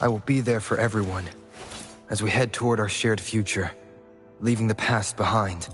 I will be there for everyone, as we head toward our shared future, leaving the past behind.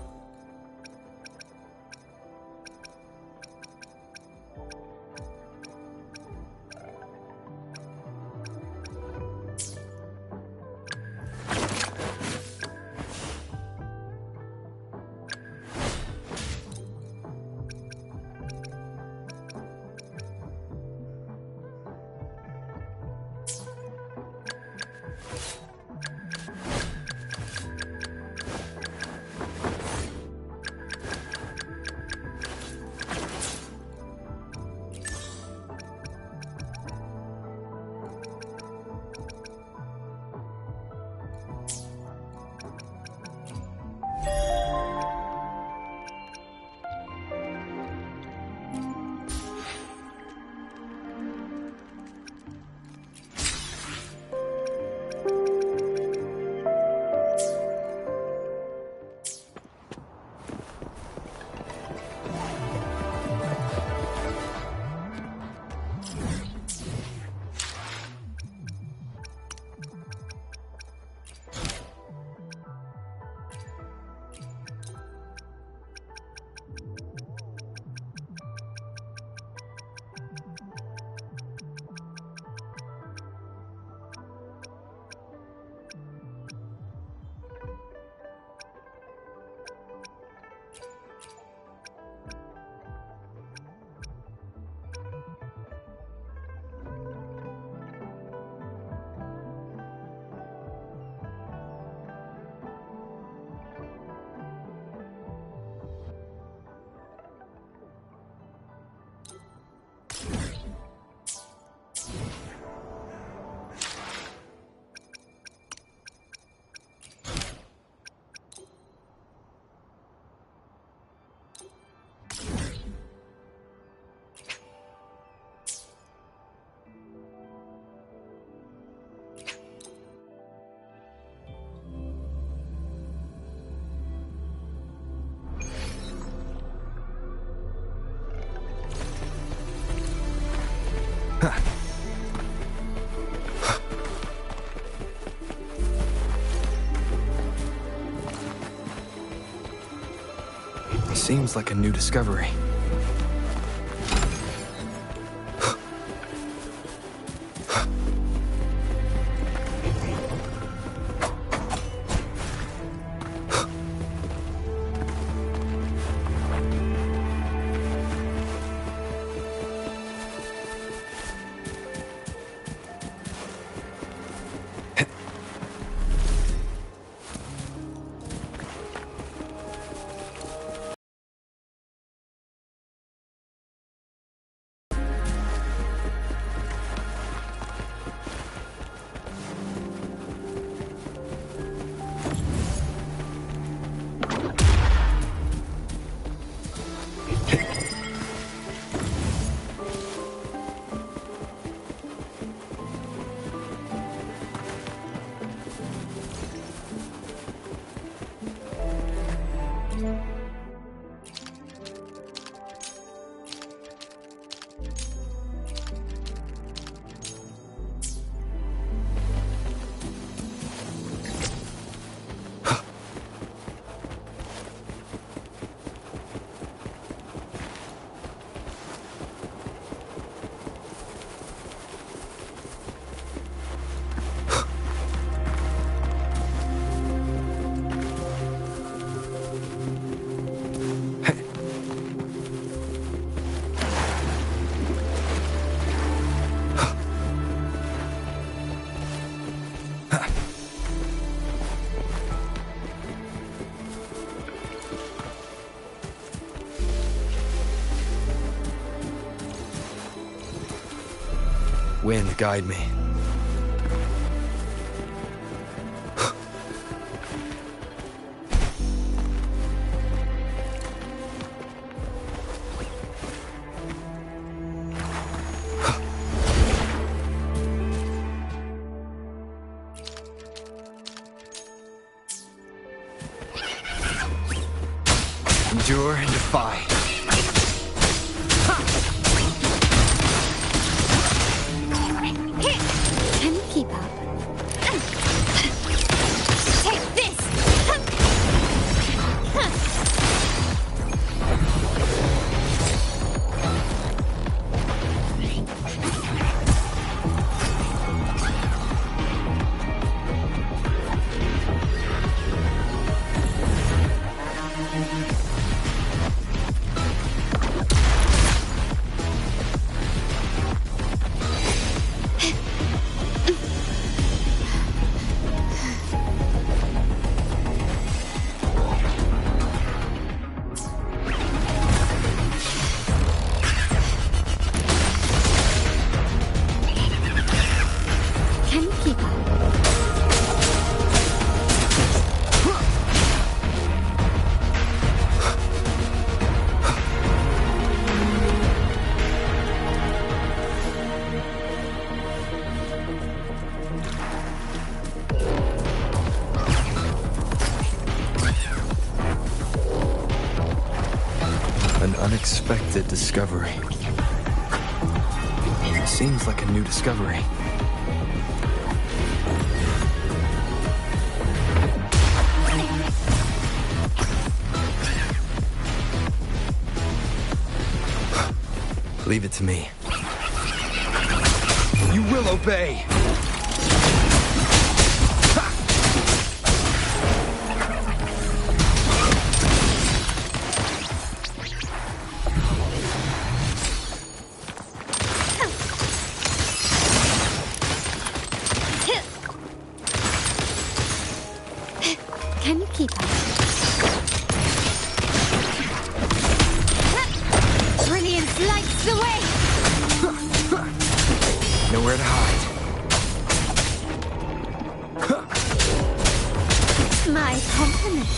Seems like a new discovery. Wind, guide me. Endure and defy. Can you keep up? Take this! Can you keep up? An unexpected discovery. Seems like a new discovery. Leave it to me. You will obey! Can you keep up? Brilliance lights the way! Nowhere to hide. My compliments.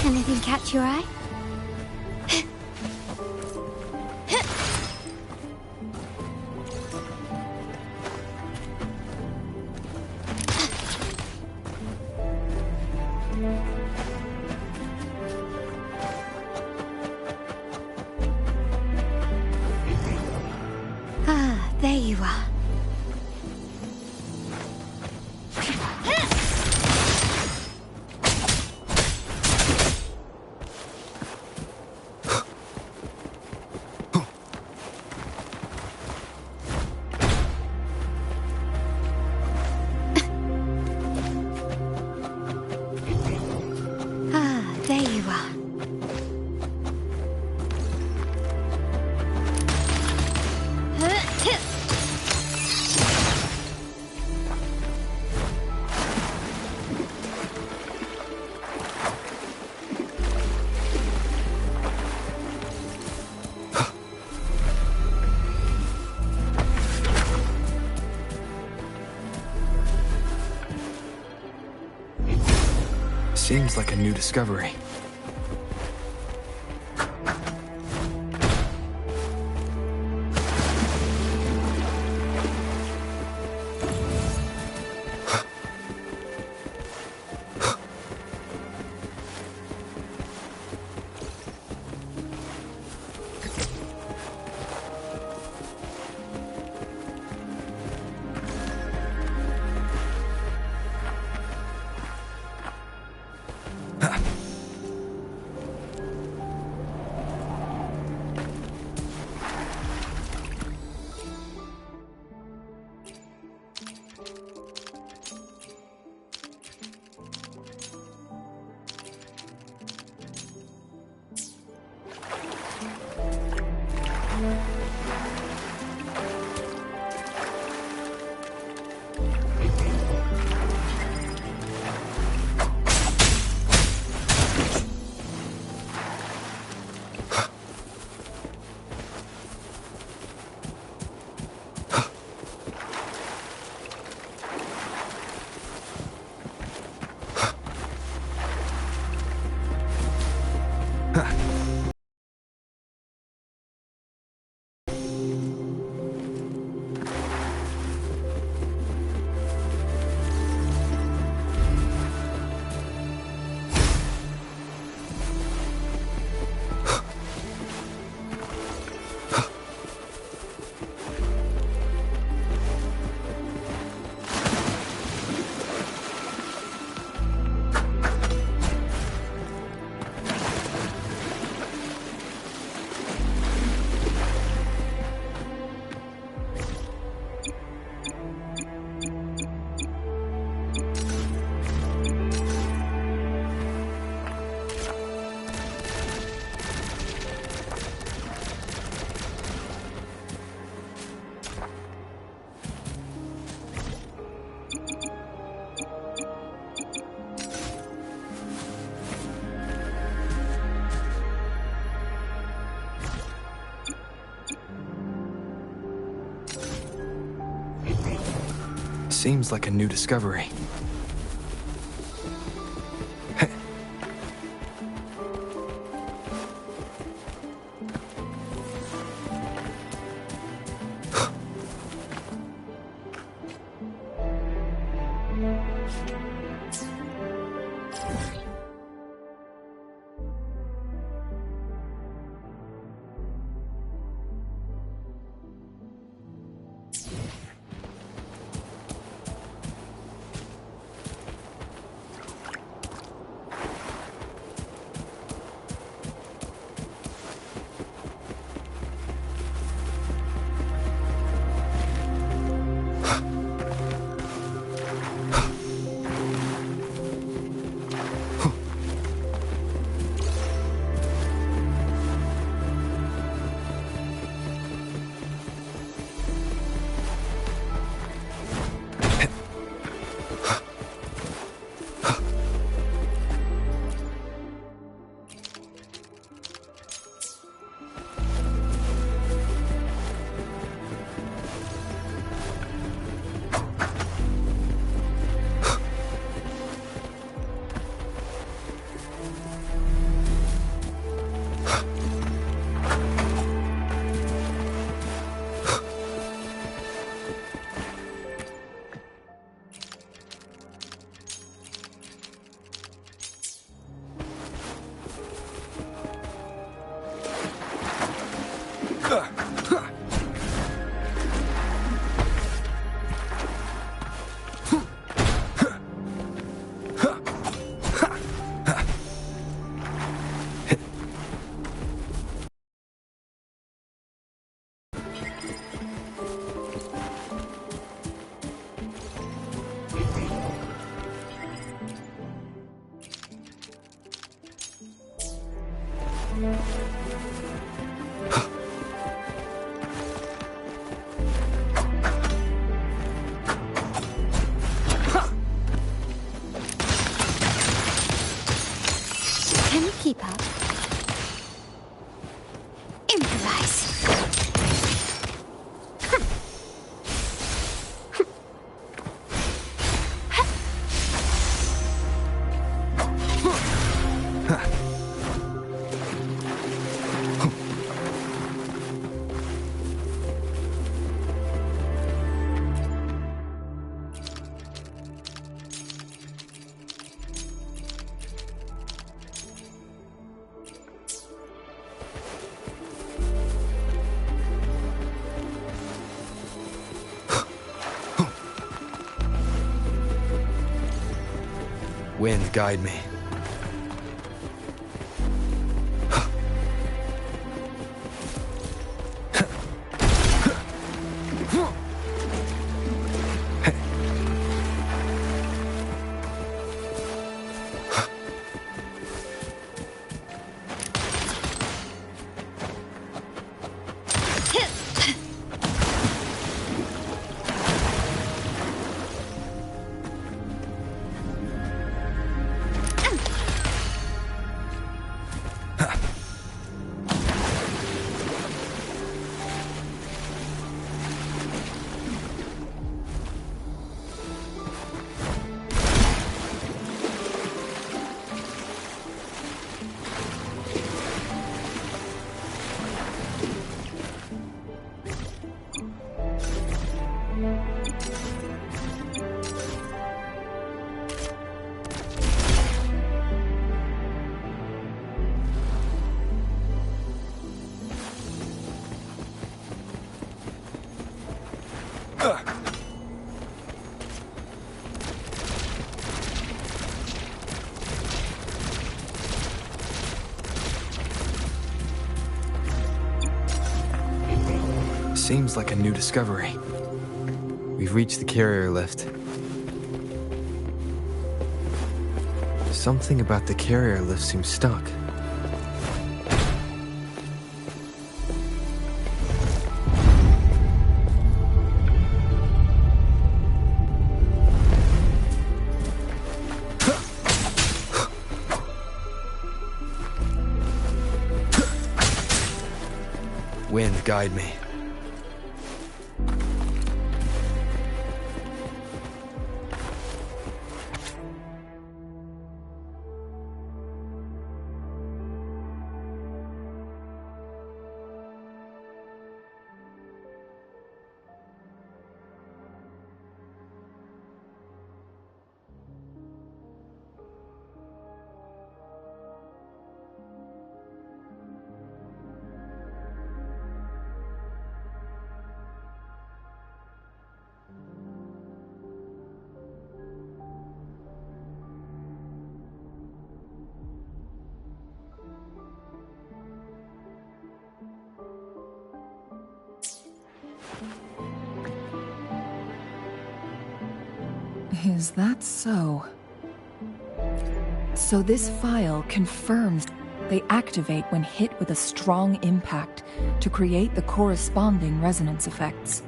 Anything catch your eye? Ah, there you are. Ah, there you are. Seems like a new discovery. Seems like a new discovery. Can you keep up? Improvise. Wind, guide me. Seems like a new discovery. We've reached the carrier lift. Something about the carrier lift seems stuck. Wind, guide me. Is that so? So this file confirms they activate when hit with a strong impact to create the corresponding resonance effects.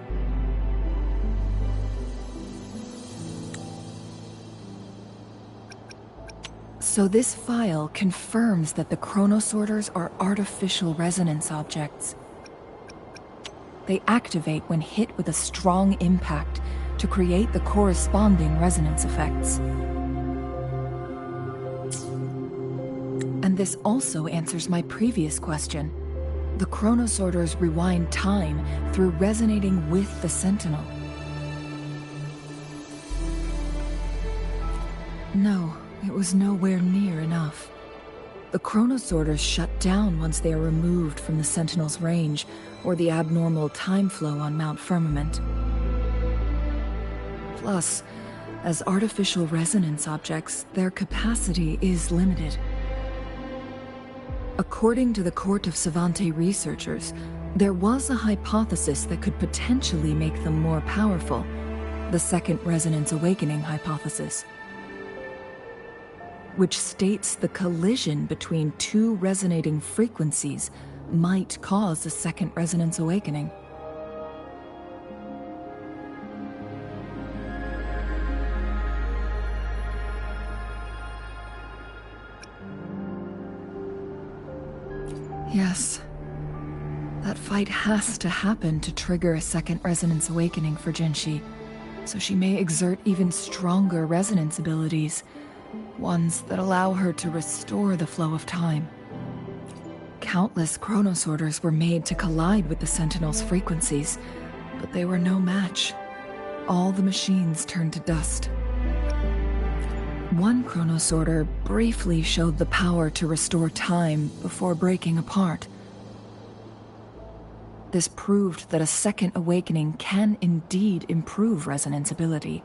So this file confirms that the chronosorters are artificial resonance objects. They activate when hit with a strong impact to create the corresponding resonance effects. And this also answers my previous question. The chronosorters rewind time through resonating with the Sentinel. No, it was nowhere near enough. The chronosorters shut down once they are removed from the Sentinel's range or the abnormal time flow on Mount Firmament. Plus, as artificial resonance objects, their capacity is limited. According to the Court of Savante researchers, there was a hypothesis that could potentially make them more powerful, the Second Resonance Awakening hypothesis, which states the collision between two resonating frequencies might cause a Second Resonance Awakening. Yes. That fight has to happen to trigger a Second Resonance Awakening for Jinshi, so she may exert even stronger resonance abilities, ones that allow her to restore the flow of time. Countless chronosorters were made to collide with the Sentinel's frequencies, but they were no match. All the machines turned to dust. One chronosorter briefly showed the power to restore time before breaking apart. This proved that a second awakening can indeed improve resonance ability.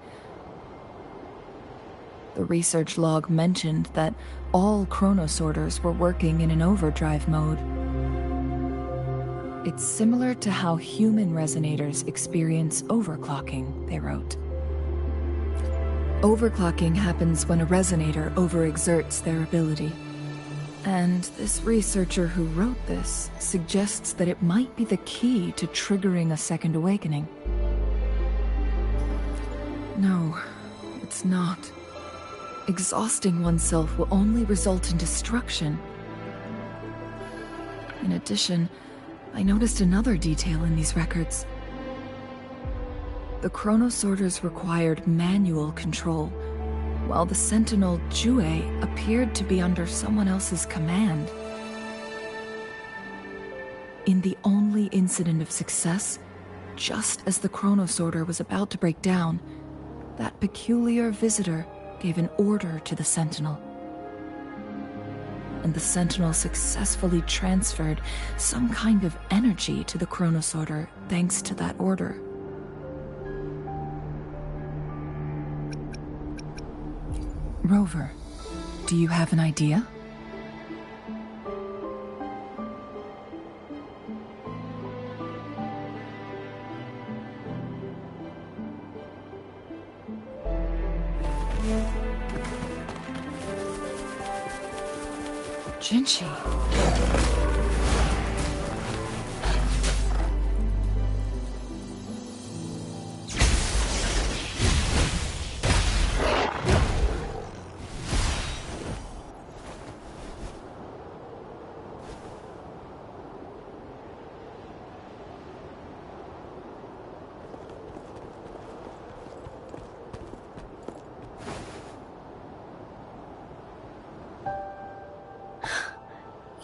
The research log mentioned that all chronosorters were working in an overdrive mode. It's similar to how human resonators experience overclocking, they wrote. Overclocking happens when a resonator overexerts their ability. And this researcher who wrote this suggests that it might be the key to triggering a second awakening. No, it's not. Exhausting oneself will only result in destruction. In addition, I noticed another detail in these records. The chronosorters required manual control, while the Sentinel Jue appeared to be under someone else's command. In the only incident of success, just as the chronosorter was about to break down, that peculiar visitor gave an order to the Sentinel. And the Sentinel successfully transferred some kind of energy to the chronosorter thanks to that order. Rover, do you have an idea? Jinshi.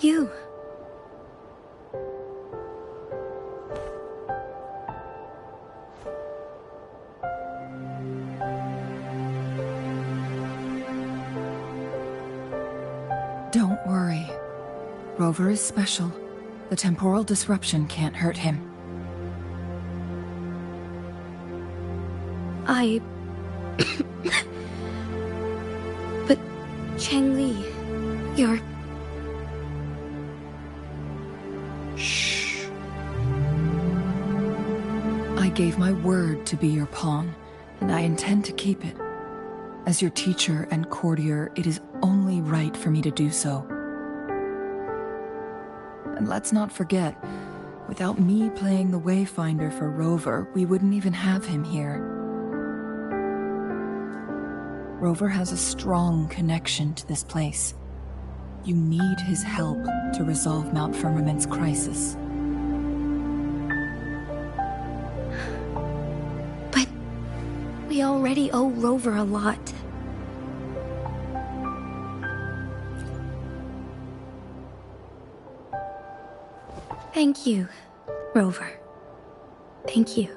You. Don't worry. Rover is special. The temporal disruption can't hurt him. But Changli, you're... Shh. I gave my word to be your pawn, and I intend to keep it. As your teacher and courtier, it is only right for me to do so. And let's not forget, without me playing the Wayfinder for Rover, we wouldn't even have him here. Rover has a strong connection to this place. You need his help to resolve Mount Firmament's crisis. But we already owe Rover a lot. Thank you, Rover. Thank you.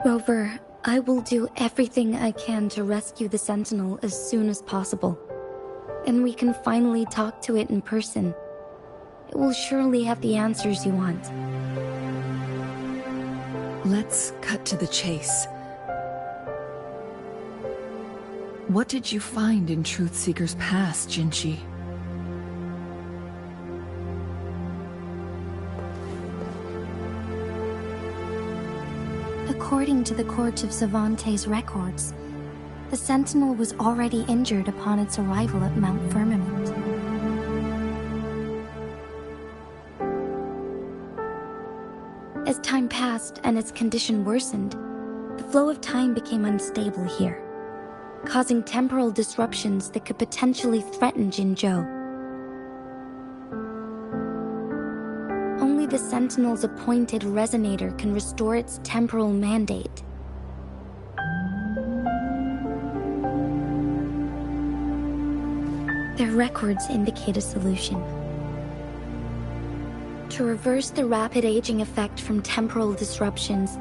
Rover, I will do everything I can to rescue the Sentinel as soon as possible. And we can finally talk to it in person. It will surely have the answers you want. Let's cut to the chase. What did you find in Truthseeker's past, Jinshi? According to the Court of Savante's records, the Sentinel was already injured upon its arrival at Mount Firmament. As time passed and its condition worsened, the flow of time became unstable here, causing temporal disruptions that could potentially threaten Jinzhou. Only the Sentinel's appointed resonator can restore its temporal mandate. Their records indicate a solution. To reverse the rapid aging effect from temporal disruptions,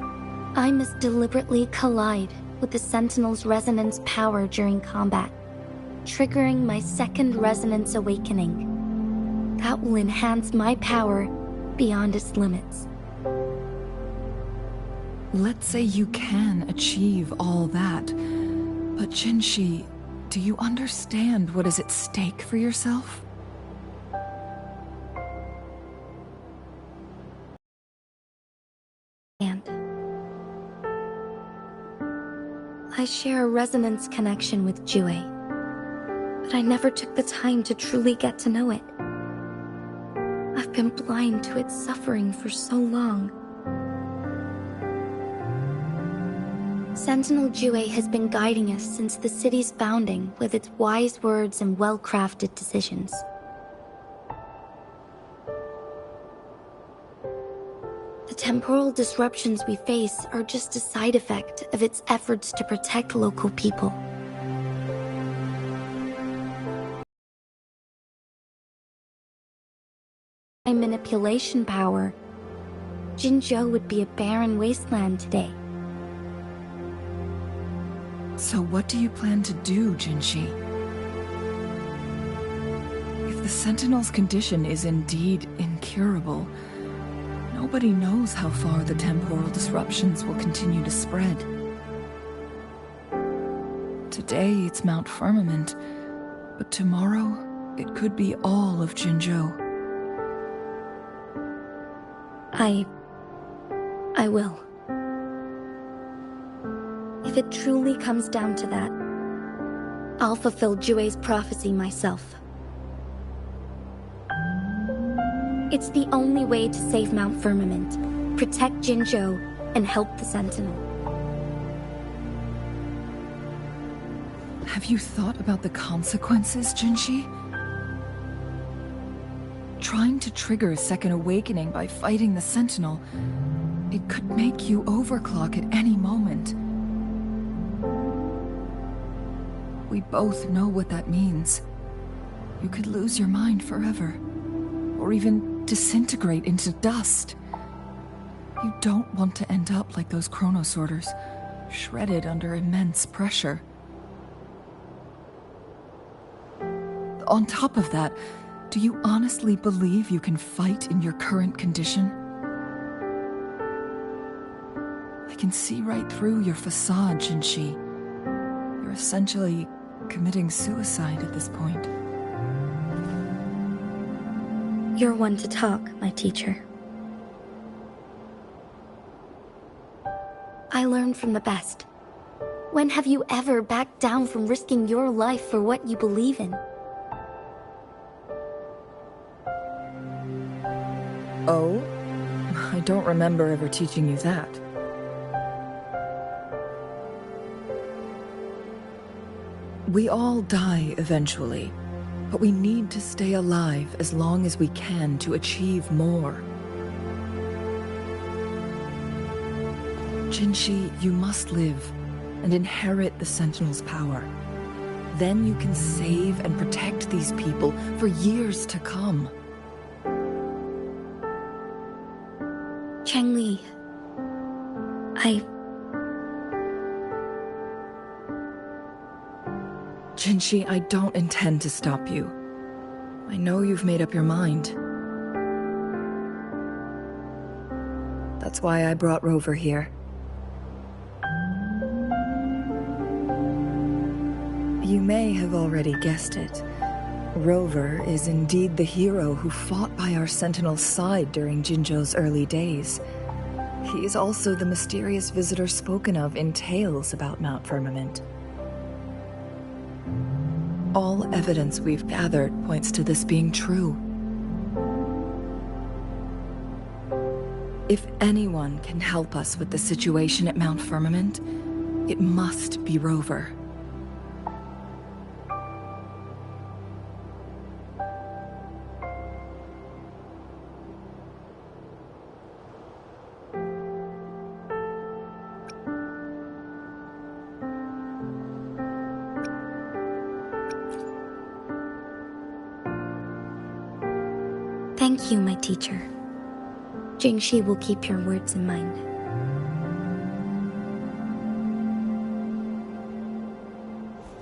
I must deliberately collide with the Sentinel's resonance power during combat, triggering my second resonance awakening. That will enhance my power beyond its limits. Let's say you can achieve all that, but Jinshi, do you understand what is at stake for yourself? And I share a resonance connection with Jue, but I never took the time to truly get to know it. I've been blind to its suffering for so long. Sentinel Jue has been guiding us since the city's founding with its wise words and well-crafted decisions. The temporal disruptions we face are just a side effect of its efforts to protect local people. My manipulation power, Jinzhou would be a barren wasteland today. So what do you plan to do, Jinshi? If the Sentinel's condition is indeed incurable, nobody knows how far the temporal disruptions will continue to spread. Today it's Mount Firmament, but tomorrow it could be all of Jinzhou. I will. If it truly comes down to that, I'll fulfill Jue's prophecy myself. It's the only way to save Mount Firmament, protect Jinzhou, and help the Sentinel. Have you thought about the consequences, Jinshi? Trying to trigger a second awakening by fighting the Sentinel, it could make you overclock at any moment. We both know what that means. You could lose your mind forever, or even disintegrate into dust. You don't want to end up like those chronosorters, shredded under immense pressure. On top of that, do you honestly believe you can fight in your current condition? I can see right through your facade, Jinshi. You're essentially committing suicide at this point. You're one to talk, my teacher. I learned learn from the best. When have you ever backed down from risking your life for what you believe in? Oh? I don't remember ever teaching you that. We all die eventually, but we need to stay alive as long as we can to achieve more. Jinshi, you must live and inherit the Sentinel's power. Then you can save and protect these people for years to come. Changli, Jinshi, I don't intend to stop you. I know you've made up your mind. That's why I brought Rover here. You may have already guessed it. Rover is indeed the hero who fought by our Sentinel's side during Jinzhou's early days. He is also the mysterious visitor spoken of in tales about Mount Firmament. All evidence we've gathered points to this being true. If anyone can help us with the situation at Mount Firmament, it must be Rover. Thank you, my teacher. Jingxi will keep your words in mind.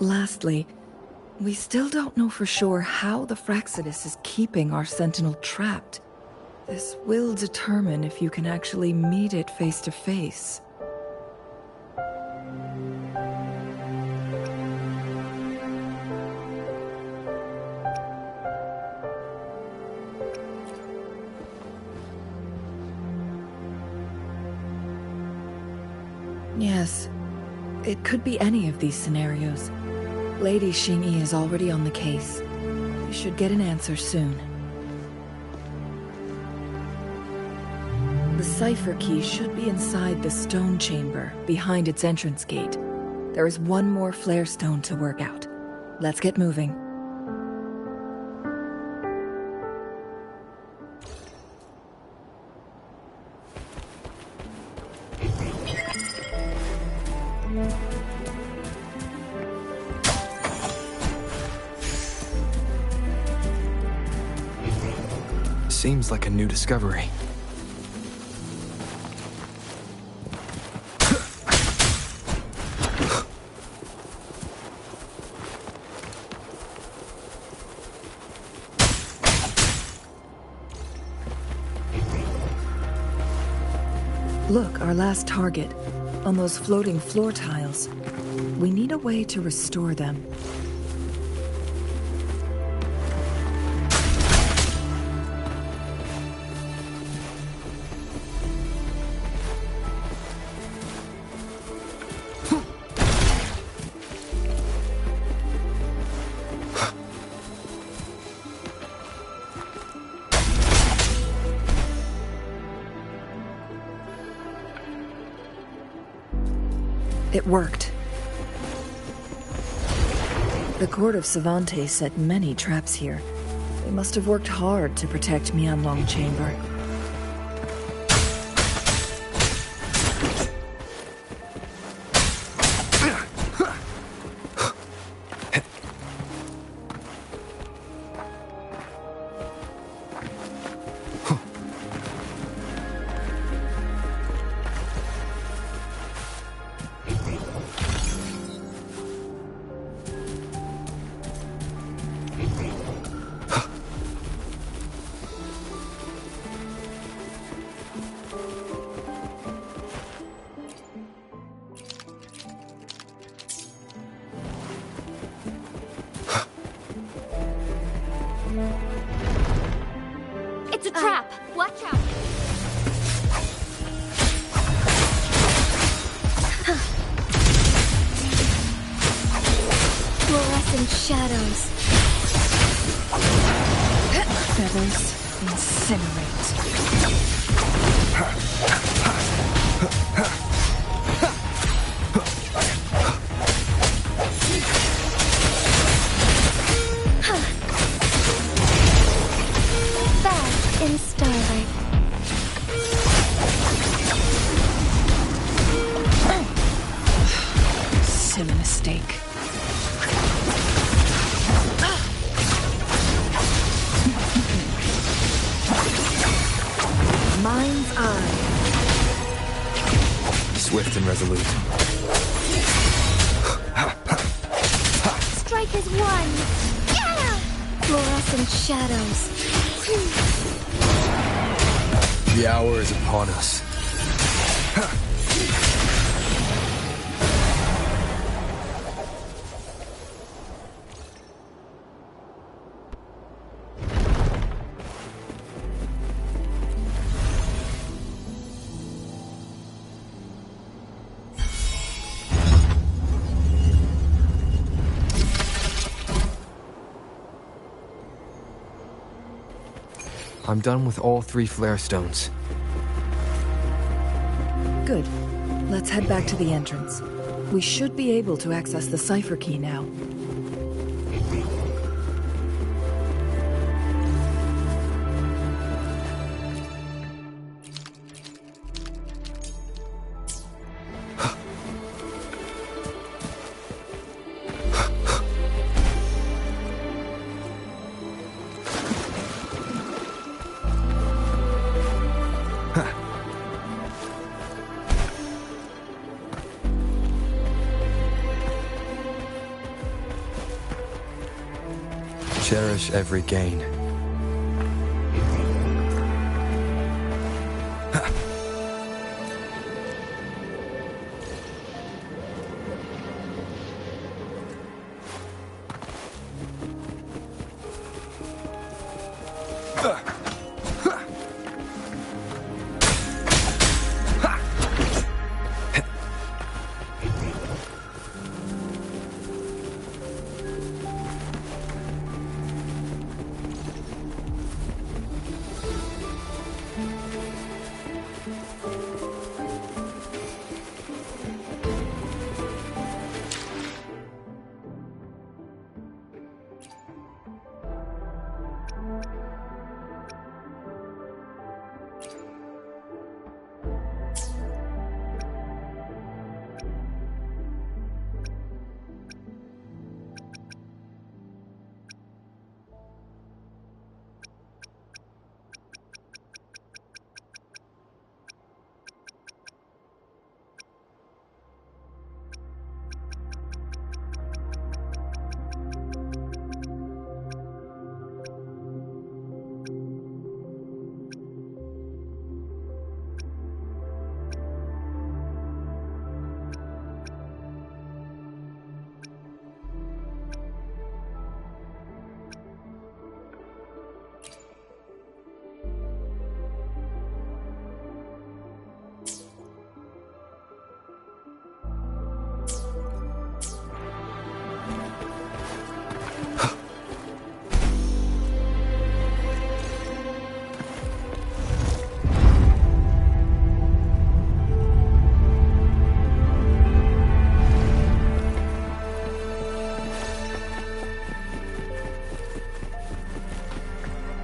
Lastly, we still don't know for sure how the Fraxidus is keeping our Sentinel trapped. This will determine if you can actually meet it face to face. Yes, it could be any of these scenarios. Lady Xingyi is already on the case. We should get an answer soon. The cipher key should be inside the stone chamber, behind its entrance gate. There is one more flare stone to work out. Let's get moving. Seems like a new discovery. Look, our last target, on those floating floor tiles. We need a way to restore them. It worked. The court of Savantes set many traps here. They must have worked hard to protect Mianlong Chamber. and shadows. Feathers incinerate. Bath in starlight. Silly mistake. Mind's eye. Swift and resolute. Strike as one. Yeah! Fluorescent shadows. The hour is upon us. I'm done with all 3 flare stones. Good. Let's head back to the entrance. We should be able to access the cipher key now. Cherish every gain.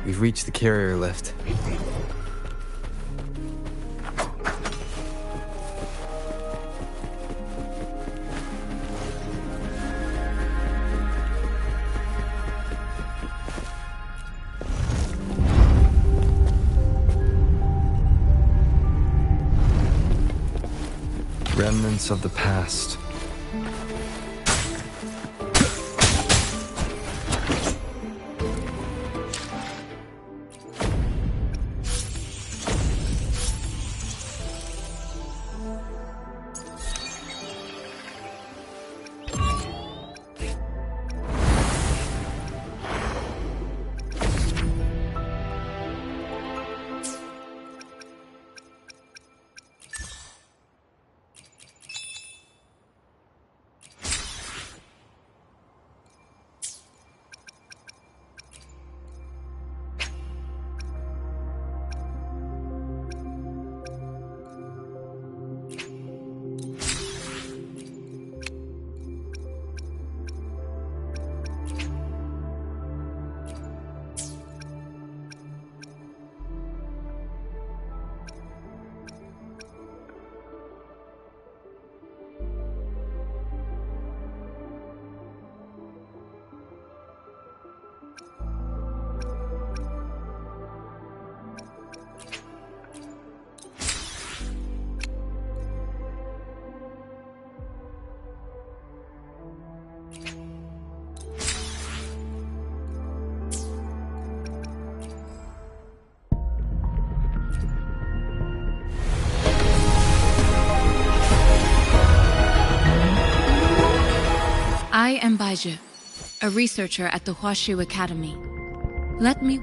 We've reached the carrier lift. Remnants of the past. I am Baizhi, a researcher at the Huashu Academy. Let me...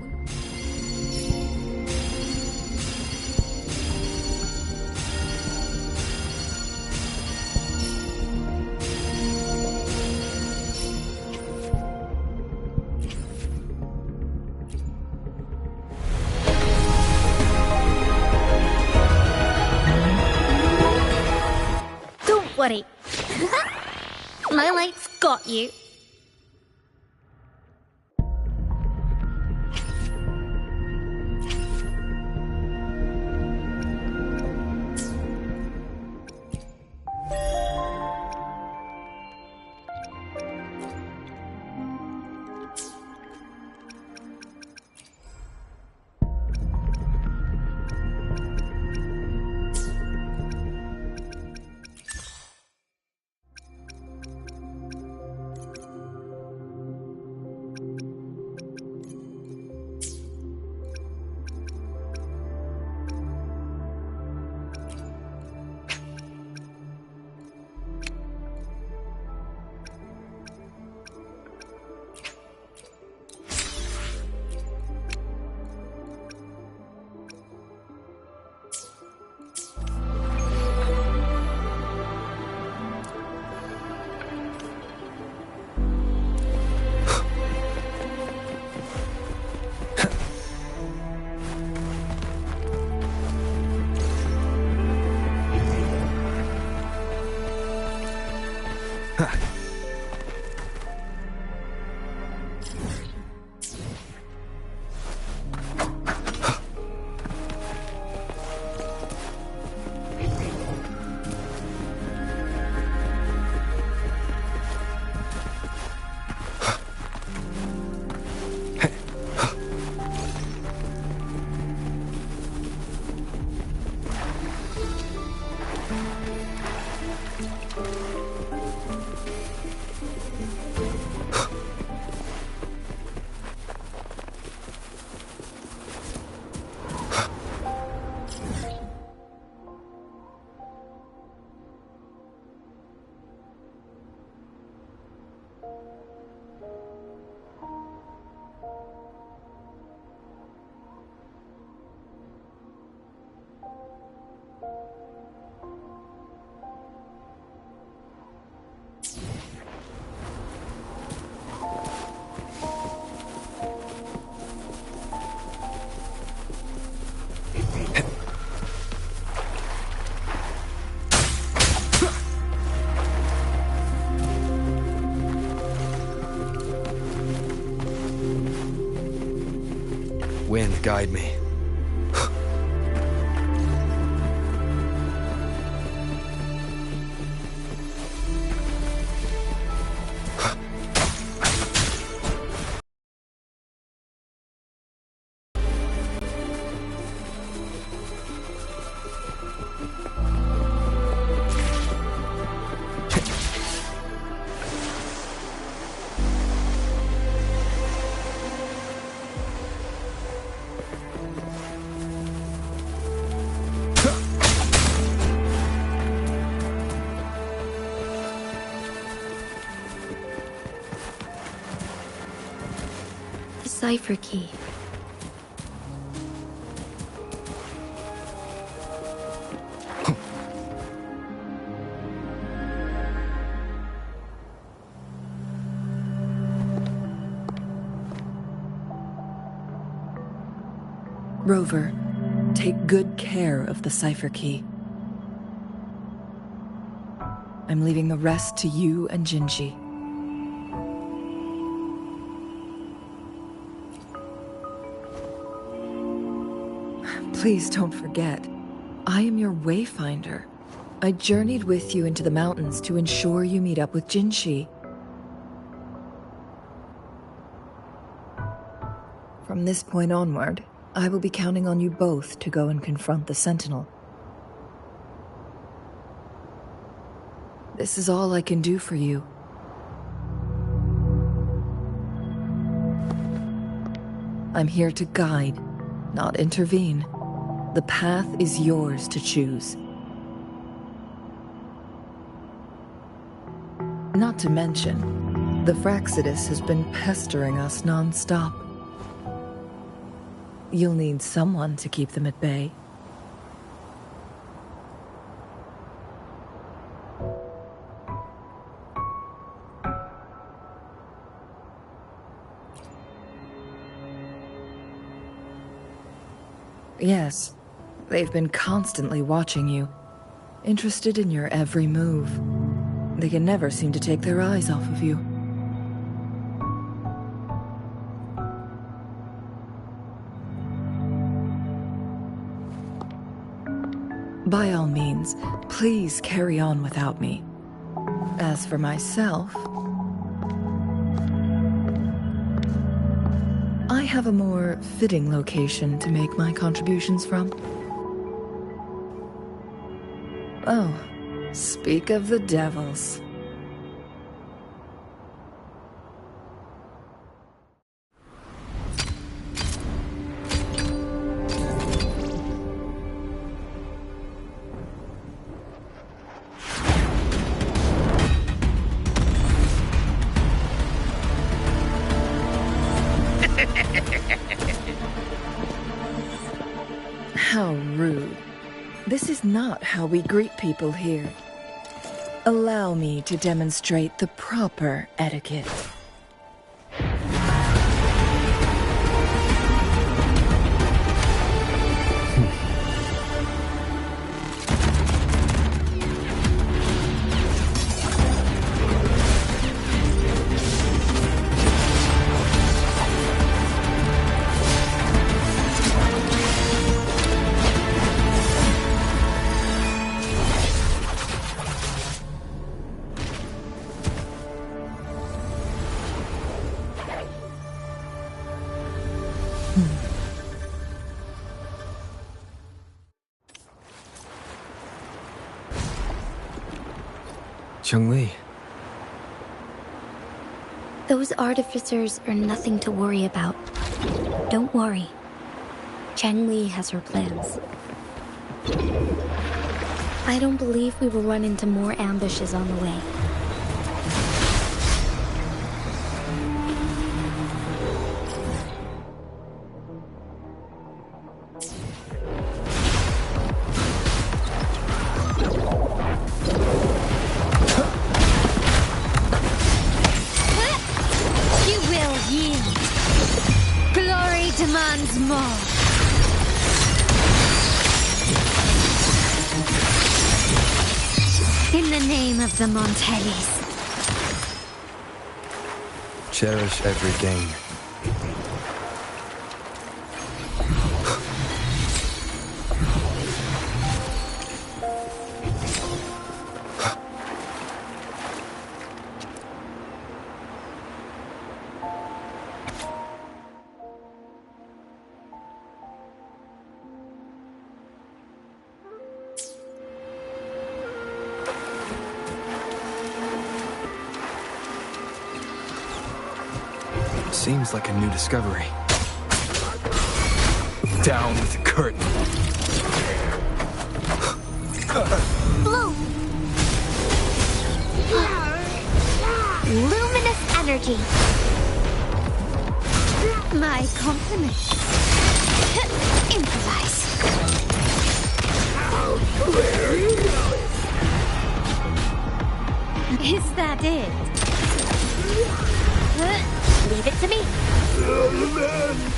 Don't worry. My light's got you. Wind, guide me. Cipher key. Rover, take good care of the cipher key. I'm leaving the rest to you and Jinji. Please don't forget, I am your wayfinder. I journeyed with you into the mountains to ensure you meet up with Jinshi. From this point onward, I will be counting on you both to go and confront the Sentinel. This is all I can do for you. I'm here to guide, not intervene. The path is yours to choose. Not to mention, The Fraxidus has been pestering us non-stop. You'll need someone to keep them at bay. Yes, they've been constantly watching you, interested in your every move. They can never seem to take their eyes off of you. By all means, please carry on without me. As for myself, I have a more fitting location to make my contributions from. Oh, speak of the devils. How rude. This is not how we greet people here. Allow me to demonstrate the proper etiquette. Chun-Li. Those artificers are nothing to worry about. Don't worry. Chang-Li has her plans. I don't believe we will run into more ambushes on the way. Demands more. In the name of the Montellis. Cherish every gain. Seems like a new discovery. Down with the curtain. Blue! Luminous energy. My compliments. Improvise. Where are you going? Is that it? Leave it to me.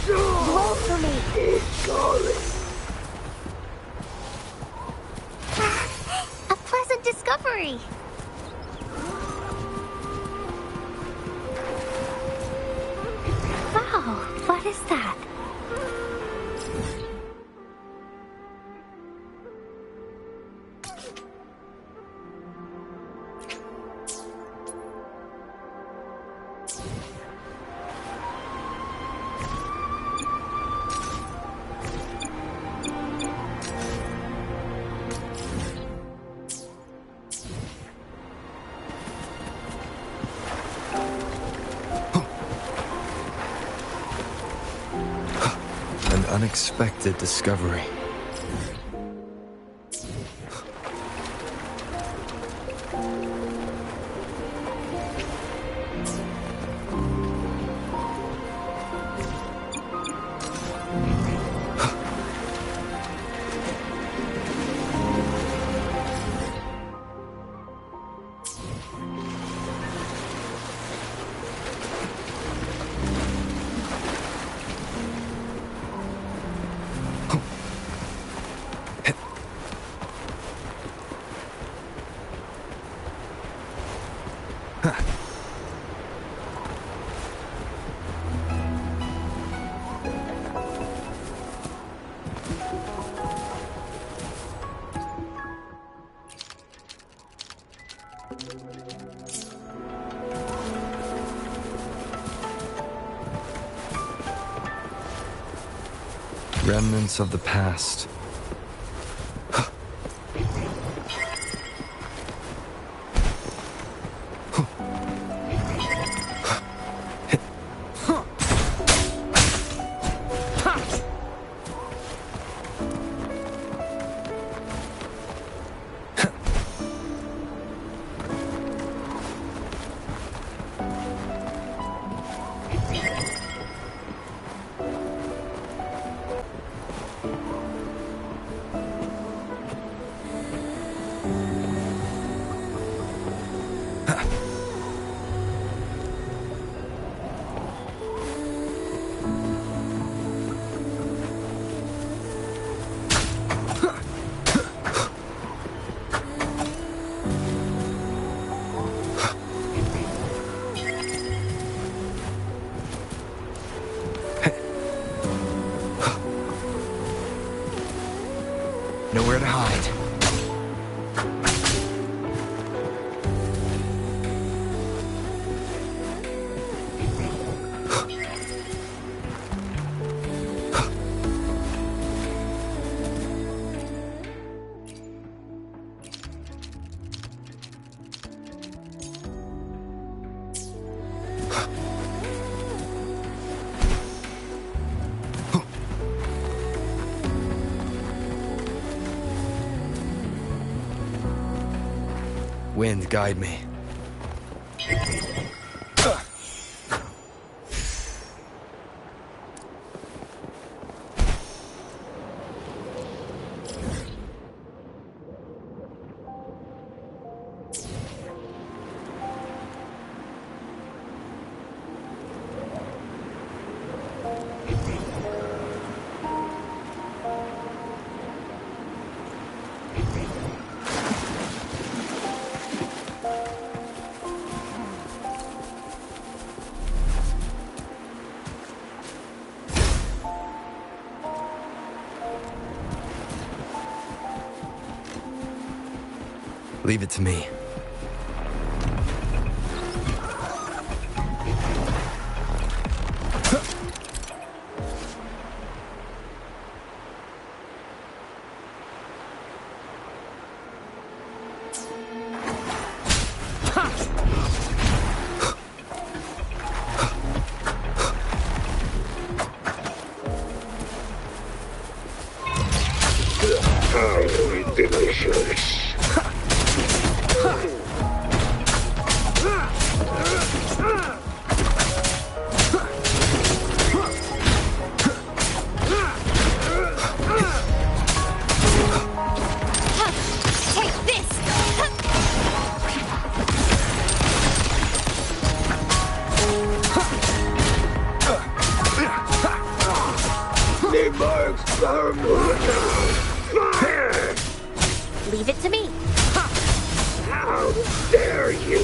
Blow for me. It's calling. A pleasant discovery. Wow, what is that? Unexpected discovery. Remnants of the past. Nowhere to hide. Wind, guide me. Leave it to me. Highly delicious. Fire! Leave it to me. How dare you!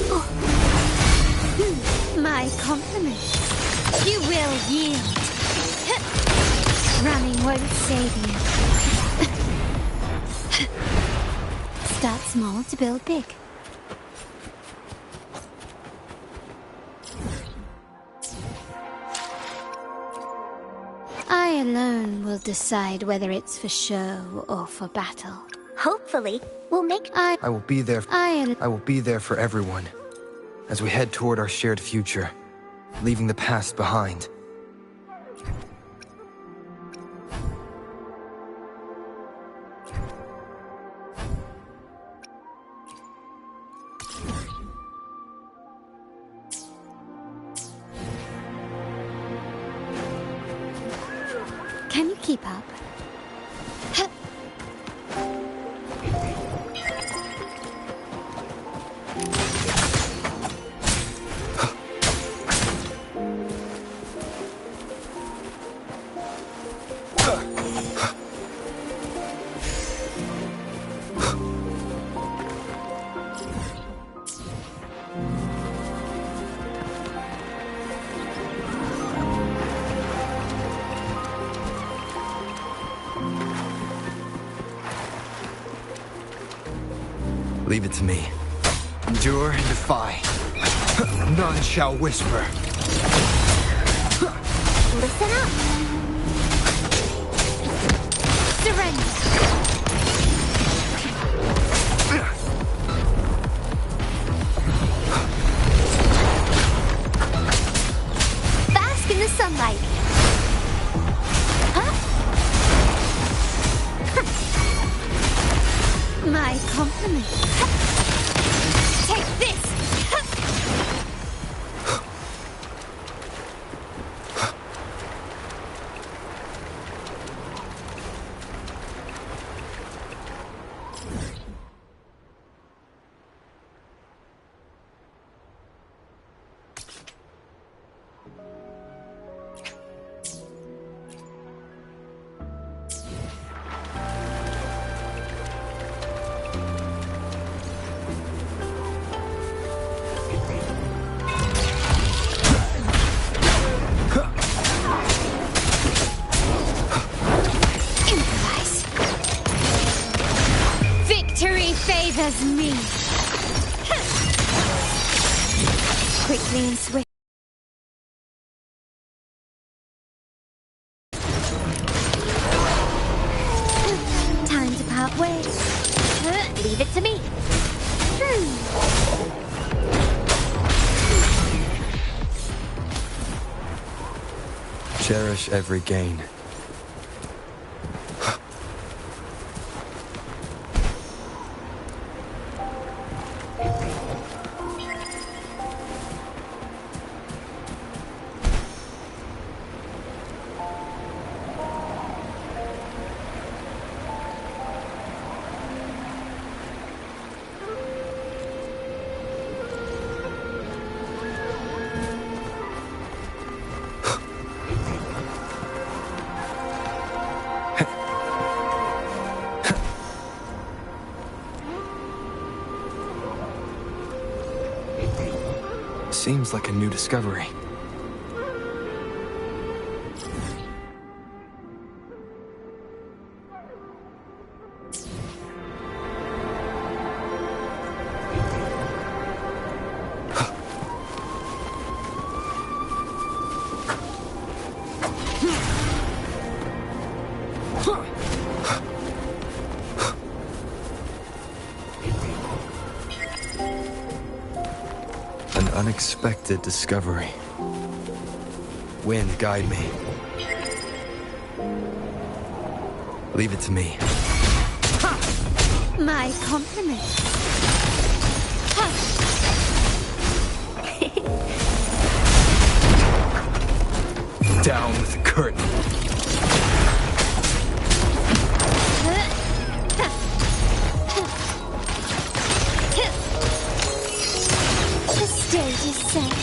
My compliments. You will yield. Running won't save you. Start small to build big. I alone will decide whether it's for show or for battle. Hopefully, we'll make I will be there. I will be there for everyone as we head toward our shared future, leaving the past behind. Can you keep up? Leave it to me. Endure and defy. None shall whisper. Listen up. Surrender. Bask in the sunlight. Huh? My compliments. Take this! Favors me. Quickly and swift. Time to part ways. Leave it to me. Cherish every gain. Seems like a new discovery. Unexpected discovery. Wind, guide me. Leave it to me. My compliments. Down with the curtain. The stage is set.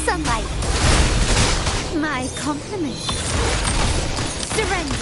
Sunlight. My compliments. Surrender.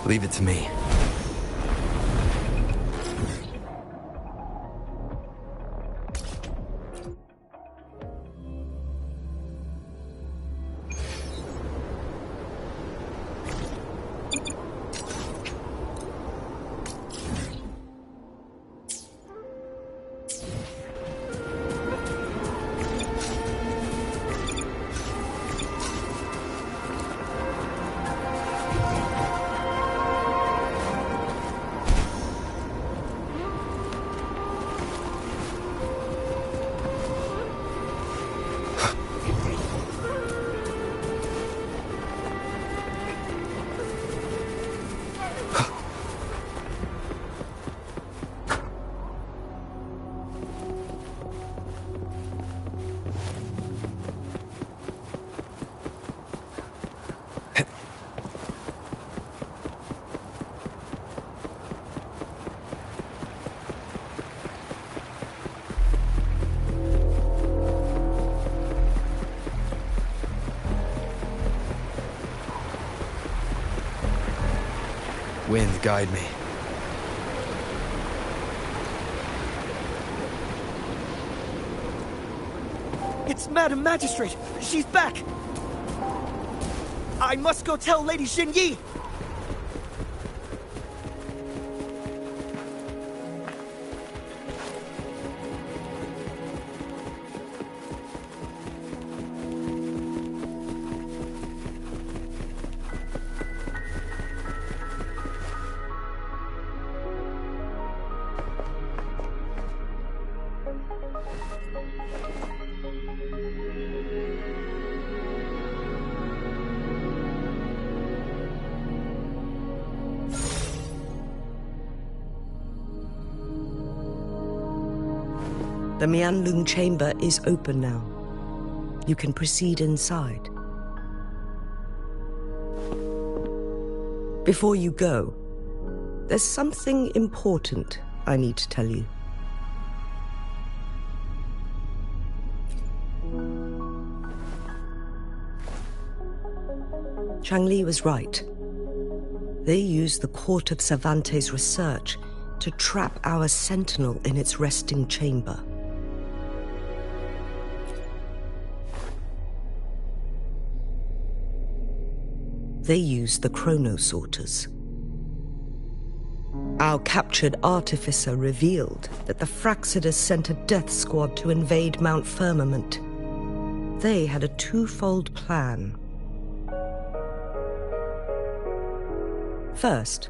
Leave it to me. Wind, guide me. It's Madam Magistrate! She's back! I must go tell Lady Xinyi! The Mianlung chamber is open now. You can proceed inside. Before you go, there's something important I need to tell you. Changli was right. They used the Court of Cervantes' research to trap our sentinel in its resting chamber. They used the chronosorters. Our captured artificer revealed that the Fraxidus sent a death squad to invade Mount Firmament. They had a twofold plan. First,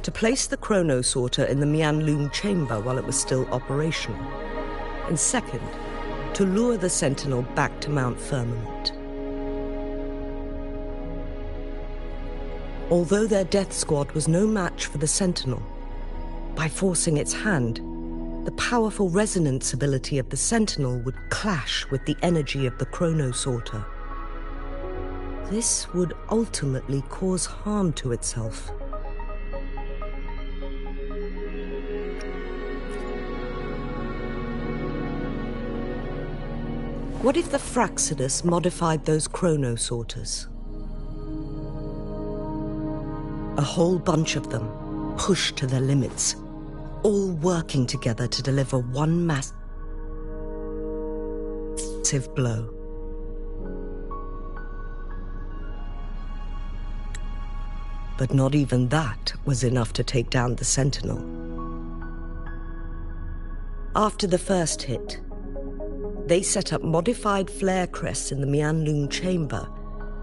to place the chronosorter in the Mianlung chamber while it was still operational. And second, to lure the sentinel back to Mount Firmament. Although their death squad was no match for the sentinel, by forcing its hand, the powerful resonance ability of the sentinel would clash with the energy of the chronosorter. This would ultimately cause harm to itself. What if the Fraxidus modified those chronosorters? A whole bunch of them, pushed to their limits, all working together to deliver one massive blow. But not even that was enough to take down the Sentinel. After the first hit, they set up modified flare crests in the Mianlung chamber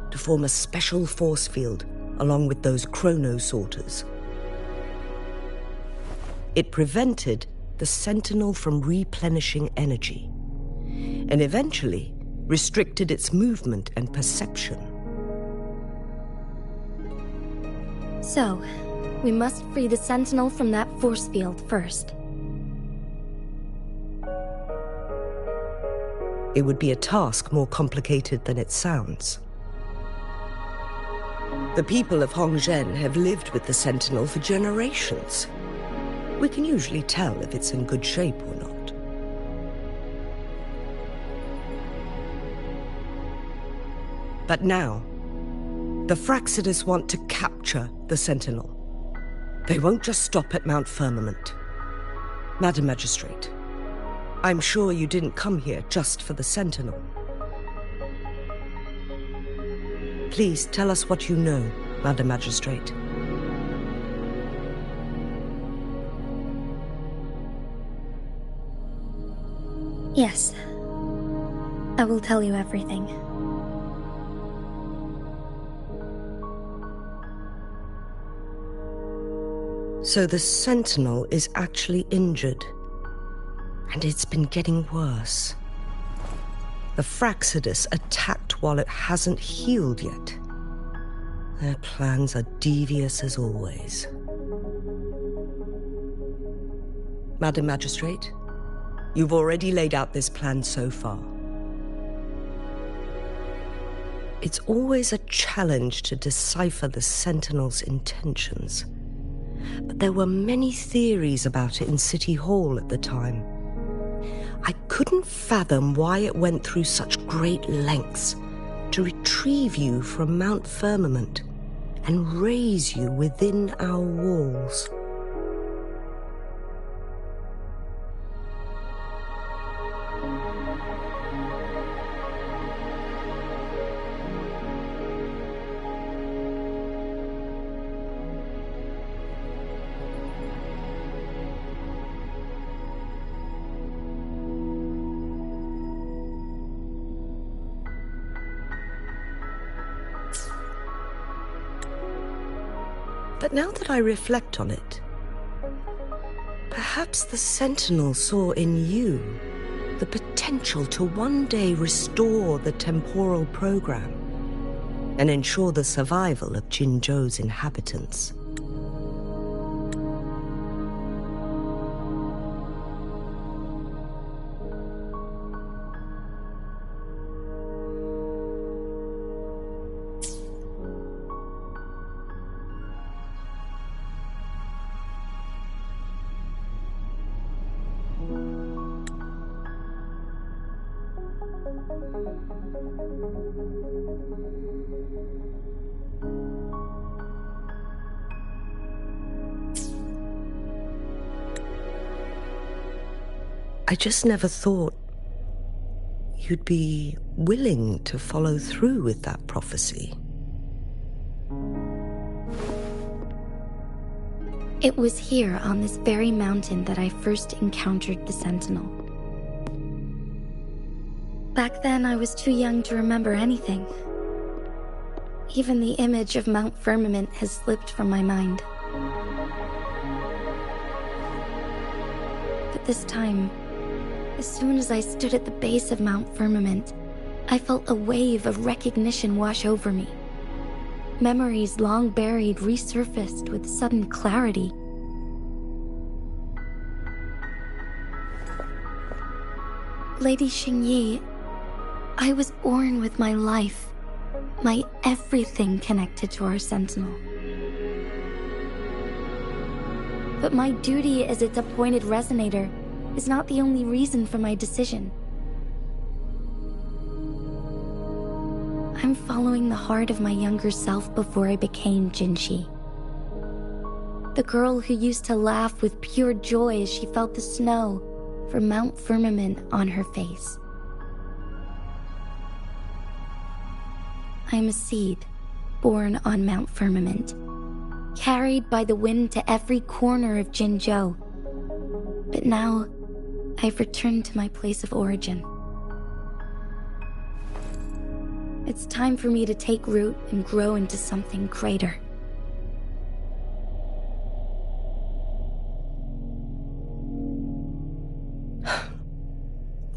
to form a special force field along with those chronosorters. It prevented the Sentinel from replenishing energy, and eventually restricted its movement and perception. So, we must free the Sentinel from that force field first. It would be a task more complicated than it sounds. The people of Hongzhen have lived with the Sentinel for generations. We can usually tell if it's in good shape or not. But now, the Fraxidus want to capture the Sentinel. They won't just stop at Mount Firmament. Madam Magistrate, I'm sure you didn't come here just for the Sentinel. Please tell us what you know, Madam Magistrate. Yes. I will tell you everything. So the Sentinel is actually injured. And it's been getting worse. The Fraxidus attacked while it hasn't healed yet. Their plans are devious as always. Madam Magistrate, you've already laid out this plan so far. It's always a challenge to decipher the Sentinel's intentions. But there were many theories about it in City Hall at the time. I couldn't fathom why it went through such great lengths to retrieve you from Mount Firmament and raise you within our walls. But now that I reflect on it, perhaps the Sentinel saw in you the potential to one day restore the temporal program and ensure the survival of Jinzhou's inhabitants. I just never thought you'd be willing to follow through with that prophecy. It was here on this very mountain that I first encountered the Sentinel. Back then, I was too young to remember anything. Even the image of Mount Firmament has slipped from my mind. But this time, as soon as I stood at the base of Mount Firmament, I felt a wave of recognition wash over me. Memories long buried resurfaced with sudden clarity. Lady Xingyi, I was born with my life, my everything connected to our Sentinel. But my duty as its appointed resonator is not the only reason for my decision. I'm following the heart of my younger self before I became Jinshi. The girl who used to laugh with pure joy as she felt the snow from Mount Firmament on her face. I'm a seed born on Mount Firmament, carried by the wind to every corner of Jinzhou. But now, I've returned to my place of origin. It's time for me to take root and grow into something greater.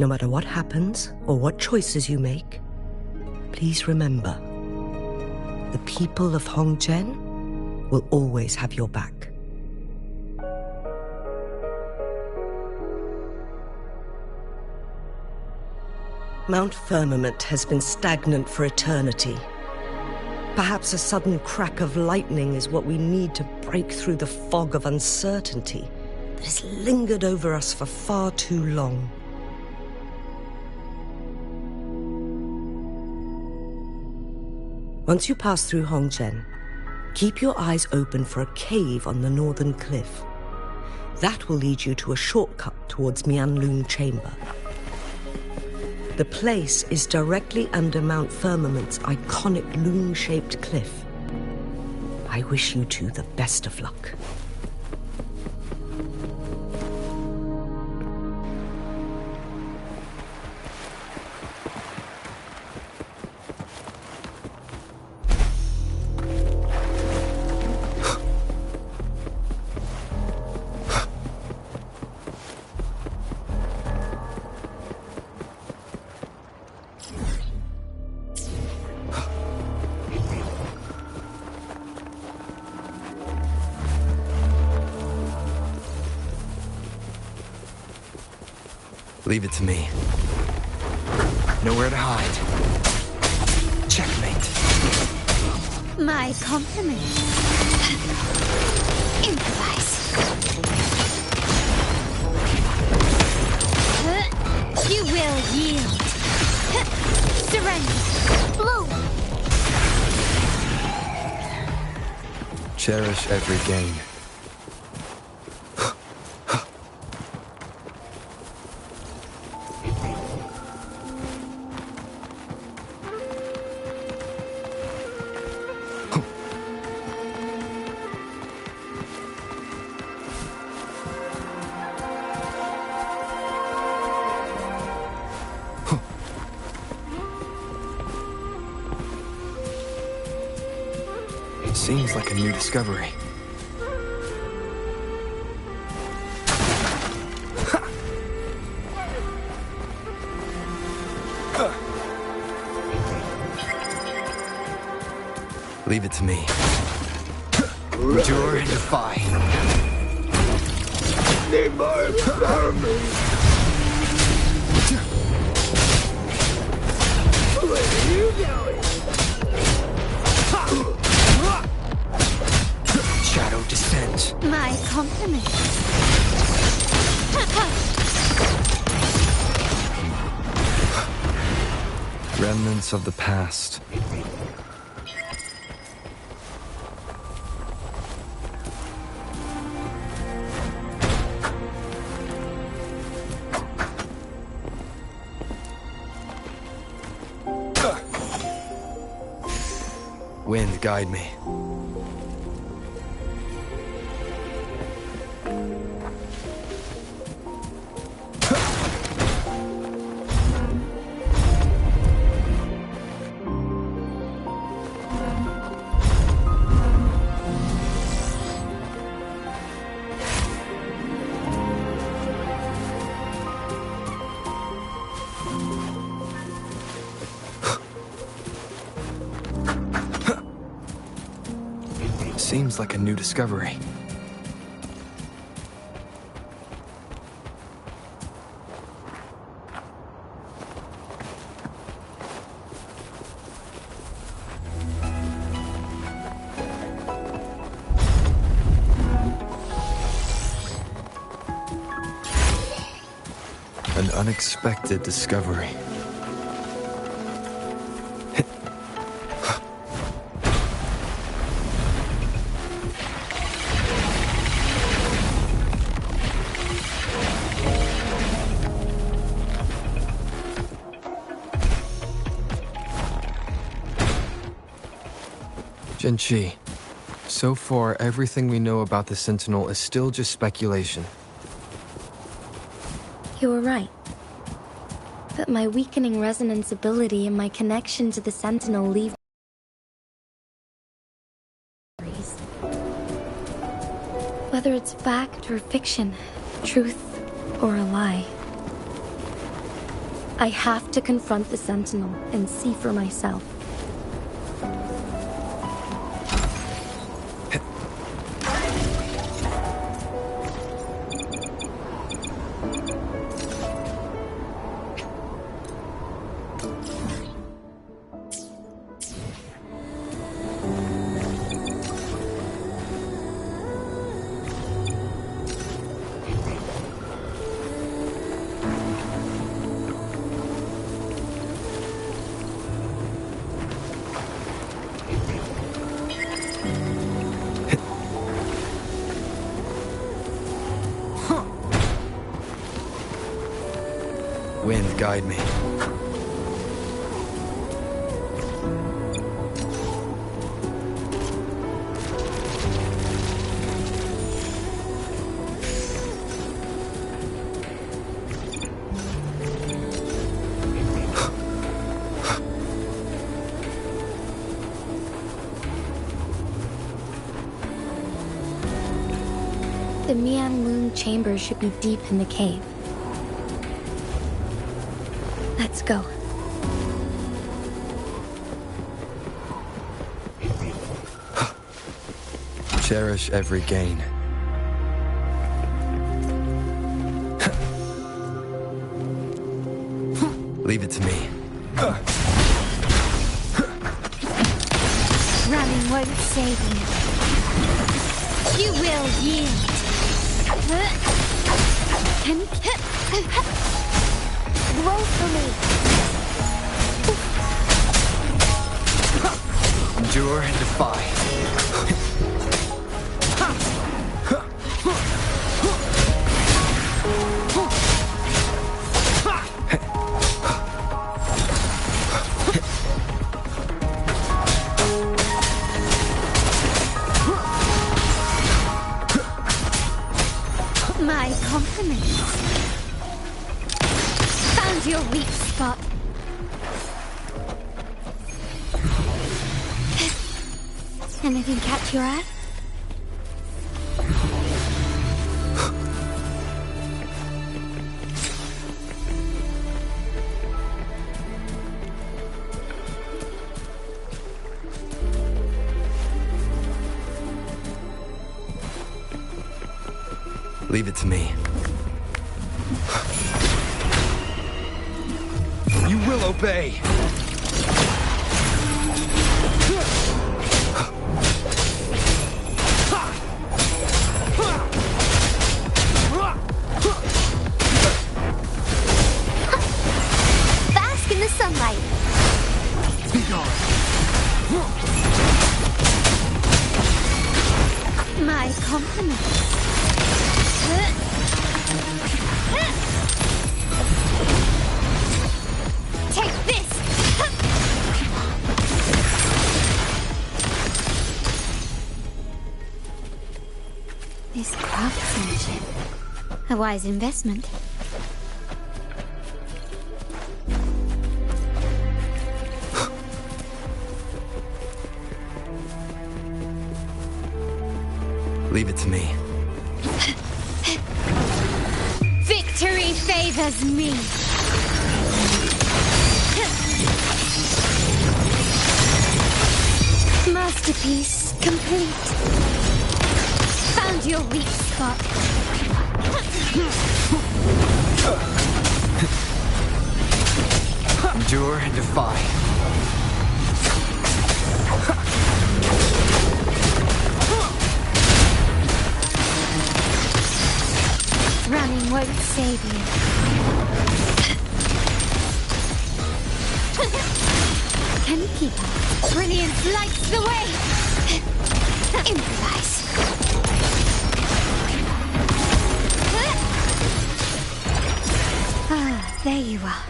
No matter what happens or what choices you make, please remember, the people of Hongzhen will always have your back. Mount Firmament has been stagnant for eternity. Perhaps a sudden crack of lightning is what we need to break through the fog of uncertainty that has lingered over us for far too long. Once you pass through Hongzhen, Keep your eyes open for a cave on the northern cliff. That will lead you to a shortcut towards Mianlun Chamber. The place is directly under Mount Firmament's iconic loon-shaped cliff. I wish you two the best of luck. Leave it to me. Nowhere to hide. Checkmate. My compliments. Improvise. You will yield. Surrender. Blow. Cherish every gain. Seems like a new discovery. Leave it to me. Endure and defy. They might harm me. Where are you going? Shadow descends. My compliments. Remnants of the past. Wind, guide me. Seems like a new discovery. An unexpected discovery. Jinchi, so far everything we know about the Sentinel is still just speculation. You were right. But my weakening resonance ability and my connection to the Sentinel leave whether it's fact or fiction, truth or a lie. I have to confront the Sentinel and see for myself. Wind, guide me. The Mianlun chamber should be deep in the cave. Let's go. Cherish every gain. Leave it to me. Running won't save you. You will yield. Roll for me. Endure and defy. My compliments. Found your weak spot. Anything catch your eye? Leave it to me. You will obey! Bask in the sunlight. Be gone! My compliments. Take this! This craftsmanship. A wise investment. Leave it to me. Victory favors me. Masterpiece complete. Found your weak spot. Endure and defy. Running won't save you. Can you keep up? Brilliance lights the way! Improvise. Ah, there you are.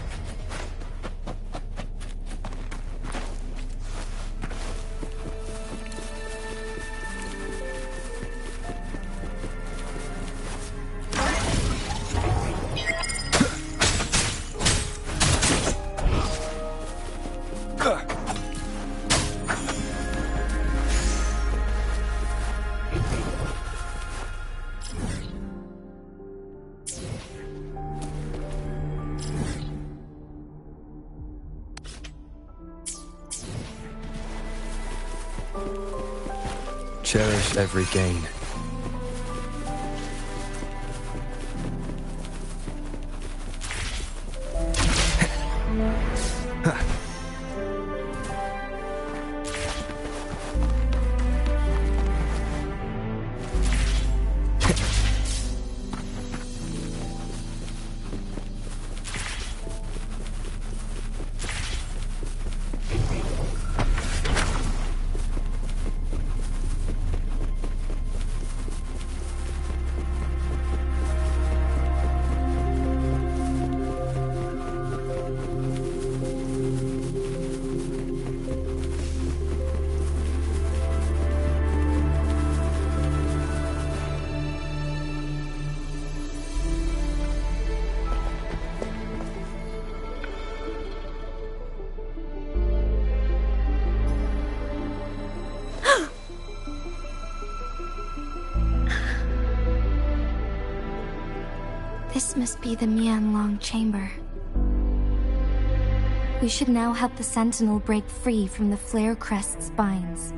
Cherish every gain. This must be the Mianlong chamber. We should now help the Sentinel break free from the Flare Crest's binds.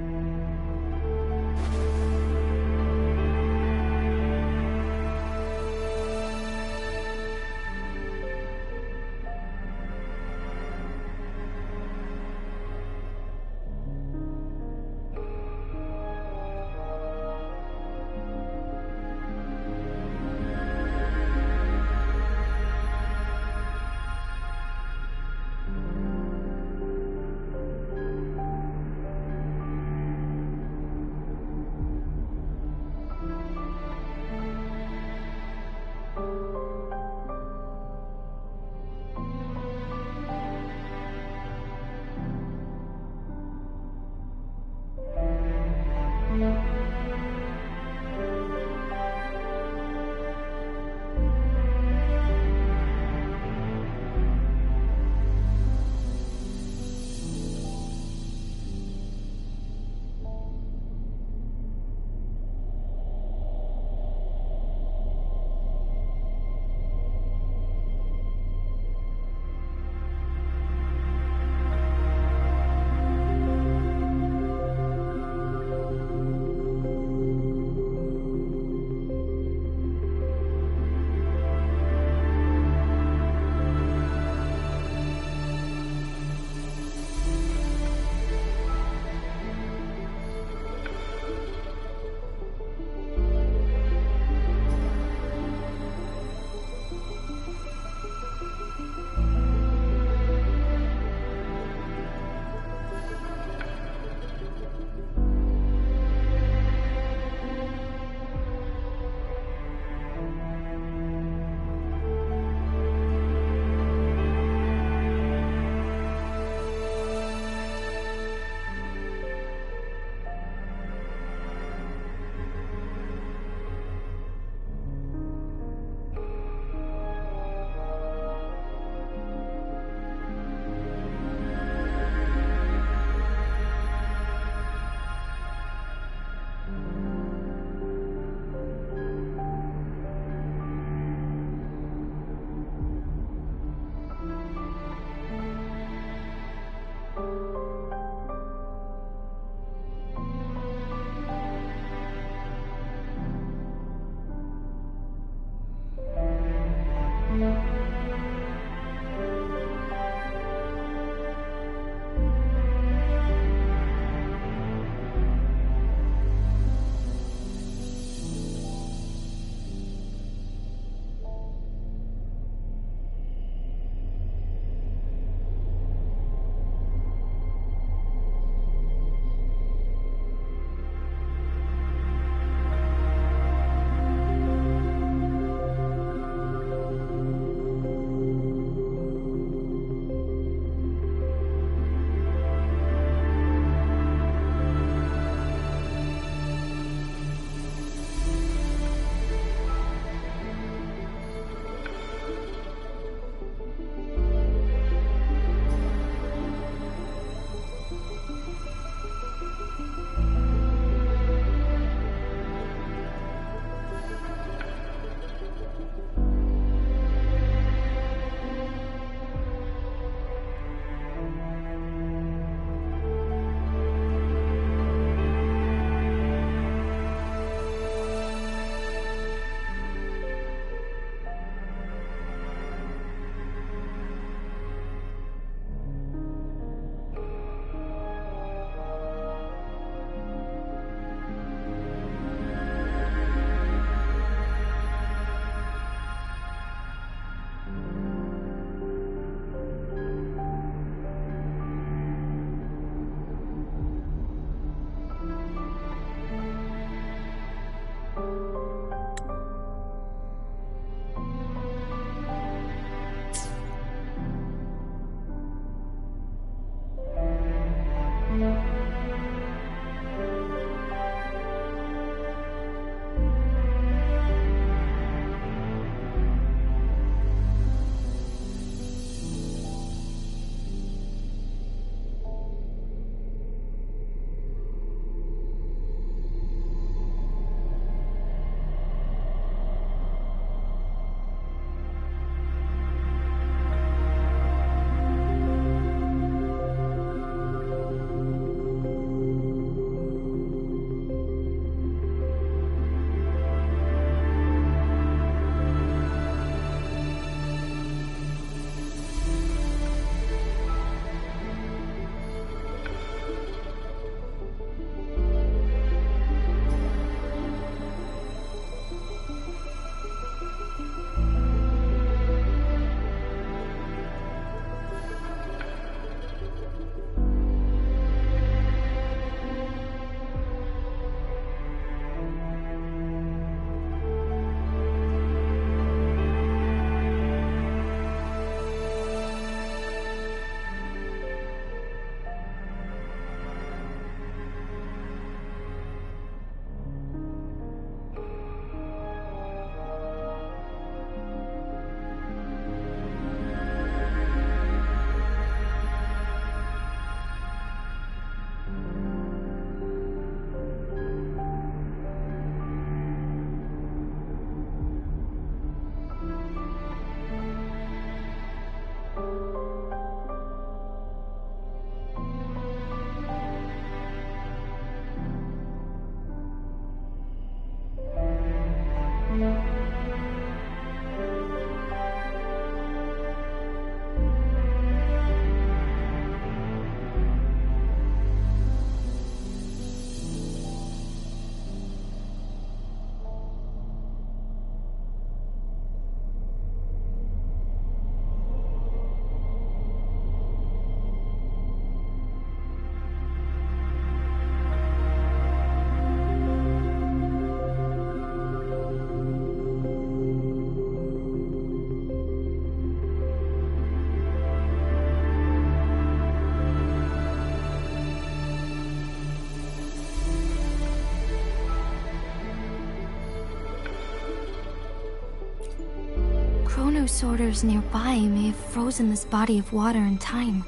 chronosorters nearby may have frozen this body of water in time.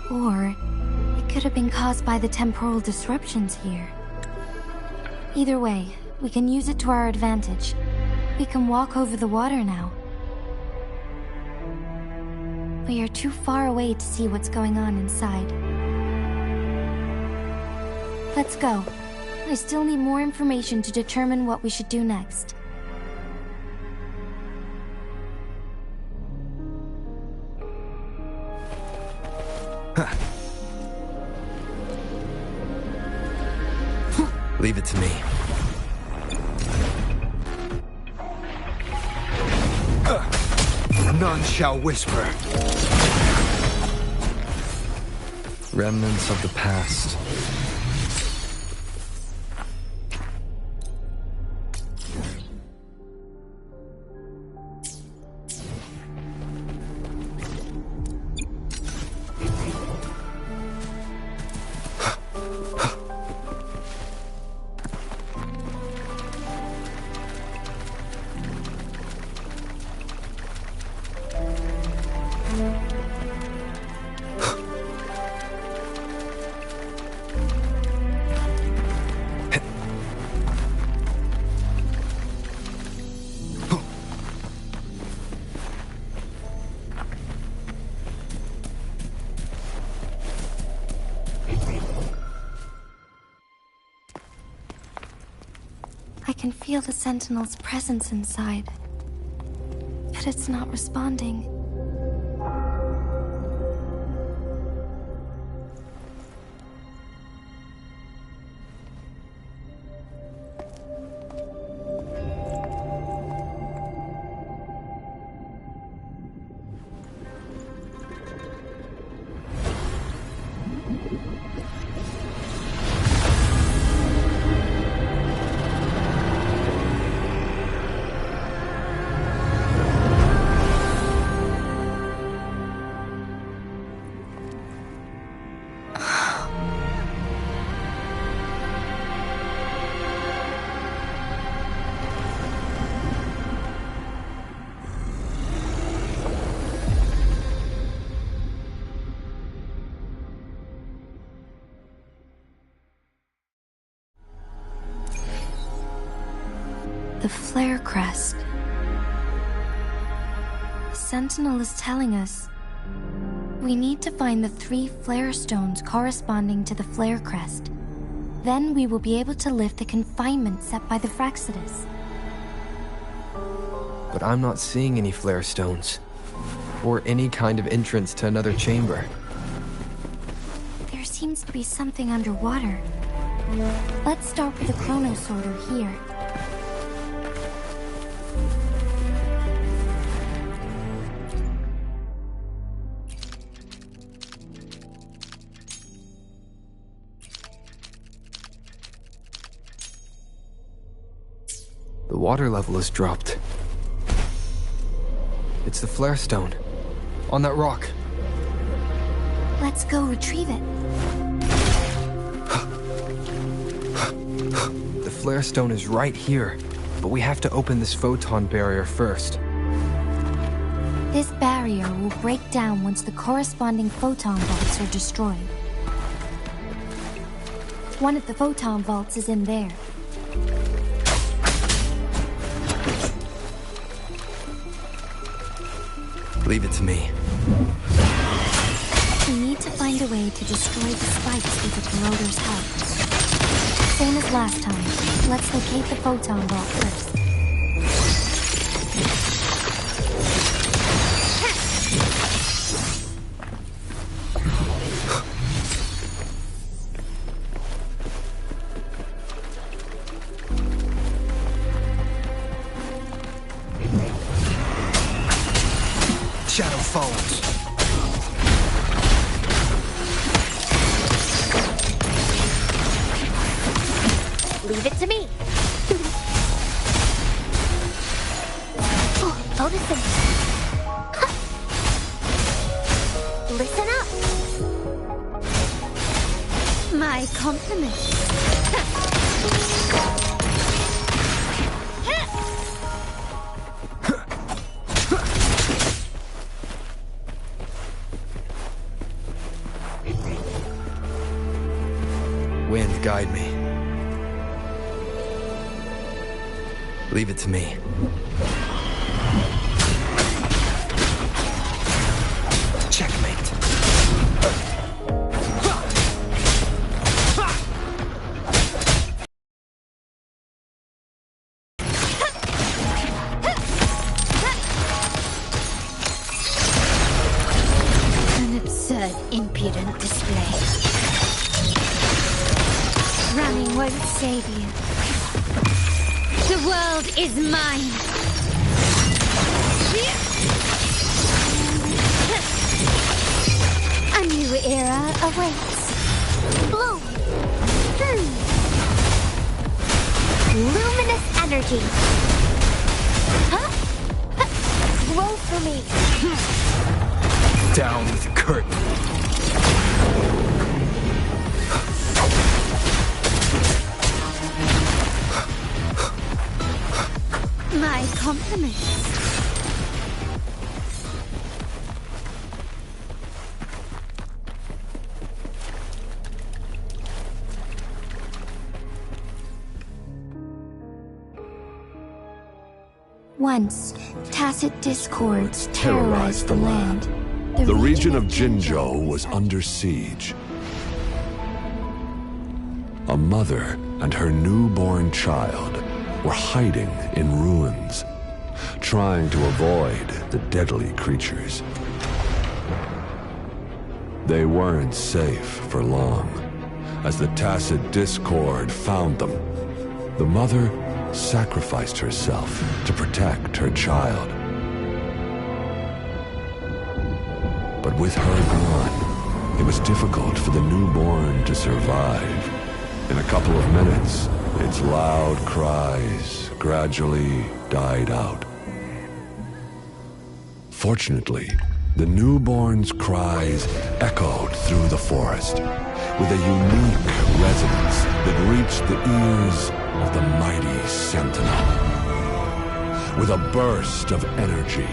Or it could have been caused by the temporal disruptions here. Either way, we can use it to our advantage. We can walk over the water now. We are too far away to see what's going on inside. Let's go. I still need more information to determine what we should do next. Leave it to me. None shall whisper. Remnants of the past. I can feel the Sentinel's presence inside, but it's not responding. The flare crest. The Sentinel is telling us we need to find the 3 flare stones corresponding to the flare crest. Then we will be able to lift the confinement set by the Fraccidus. But I'm not seeing any flare stones, or any kind of entrance to another chamber. There seems to be something underwater. Let's start with the chronosorter here. The water level has dropped. It's the flare stone. On that rock. Let's go retrieve it. The flare stone is right here, but we have to open this photon barrier first. This barrier will break down once the corresponding photon vaults are destroyed. One of the photon vaults is in there. Leave it to me. We need to find a way to destroy the spikes with the corroder's help. Same as last time. Let's locate the photon vault first. Shadow follows. Leave it to me. Oh, listen. Listen up. My compliments. guide me. Leave it to me. Checkmate. An absurd, impudent display. Running won't save you. The world is mine. A new era awaits. Bloom. Luminous energy. Huh? Roll for me. Down with the curtain. My compliments. Once, tacit discords terrorized the land. The region of Jinzhou was under siege. A mother and her newborn child were hiding in ruins, trying to avoid the deadly creatures. They weren't safe for long, as the tacit discord found them. The mother sacrificed herself to protect her child. But with her gone, it was difficult for the newborn to survive. In a couple of minutes, its loud cries gradually died out. Fortunately, the newborn's cries echoed through the forest with a unique resonance that reached the ears of the mighty Sentinel. With a burst of energy,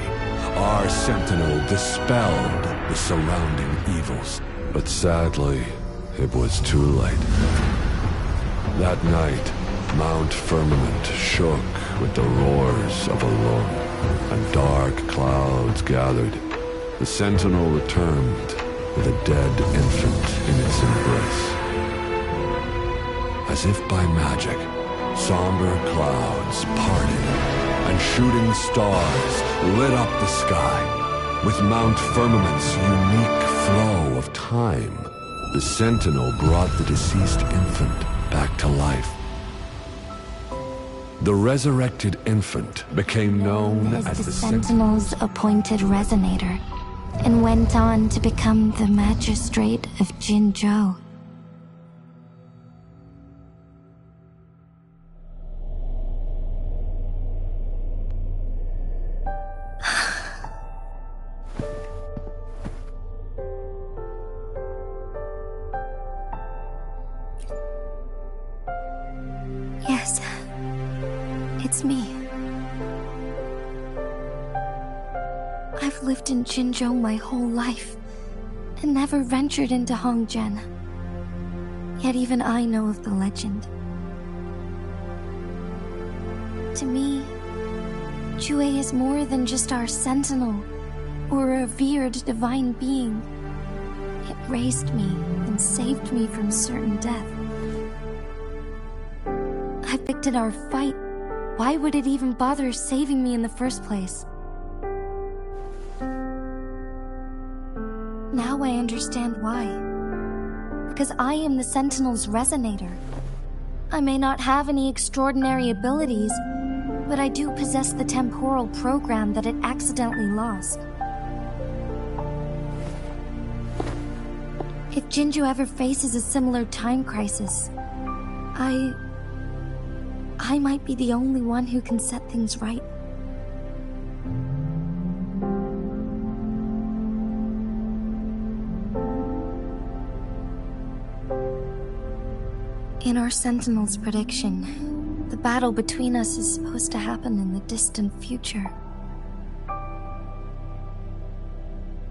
our Sentinel dispelled the surrounding evils. But sadly, it was too late. That night, Mount Firmament shook with the roars of a lung, and dark clouds gathered. The Sentinel returned with a dead infant in its embrace. As if by magic, somber clouds parted, and shooting stars lit up the sky. With Mount Firmament's unique flow of time, the Sentinel brought the deceased infant back to life. The resurrected infant became known as the Sentinel's appointed resonator, and went on to become the magistrate of Jinzhou. Yes, it's me. I've lived in Jinzhou my whole life, and never ventured into Hongzhen. Yet even I know of the legend. To me, Jue is more than just our sentinel, or a revered divine being. It raised me and saved me from certain death. I picked at our fight. Why would it even bother saving me in the first place? Now I understand why. Because I am the Sentinel's resonator. I may not have any extraordinary abilities, but I do possess the temporal program that it accidentally lost. If Jinzhou ever faces a similar time crisis, I might be the only one who can set things right. In our Sentinel's prediction, the battle between us is supposed to happen in the distant future.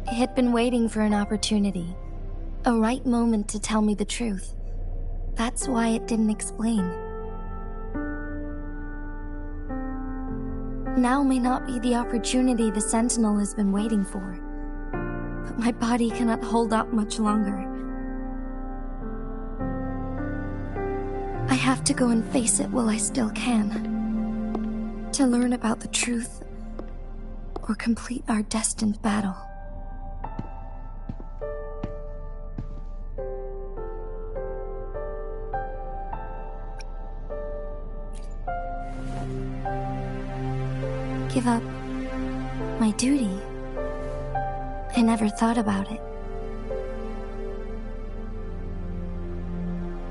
It had been waiting for an opportunity, a right moment to tell me the truth. That's why it didn't explain. Now may not be the opportunity the Sentinel has been waiting for, but my body cannot hold up much longer. I have to go and face it while I still can, to learn about the truth or complete our destined battle. Give up my duty? I never thought about it.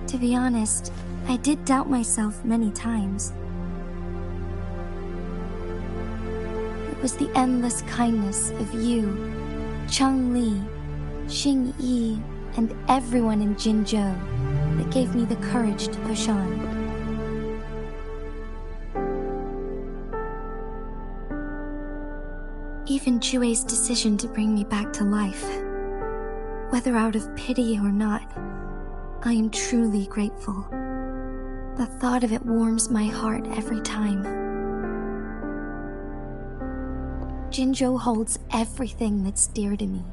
To be honest, I did doubt myself many times. It was the endless kindness of you, Changli, Xingyi, and everyone in Jinzhou that gave me the courage to push on. Even Jue's decision to bring me back to life, whether out of pity or not, I am truly grateful. The thought of it warms my heart every time. Jinzhou holds everything that's dear to me.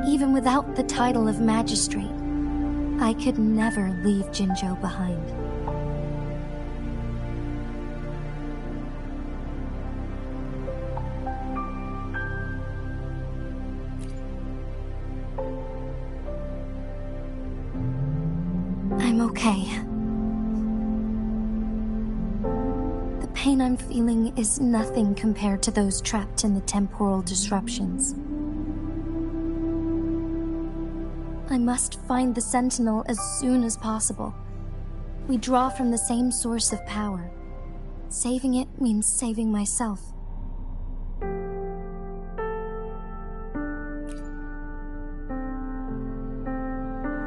Even without the title of magistrate, I could never leave Jinzhou behind. I'm okay. The pain I'm feeling is nothing compared to those trapped in the temporal disruptions. I must find the Sentinel as soon as possible. We draw from the same source of power. Saving it means saving myself.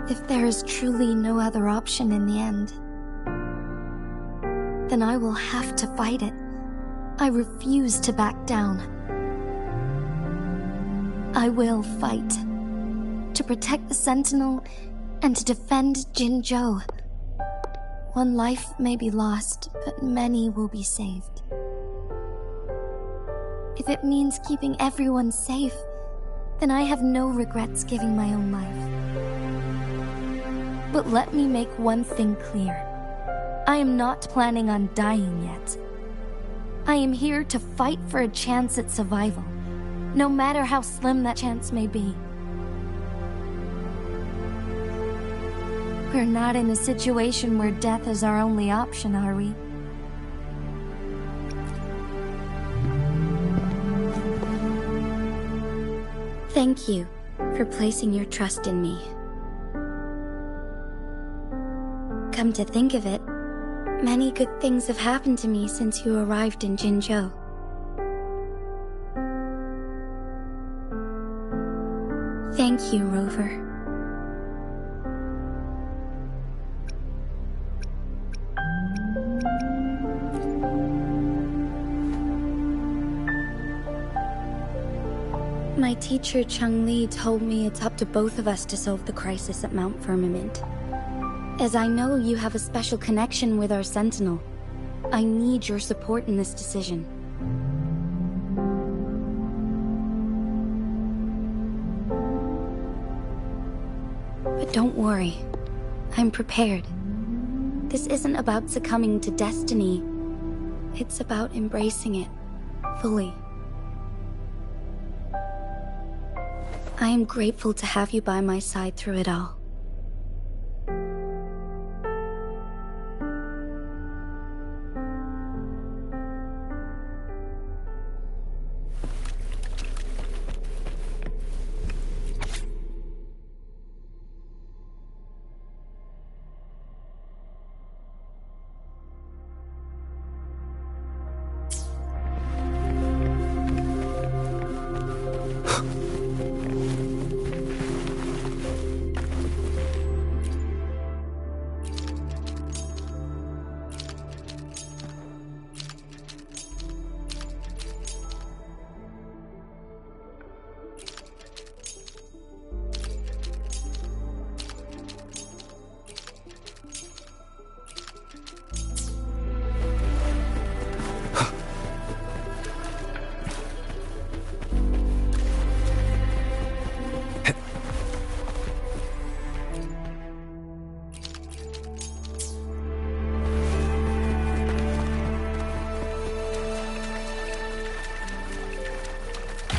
If there is truly no other option in the end, then I will have to fight it. I refuse to back down. I will fight. To protect the Sentinel and to defend Jinzhou. One life may be lost, but many will be saved. If it means keeping everyone safe, then I have no regrets giving my own life. But let me make one thing clear. I am not planning on dying yet. I am here to fight for a chance at survival, no matter how slim that chance may be. We're not in a situation where death is our only option, are we? Thank you for placing your trust in me. Come to think of it, many good things have happened to me since you arrived in Jinzhou. Thank you, Rover. My teacher Changli told me it's up to both of us to solve the crisis at Mount Firmament. As I know you have a special connection with our Sentinel, I need your support in this decision. But don't worry, I'm prepared. This isn't about succumbing to destiny. It's about embracing it fully. I am grateful to have you by my side through it all.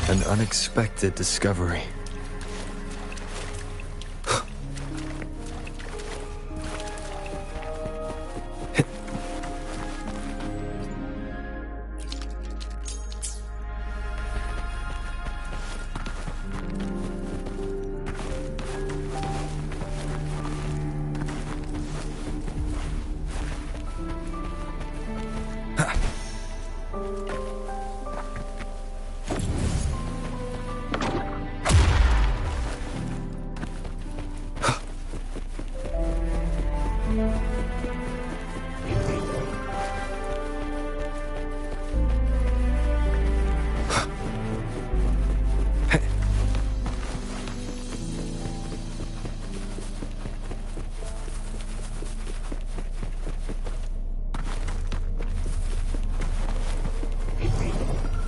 An unexpected discovery.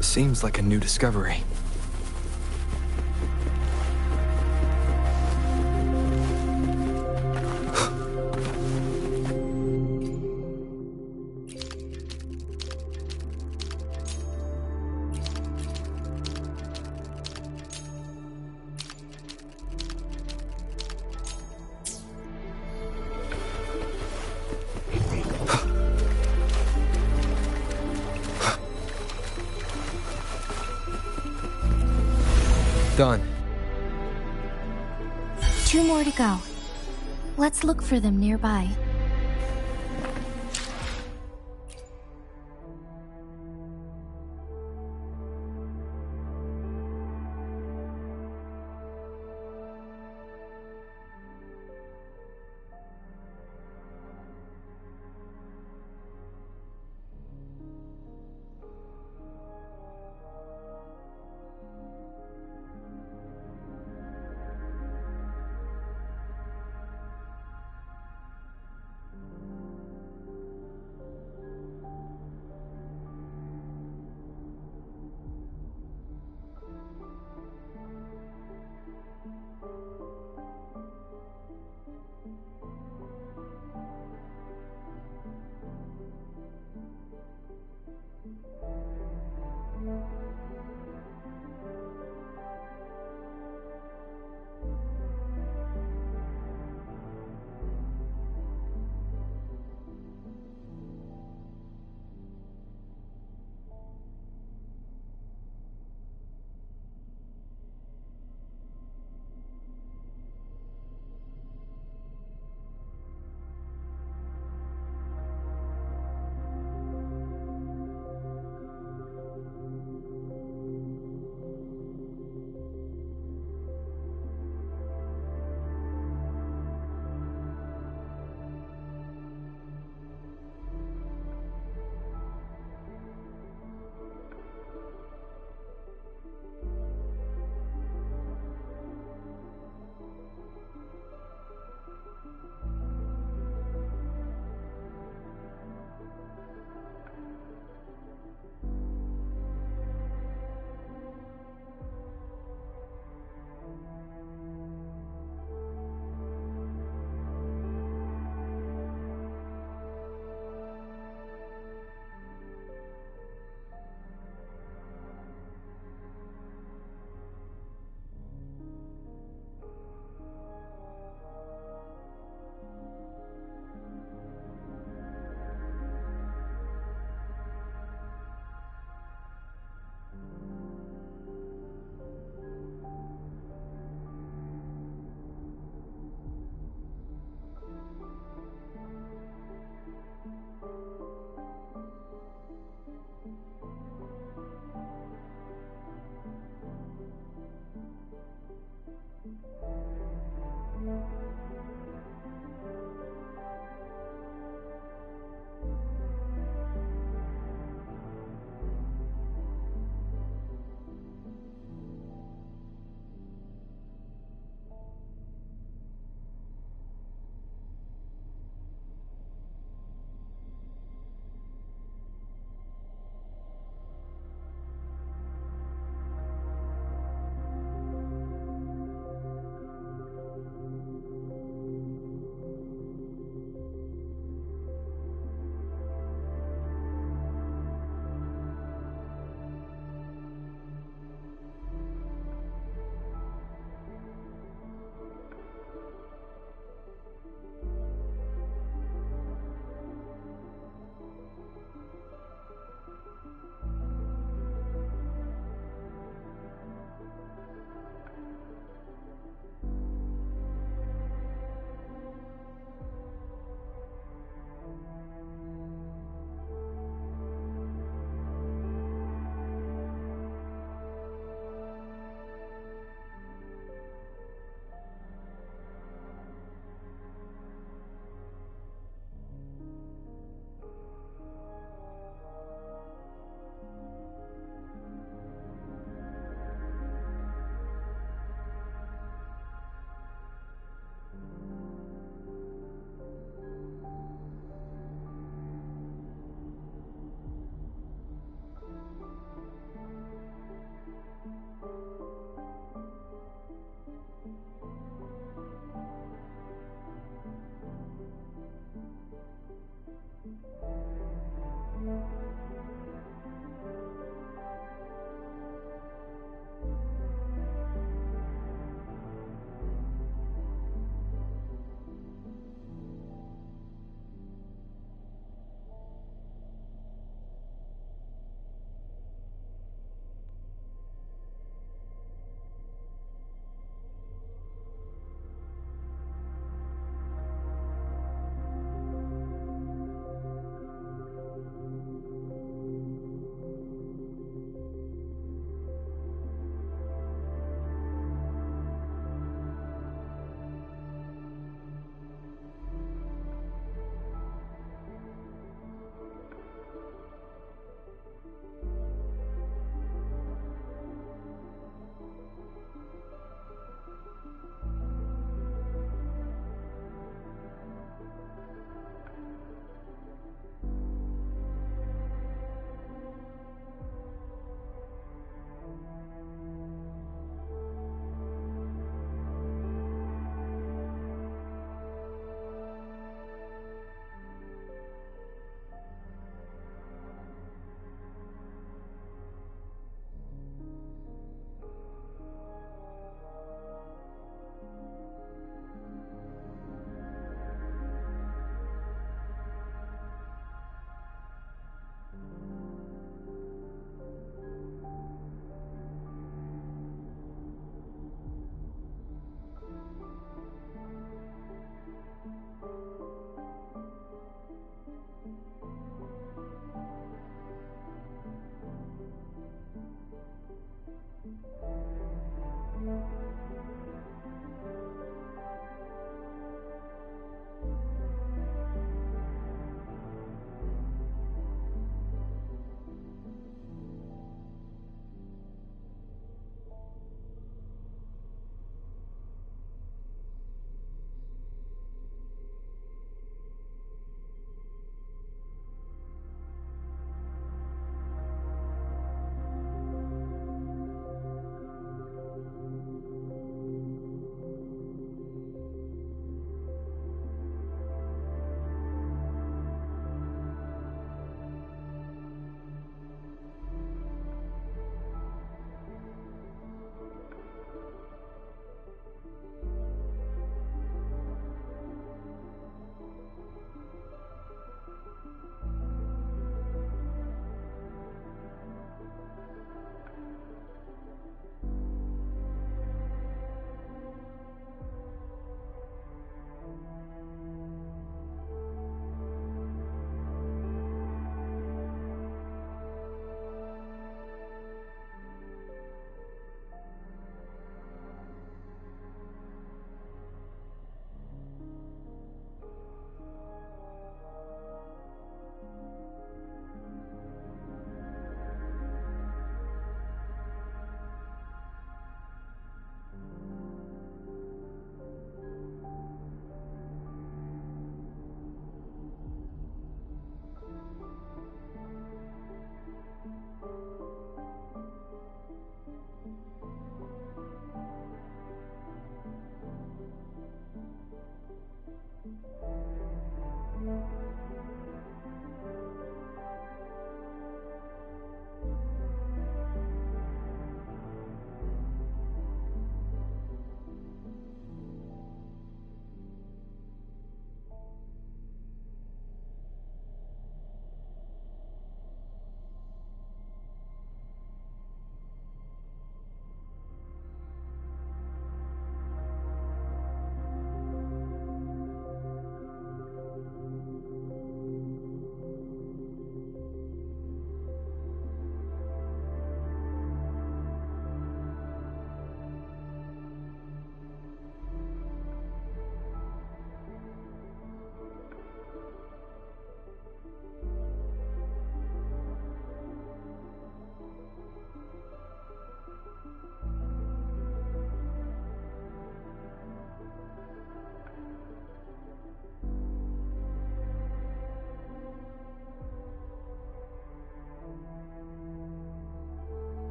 Seems like a new discovery. Done. 2 more to go. Let's look for them nearby.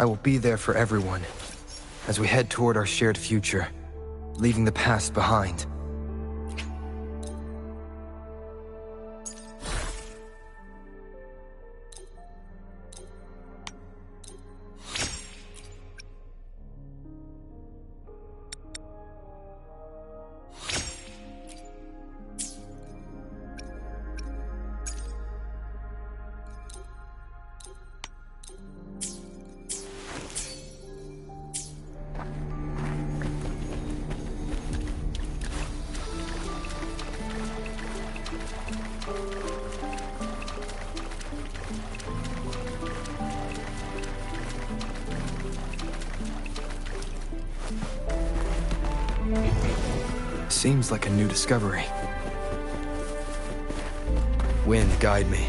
I will be there for everyone, as we head toward our shared future, leaving the past behind. Seems like a new discovery. Wind, guide me.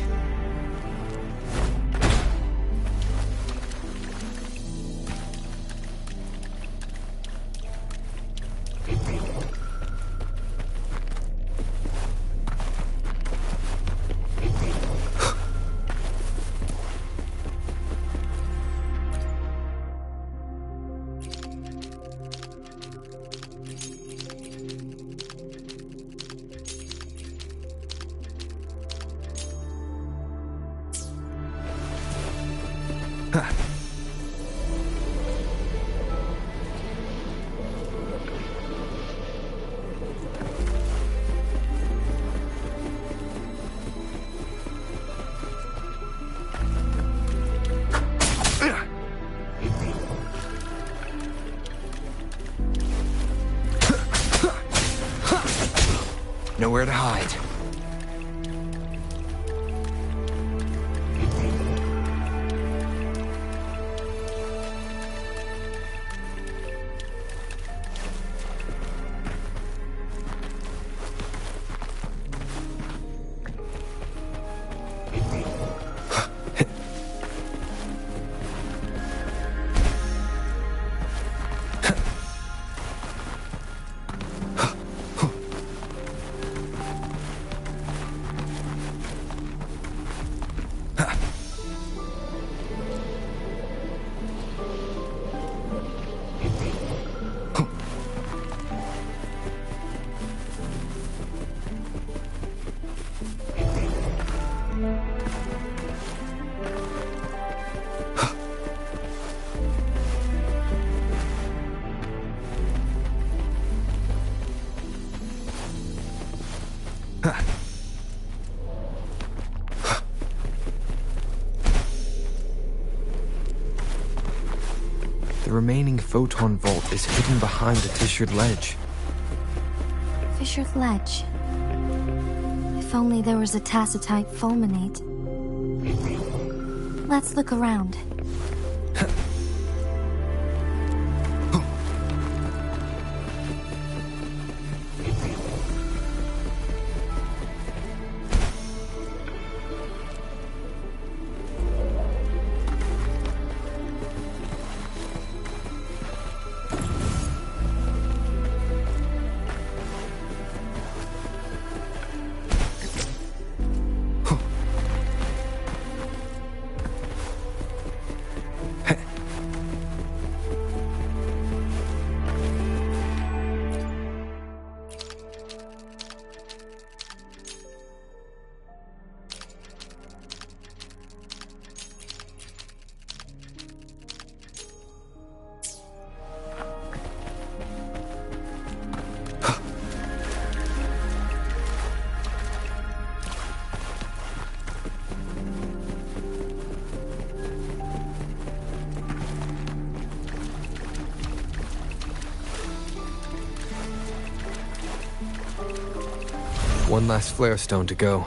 Nowhere to hide. The remaining photon vault is hidden behind a fissured ledge. Fissured ledge. If only there was a tacitite fulminate. Let's look around. One last flare stone to go.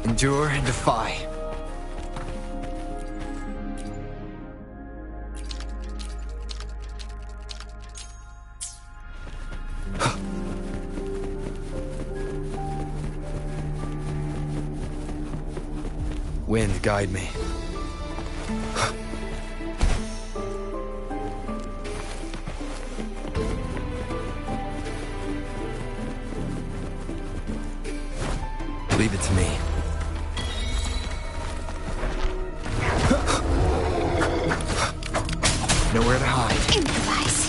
Endure and defy. Wind, guide me. Leave it to me. Nowhere to hide. Improvise.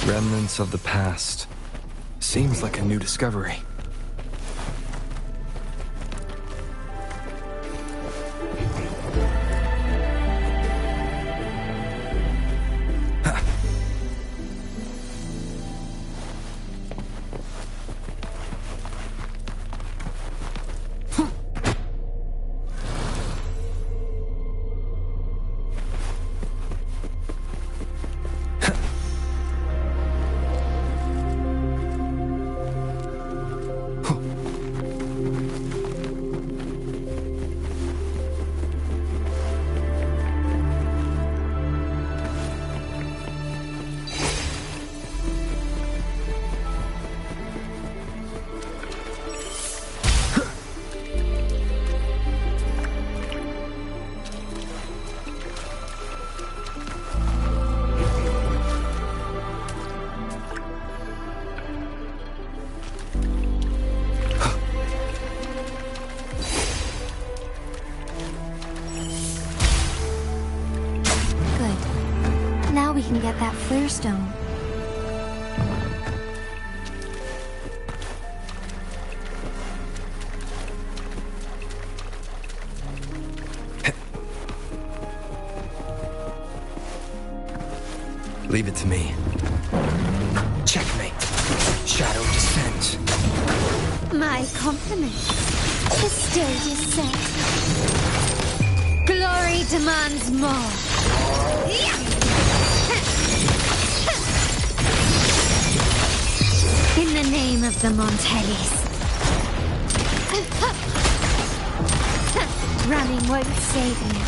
Remnants of the past. Seems like a new discovery. Now we can get that flare stone. Leave it to me. Checkmate. Shadow descent. My compliments. The stage is set. Glory demands more. In the name of the Montellis. Running won't save me.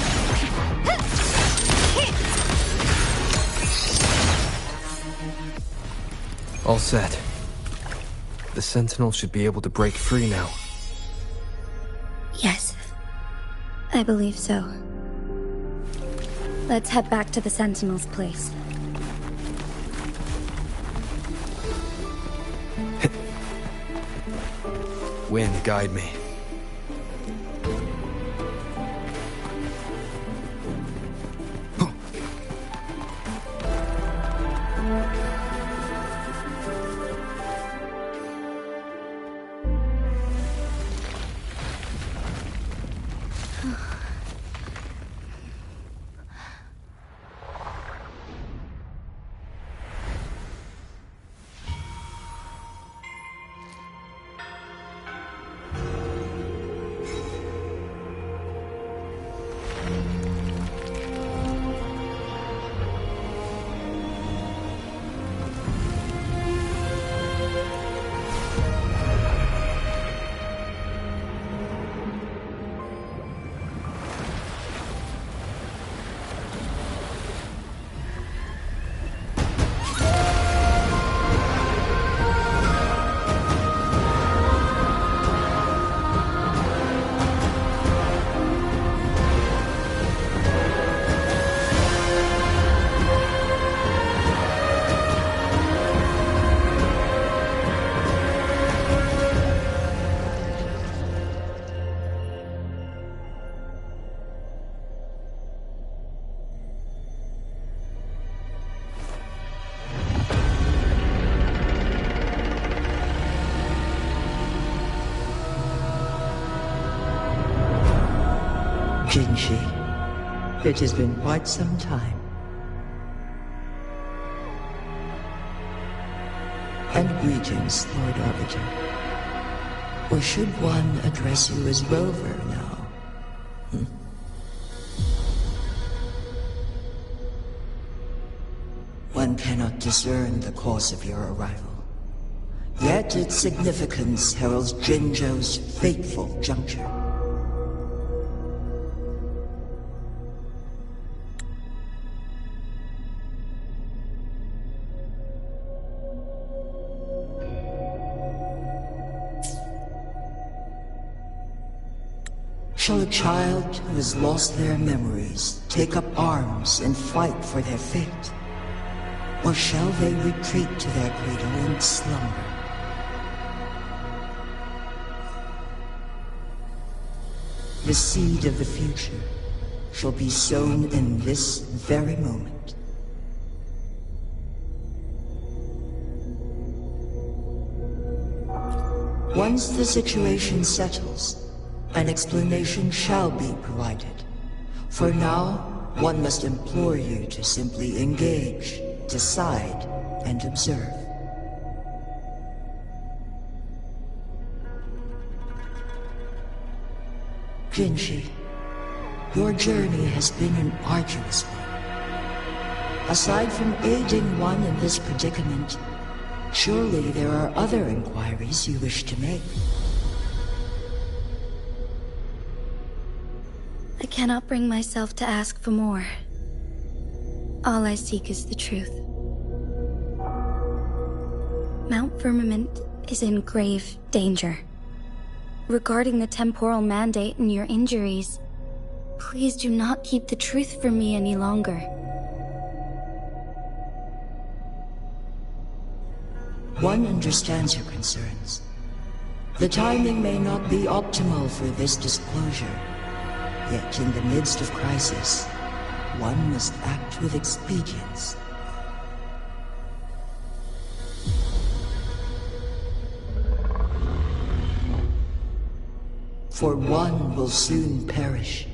All set. The Sentinel should be able to break free now. Yes, I believe so. Let's head back to the Sentinel's place. Wind, guide me. Jinshi, it has been quite some time. And greetings, Lord Arbiter. Or should one address you as Rover now? One cannot discern the cause of your arrival. Yet its significance heralds Jinzhou's fateful juncture. Shall a child who has lost their memories take up arms and fight for their fate? Or shall they retreat to their cradle and slumber? The seed of the future shall be sown in this very moment. Once the situation settles, an explanation shall be provided. For now, one must implore you to simply engage, decide, and observe. Jinshi, your journey has been an arduous one. Aside from aiding one in this predicament, surely there are other inquiries you wish to make. I cannot bring myself to ask for more. All I seek is the truth. Mount Firmament is in grave danger. Regarding the temporal mandate and your injuries, please do not keep the truth from me any longer. One understands your concerns. The timing may not be optimal for this disclosure. Yet in the midst of crisis, one must act with expedience. For one will soon perish.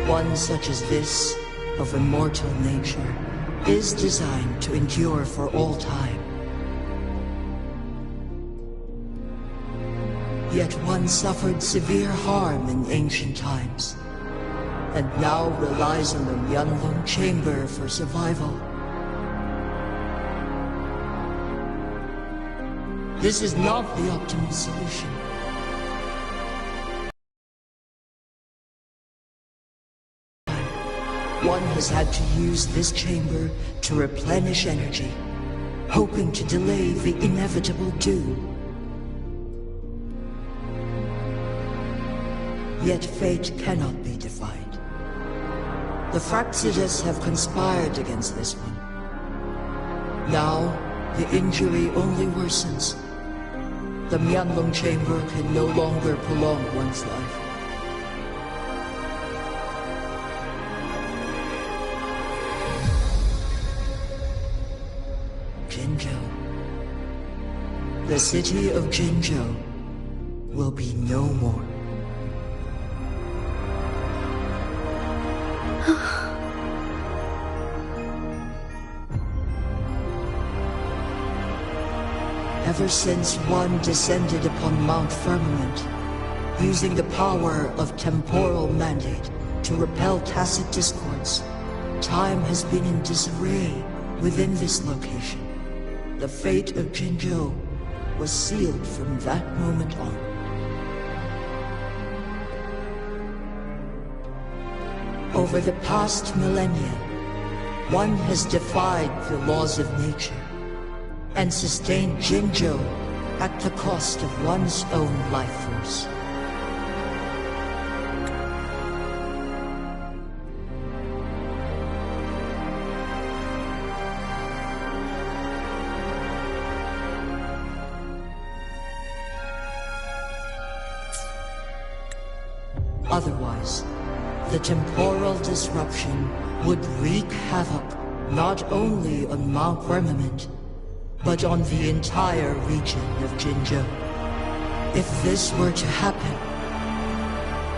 One such as this, of immortal nature, is designed to endure for all time. Yet one suffered severe harm in ancient times, and now relies on the Yanlong Chamber for survival. This is not the optimal solution. One has had to use this chamber to replenish energy, hoping to delay the inevitable doom. Yet fate cannot be defied. The Fraxidas have conspired against this one. Now, the injury only worsens. The Myanlong Chamber can no longer prolong one's life. Jinzhou. The city of Jinzhou will be no more. Ever since one descended upon Mount Firmament, using the power of temporal mandate to repel tacit discords, time has been in disarray within this location. The fate of Jinzhou was sealed from that moment on. Over the past millennia, one has defied the laws of nature and sustained Jinzhou at the cost of one's own life force. Otherwise, the temporal disruption would wreak havoc not only on Mount Firmament, but on the entire region of Jinzhou. If this were to happen,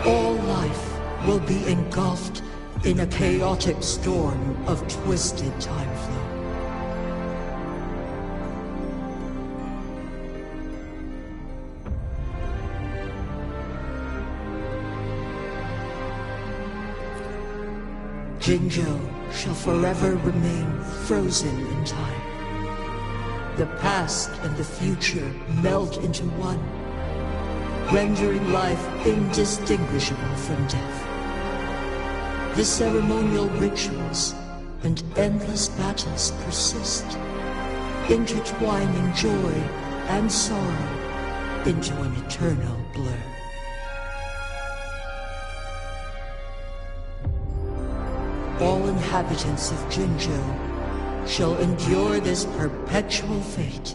all life will be engulfed in a chaotic storm of twisted time flow. Jinzhou shall forever remain frozen in time. The past and the future melt into one, rendering life indistinguishable from death. The ceremonial rituals and endless battles persist, intertwining joy and sorrow into an eternal blur. All inhabitants of Jinzhou shall endure this perpetual fate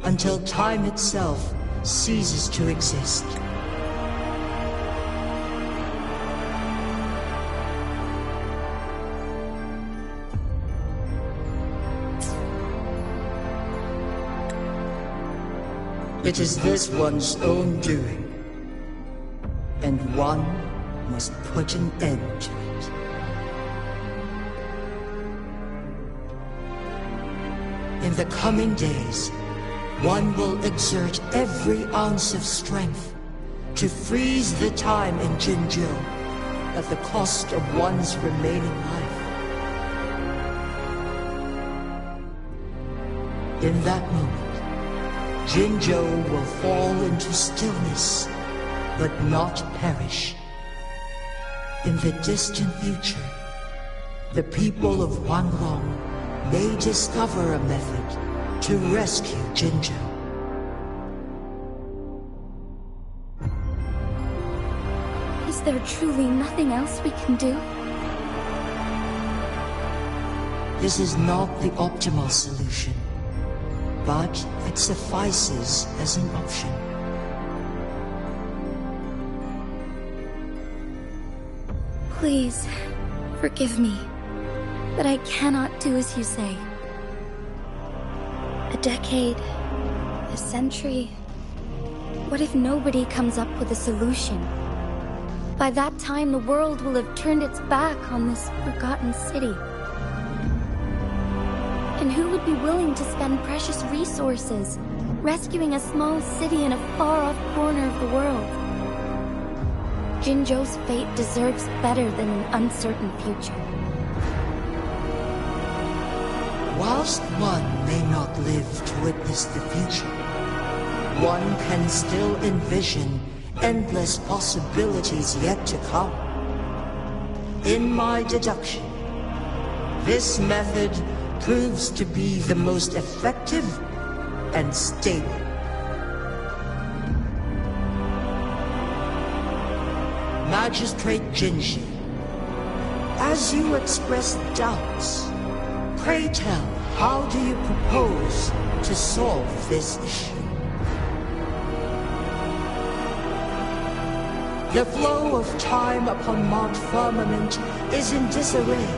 until time itself ceases to exist. It is this one's own doing, and one must put an end to it. In the coming days, one will exert every ounce of strength to freeze the time in Jinzhou at the cost of one's remaining life. In that moment, Jinzhou will fall into stillness, but not perish. In the distant future, the people of Wanlong may discover a method to rescue Jinzhou. Is there truly nothing else we can do? This is not the optimal solution, but it suffices as an option. Please, forgive me, but I cannot do as you say. A decade, a century. What if nobody comes up with a solution? By that time, the world will have turned its back on this forgotten city. And who would be willing to spend precious resources rescuing a small city in a far-off corner of the world? Jinzhou's fate deserves better than an uncertain future. Whilst one may not live to witness the future, one can still envision endless possibilities yet to come. In my deduction, this method proves to be the most effective and stable. Magistrate Jinshi, as you express doubts, pray tell, how do you propose to solve this issue? The flow of time upon Mount Firmament is in disarray,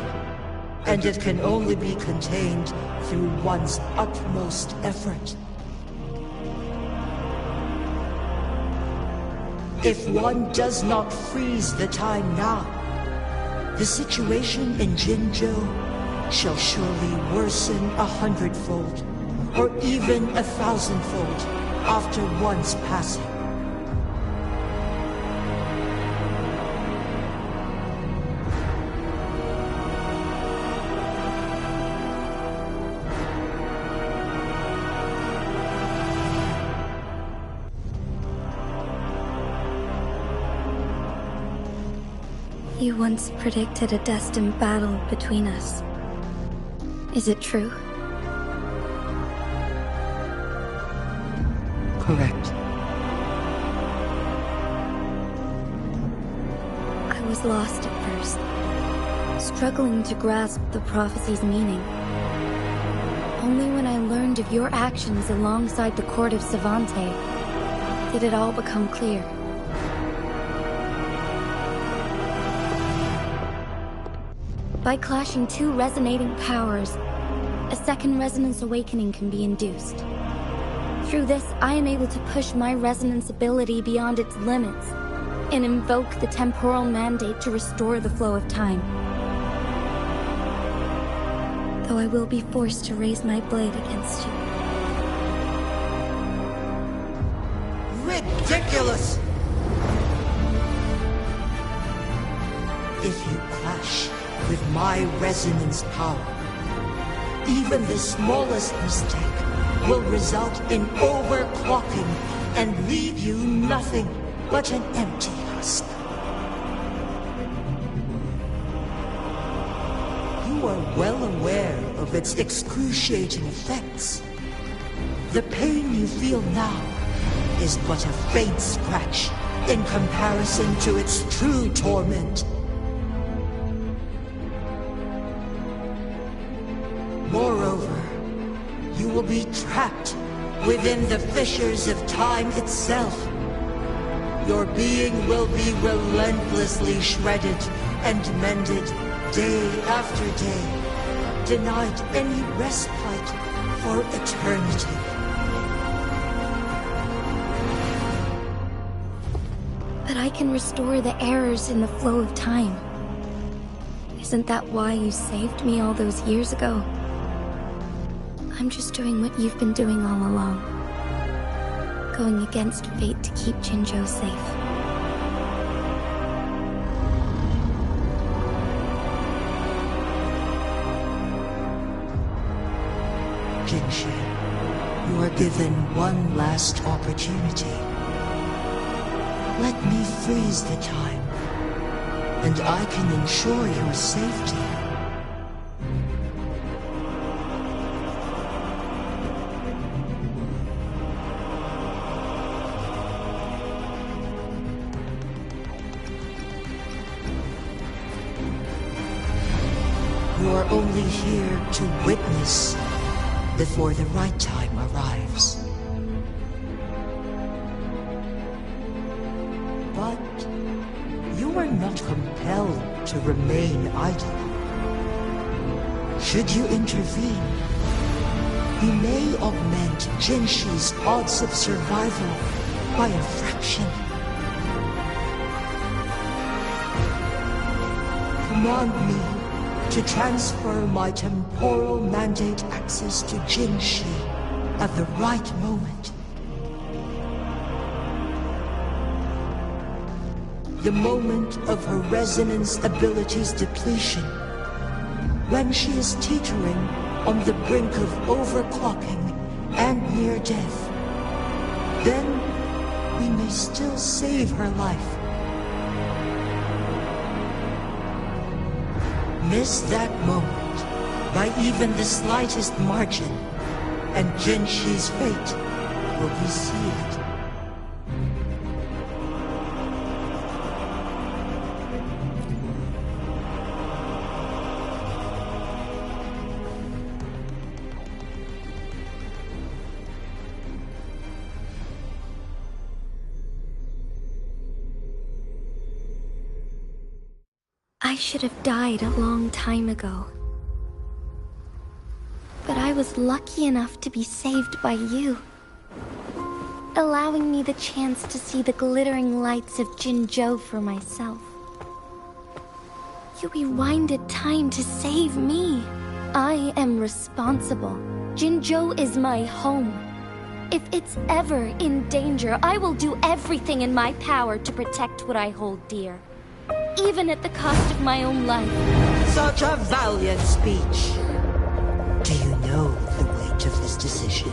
and it can only be contained through one's utmost effort. If one does not freeze the time now, the situation in Jinzhou shall surely worsen 100-fold, or even 1,000-fold, after one's passing. You once predicted a destined battle between us. Is it true? Correct. I was lost at first, struggling to grasp the prophecy's meaning. Only when I learned of your actions alongside the court of Savante did it all become clear. By clashing two resonating powers, a second resonance awakening can be induced. Through this, I am able to push my resonance ability beyond its limits and invoke the temporal mandate to restore the flow of time. Though I will be forced to raise my blade against you. Ridiculous! If you clash with my resonance power, even the smallest mistake will result in overclocking and leave you nothing but an empty husk. You are well aware of its excruciating effects. The pain you feel now is but a faint scratch in comparison to its true torment. Moreover, you will be trapped within the fissures of time itself. Your being will be relentlessly shredded and mended day after day, denied any respite for eternity. But I can restore the errors in the flow of time. Isn't that why you saved me all those years ago? I'm just doing what you've been doing all along. Going against fate to keep Jinzhou safe. Jinshi, you are given one last opportunity. Let me freeze the time, and I can ensure your safety. You are only here to witness before the right time arrives. But you are not compelled to remain idle. Should you intervene, you may augment Jinshi's odds of survival by a fraction. Command me to transfer my temporal mandate access to Jinshi at the right moment. The moment of her resonance ability's depletion, when she is teetering on the brink of overclocking and near death. Then we may still save her life. Miss that moment by even the slightest margin, and Jinshi's fate will be sealed. I should have died a long time ago. But I was lucky enough to be saved by you, allowing me the chance to see the glittering lights of Jinzhou for myself. You rewinded time to save me. I am responsible. Jinzhou is my home. If it's ever in danger, I will do everything in my power to protect what I hold dear. Even at the cost of my own life. Such a valiant speech. Do you know the weight of this decision?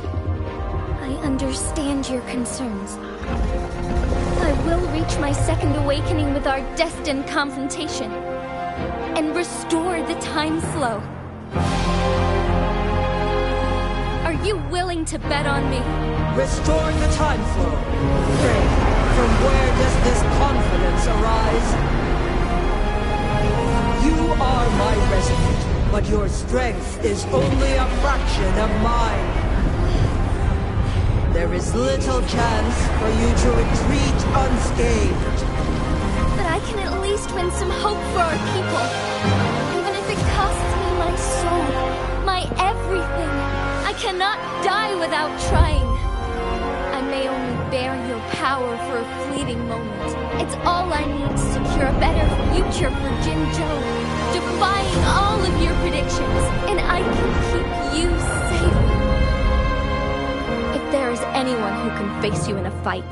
I understand your concerns. I will reach my second awakening with our destined confrontation and restore the time flow. Are you willing to bet on me? Restoring the time flow. Pray, from where does this confidence arise? You are my resident, but your strength is only a fraction of mine. There is little chance for you to retreat unscathed. But I can at least win some hope for our people, even if it cannot die without trying. I may only bear your power for a fleeting moment. It's all I need to secure a better future for Jinzhou, defying all of your predictions, and I can keep you safe. If there is anyone who can face you in a fight,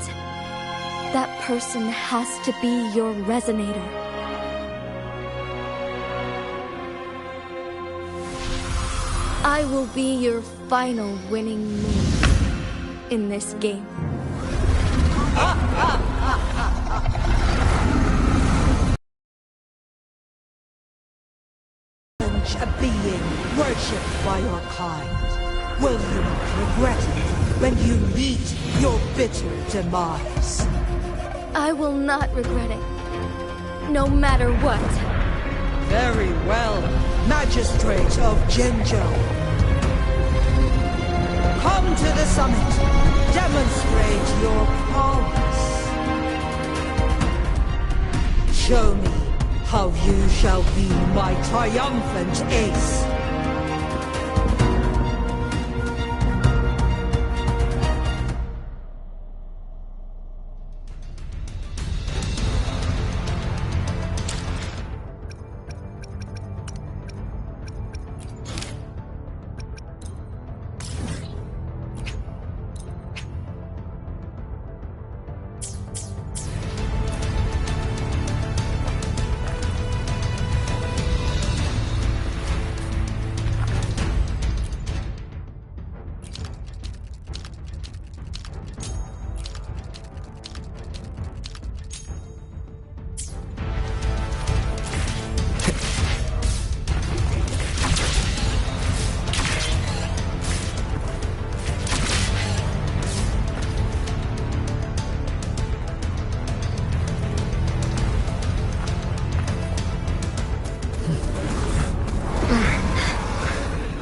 that person has to be your resonator. I will be your final winning move in this game. A being worshipped by your kind. Will you not regret it when you meet your bitter demise? I will not regret it, no matter what. Very well, Magistrate of Jinzhou. Come to the summit. Demonstrate your prowess. Show me how you shall be my triumphant ace.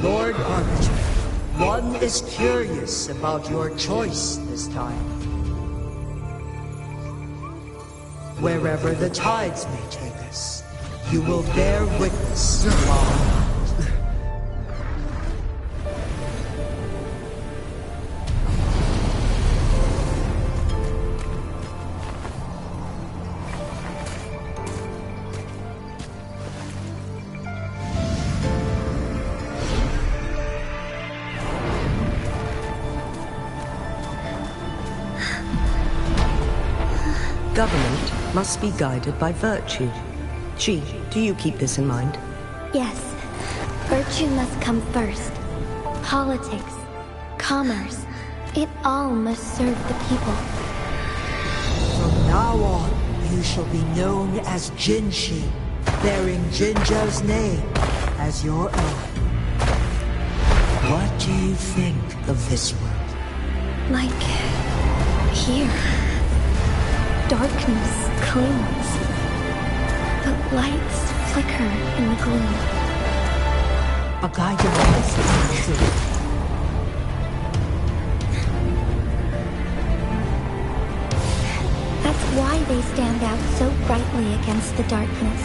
Lord Arbiter, one is curious about your choice this time. Wherever the tides may take us, you will bear witness to our might. Government must be guided by virtue. Ji, do you keep this in mind? Yes, virtue must come first. Politics, commerce, it all must serve the people. From now on, you shall be known as Jinshi, bearing Jinzhou's name as your own. What do you think of this world? Like here. Darkness clings, but lights flicker in the gloom. A guiding message, truth. That's why they stand out so brightly against the darkness.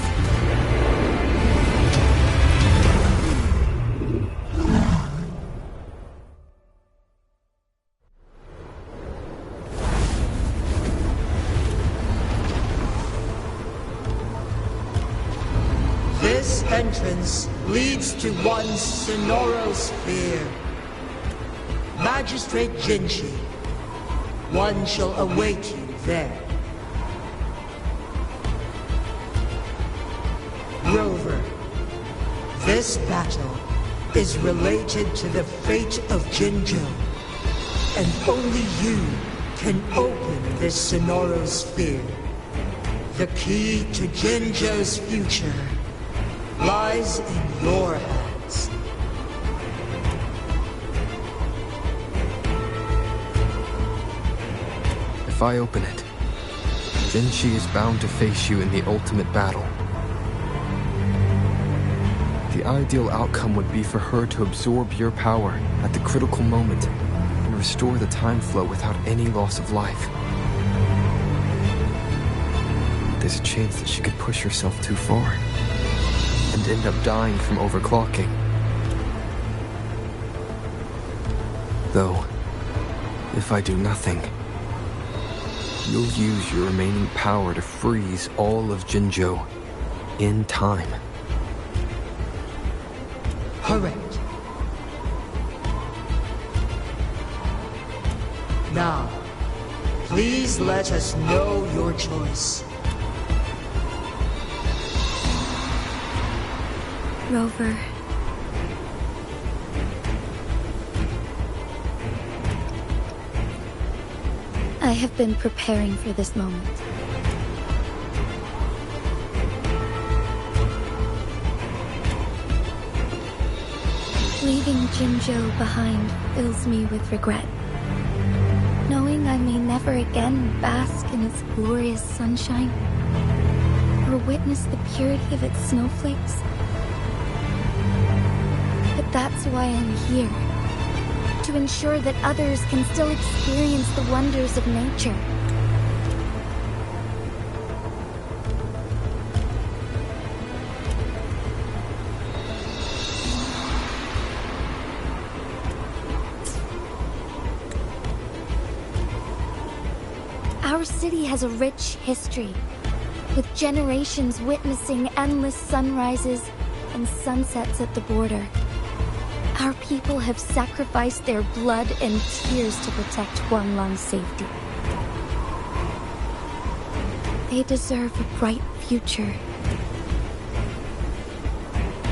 This entrance leads to one Sonoro Sphere. Magistrate Jinshi, one shall await you there. Rover, this battle is related to the fate of Jinzhou, and only you can open this Sonoro Sphere. The key to Jinzhou's future lies in your hands. If I open it, Jinshi is bound to face you in the ultimate battle. The ideal outcome would be for her to absorb your power at the critical moment and restore the time flow without any loss of life. There's a chance that she could push herself too far and end up dying from overclocking. Though, if I do nothing, you'll use your remaining power to freeze all of Jinzhou in time. Correct. Now, please let us know your choice. Rover. I have been preparing for this moment. Leaving Jinzhou behind fills me with regret. Knowing I may never again bask in its glorious sunshine, or witness the purity of its snowflakes. But that's why I'm here. To ensure that others can still experience the wonders of nature. Our city has a rich history, with generations witnessing endless sunrises and sunsets at the border. Our people have sacrificed their blood and tears to protect Huanglang's safety. They deserve a bright future.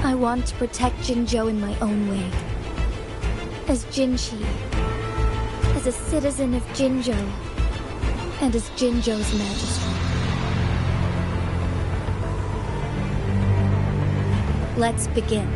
I want to protect Jinzhou in my own way. As Jinshi, as a citizen of Jinzhou, and as Jinzhou's magistrate. Let's begin.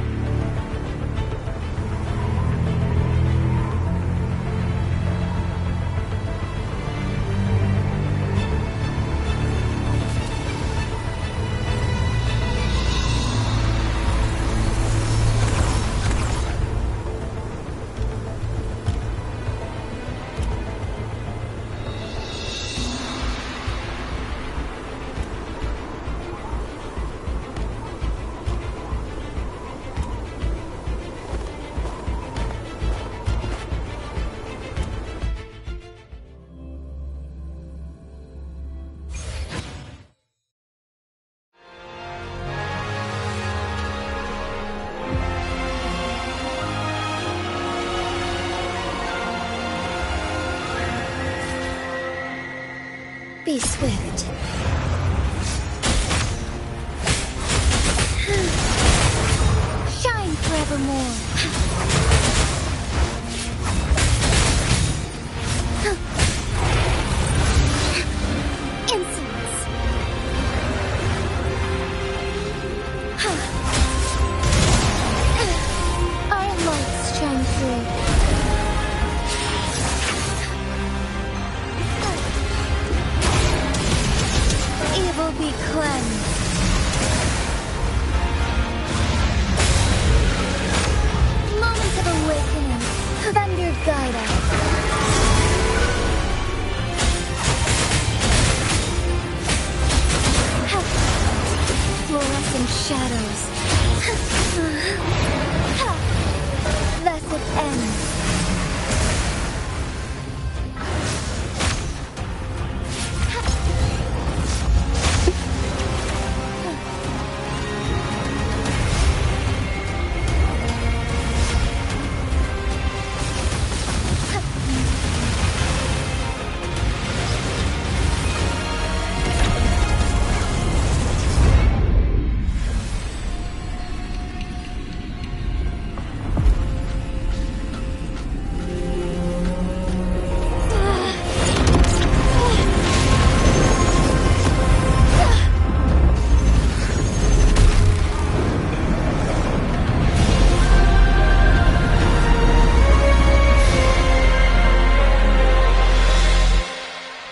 Be swift. Shine forevermore. Insolence. Iron lights shine through. Evil be cleansed. Moment of awakening. Thunder guide us. Fluorescent shadows. Thus it ends.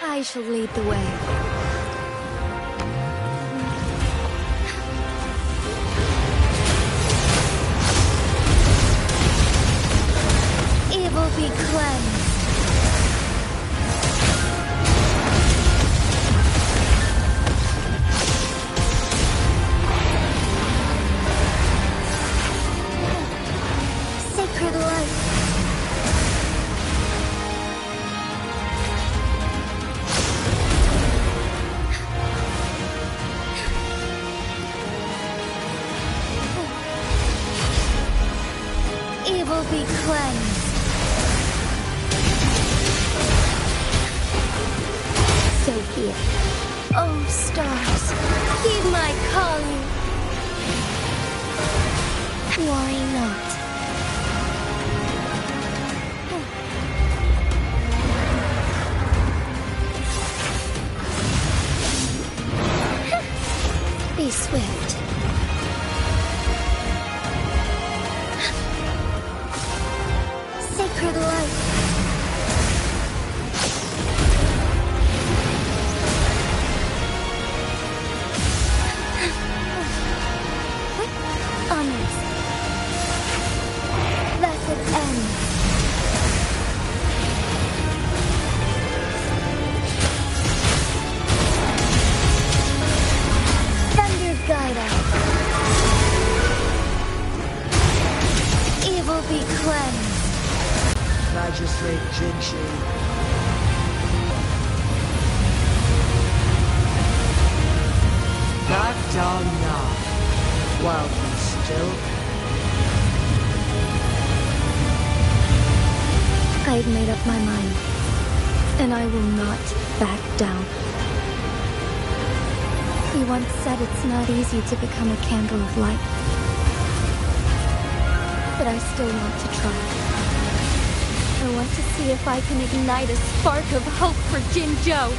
I shall lead the way. Evil be cleansed. Sacred light. Evil be cleansed. So be it. Oh, stars, heed my calling. Why not? Be swift. Sacred light. Honors. Blessed end. Thunder guide us. Evil be cleansed. Magistrate Jinshi. Back down now, while we still I've made up my mind, and I will not back down. You once said it's not easy to become a candle of light. But I still want to try. I want to see if I can ignite a spark of hope for Jinzhou.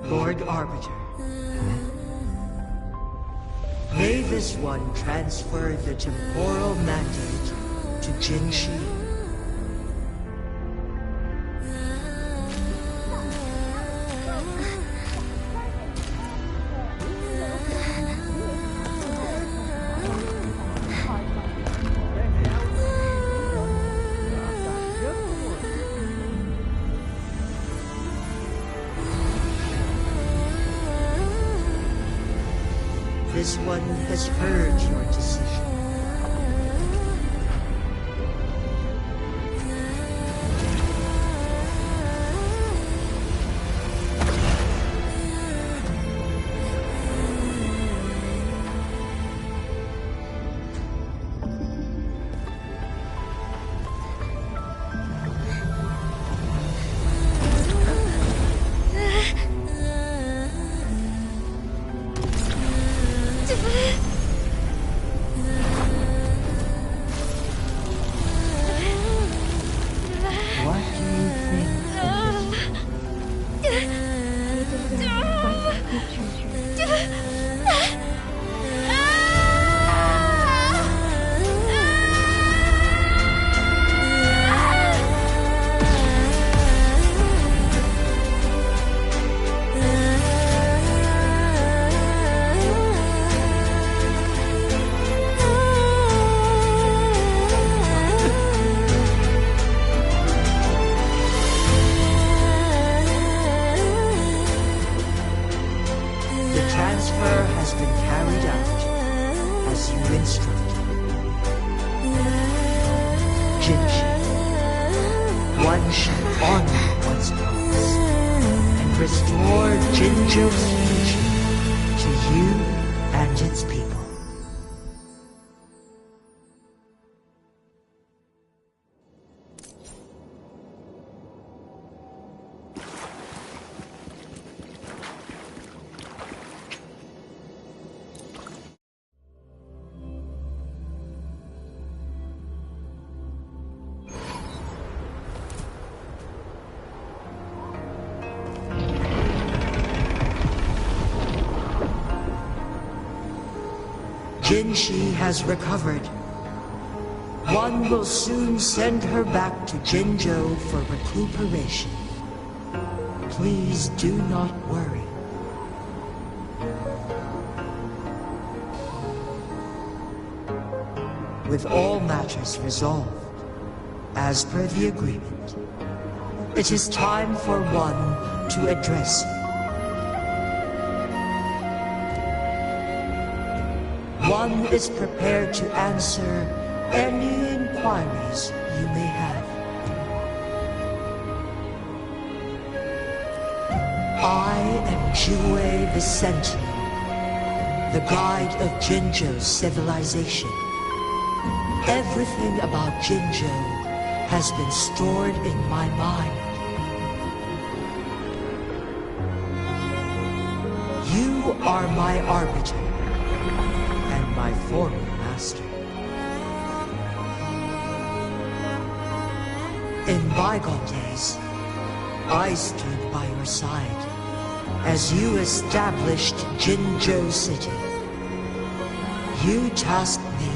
Lord Arbiter. May this one transfer the temporal mandate to Jinshi. This one has heard your decision. One shall honor one's promise and restore Jinzhou's future to you and its people. Jinshi has recovered. One will soon send her back to Jinzhou for recuperation. Please do not worry. With all matters resolved, as per the agreement, it is time for one to address you. One is prepared to answer any inquiries you may have. I am Jue the Sentinel, the guide of Jinzhou's civilization. Everything about Jinzhou has been stored in my mind. You are my arbiter and my former master. In bygone days, I stood by your side as you established Jinzhou City. You tasked me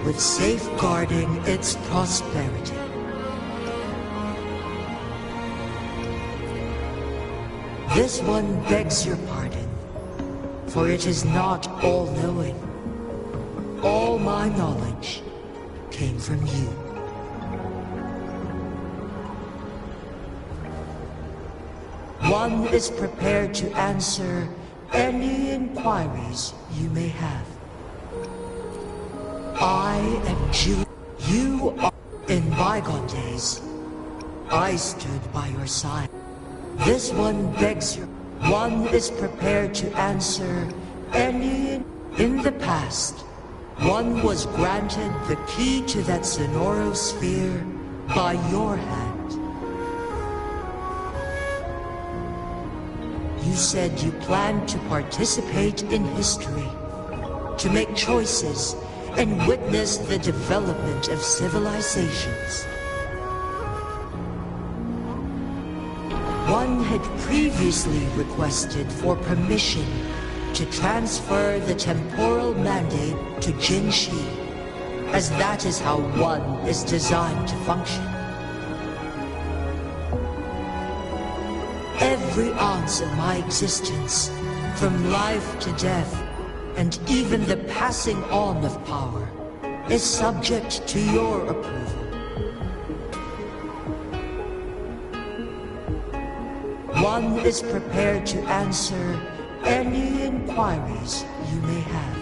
with safeguarding its prosperity. This one begs your pardon, for it is not all-knowing. All my knowledge came from you. One is prepared to answer any inquiries you may have. I am Jew. You are. In bygone days, I stood by your side. This one begs your. One is prepared to answer any. In the past, one was granted the key to that Sonoro sphere by your hand. You said you planned to participate in history, to make choices, and witness the development of civilizations. One had previously requested for permission to transfer the temporal mandate to Jinshi, as that is how one is designed to function. Every ounce of my existence, from life to death, and even the passing on of power, is subject to your approval. One is prepared to answer any inquiries you may have.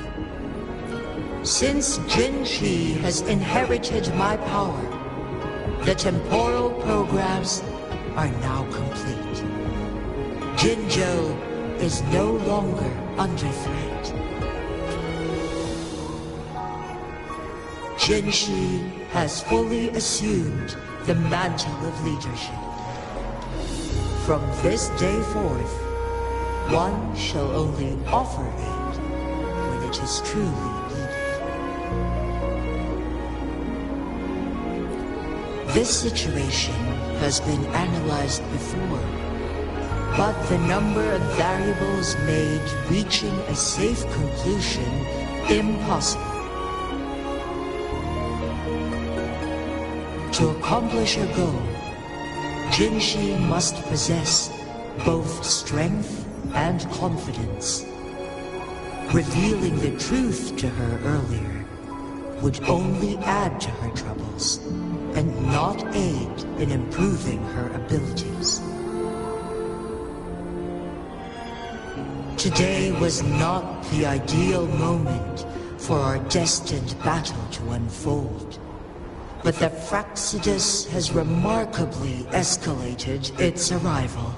Since Jinshi has inherited my power, the temporal programs are now complete. Jinzhou is no longer under threat. Jinshi has fully assumed the mantle of leadership. From this day forth, one shall only offer aid when it is truly needed. This situation has been analyzed before, but the number of variables made reaching a safe conclusion impossible. To accomplish her goal, Jinshi must possess both strength and confidence. Revealing the truth to her earlier would only add to her troubles and not aid in improving her abilities. Today was not the ideal moment for our destined battle to unfold, but the Fraxidus has remarkably escalated its arrival.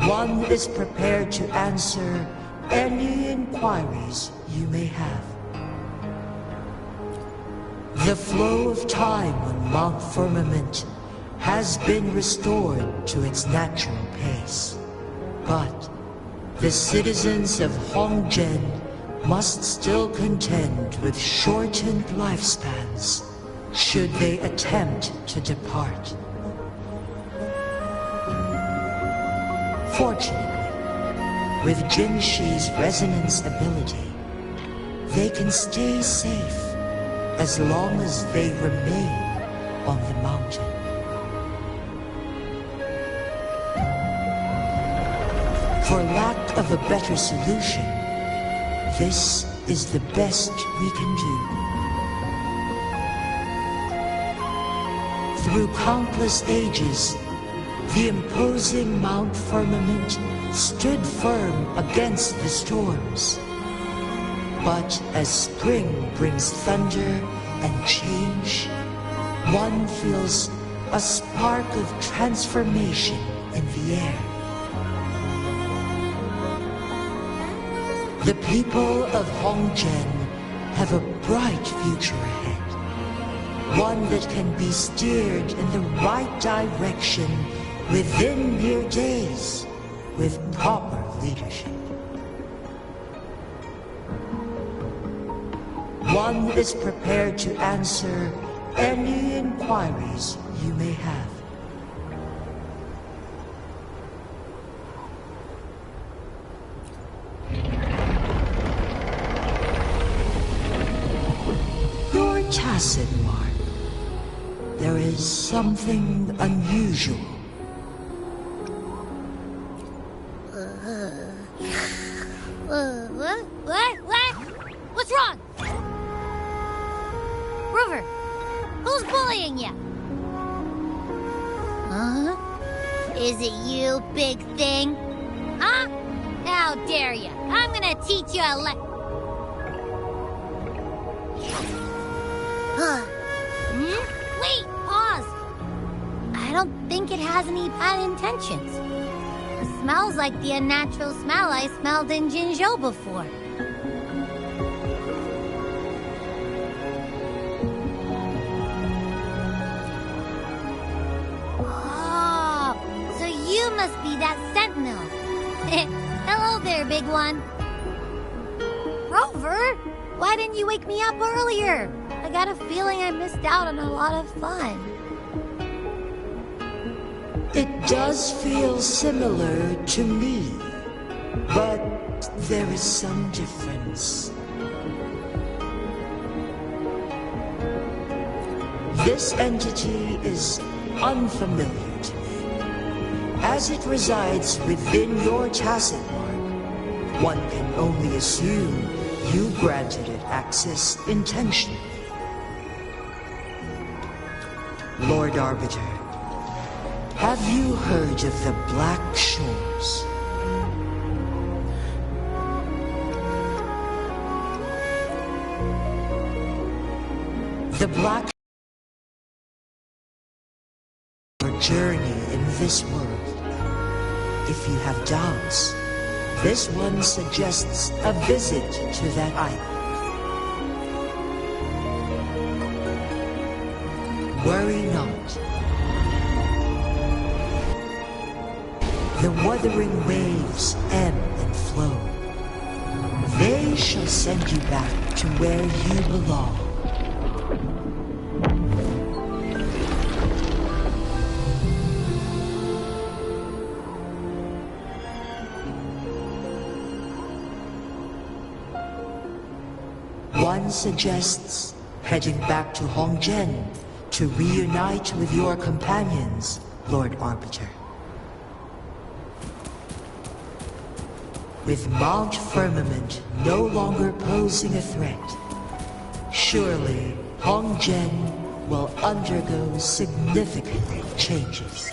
One is prepared to answer any inquiries you may have. The flow of time on Mount Firmament has been restored to its natural pace, but the citizens of Hongzhen must still contend with shortened lifespans should they attempt to depart. Fortunately, With Jinshi's resonance ability, they can stay safe as long as they remain on the mountain. For lack of a better solution, this is the best we can do. Through countless ages, the imposing Mount Firmament stood firm against the storms. But as spring brings thunder and change, one feels a spark of transformation in the air. The people of Hongzhen have a bright future ahead. One that can be steered in the right direction within mere days with proper leadership. One is prepared to answer any inquiries you may have. Your tacit mark. There is something unusual. What? What's wrong? Rover, who's bullying you? Huh? Is it you, big thing? Huh? How dare you? I'm gonna teach you a Wait, pause. I don't think it has any bad intentions. It smells like the unnatural smell I smelled in Jinzhou before. Oh, so you must be that sentinel. Hello there, big one. Rover, why didn't you wake me up earlier? I got a feeling I missed out on a lot of fun. It does feel similar to me, but there is some difference. This entity is unfamiliar to me. As it resides within your tacit mark, one can only assume you granted it access intentionally. Lord Arbiter, have you heard of the Black Shores? The Black Shores journey in this world. If you have doubts, this one suggests a visit to that island. Worry not. The wuthering waves ebb and flow. They shall send you back to where you belong. One suggests heading back to Hongzhen to reunite with your companions, Lord Arbiter. With Mount Firmament no longer posing a threat, surely Hongzhen will undergo significant changes.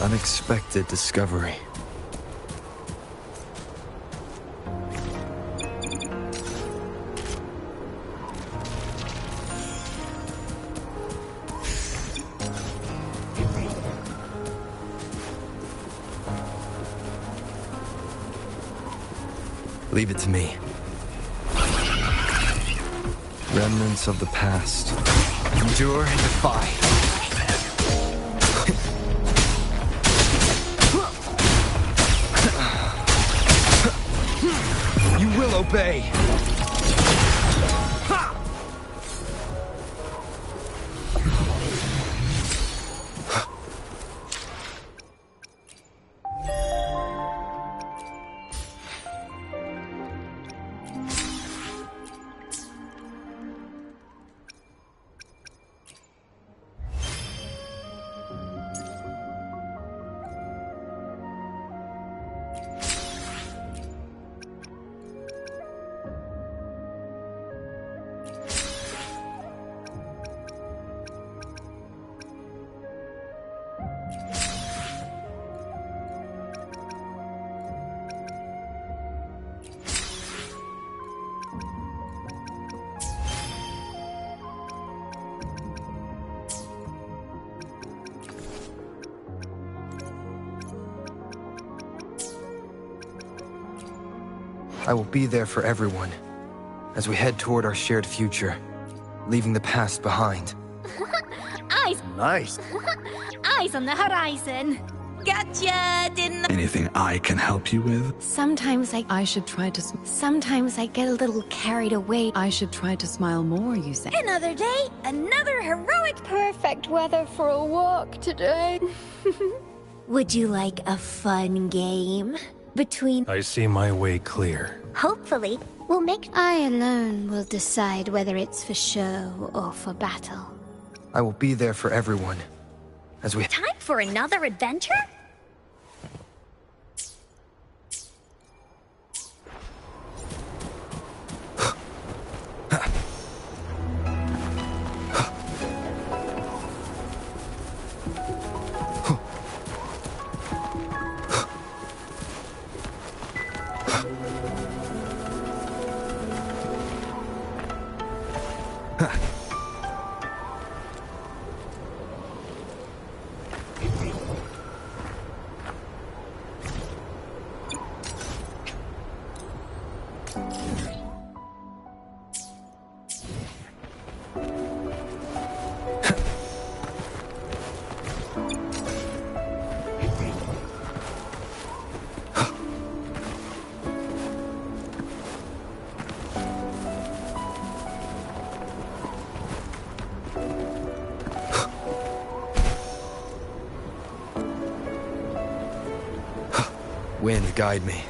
unexpected discovery. Leave it to me. Remnants of the past. Endure and defy. You will obey. I will be there for everyone as we head toward our shared future, leaving the past behind. Eyes. Nice. Eyes on the horizon. Gotcha, didn't I? Anything I can help you with? Sometimes I should try to... Sometimes I get a little carried away. I should try to smile more, you say. Another day, another heroic... Perfect weather for a walk today. Would you like a fun game? Between... I see my way clear. Hopefully, we'll make... I alone will decide whether it's for show or for battle. I will be there for everyone as we... Time for another adventure? Wind, guide me.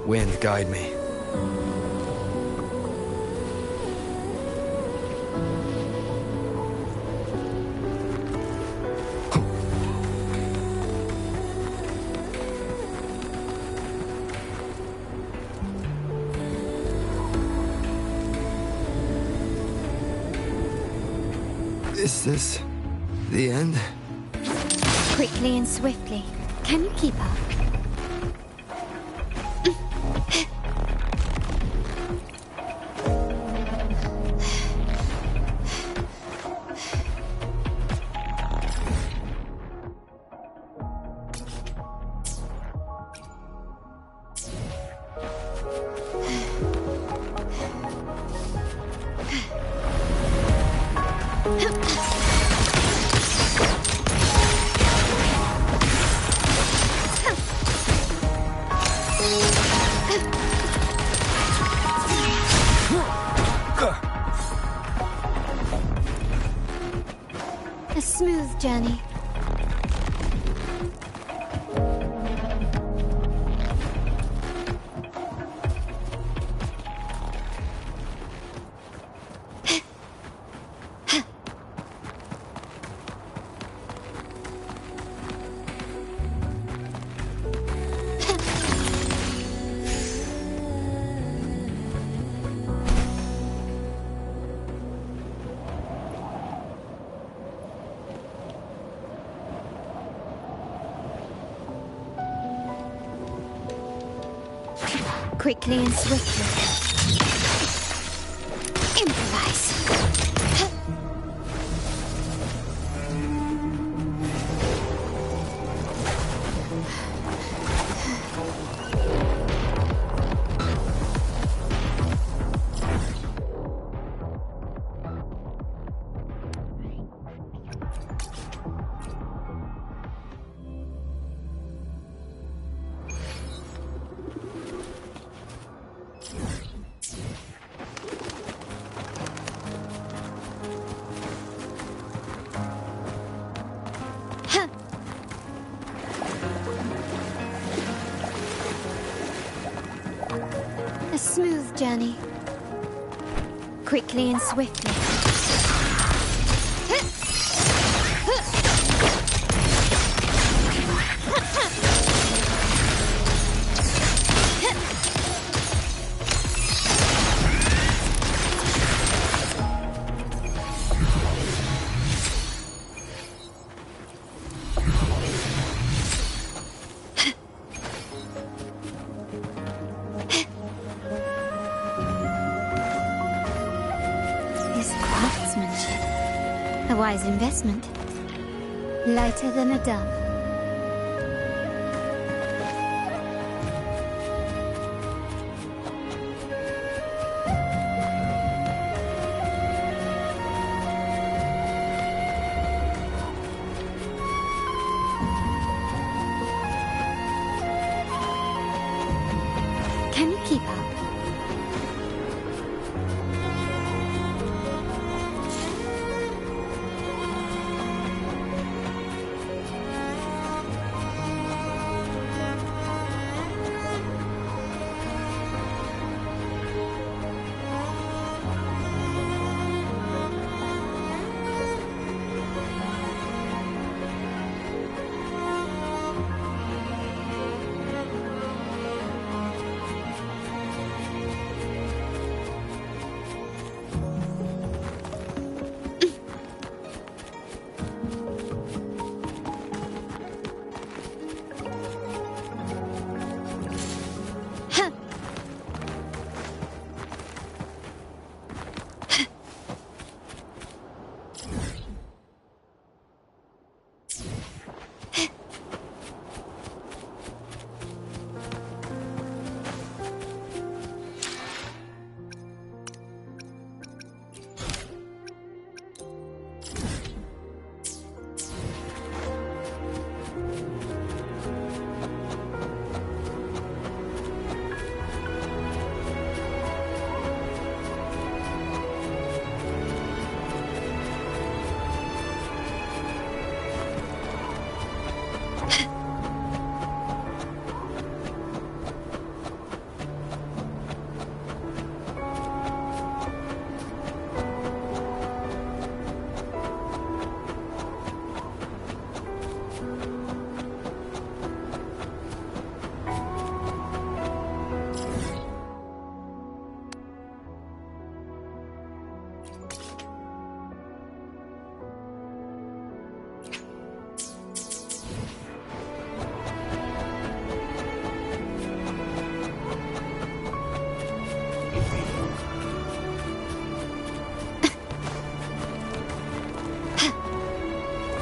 Wind, guide me. Is this the end? Quickly and swiftly. Can you keep up? A smooth journey. Quickly and swiftly. Improvise. A smooth journey. Quickly and swiftly. A wise investment. Lighter than a dove. Can you keep up?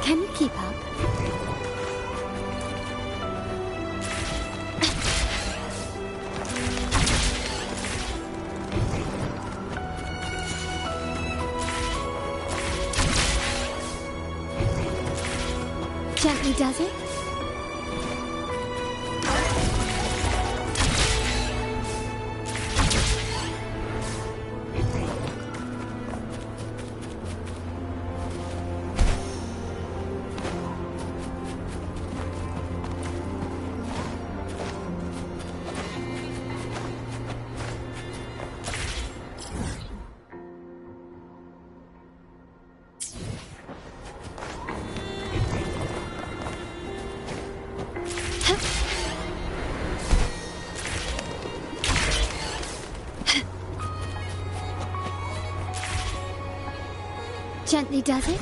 Can you keep up? Gently does it? Gently does it?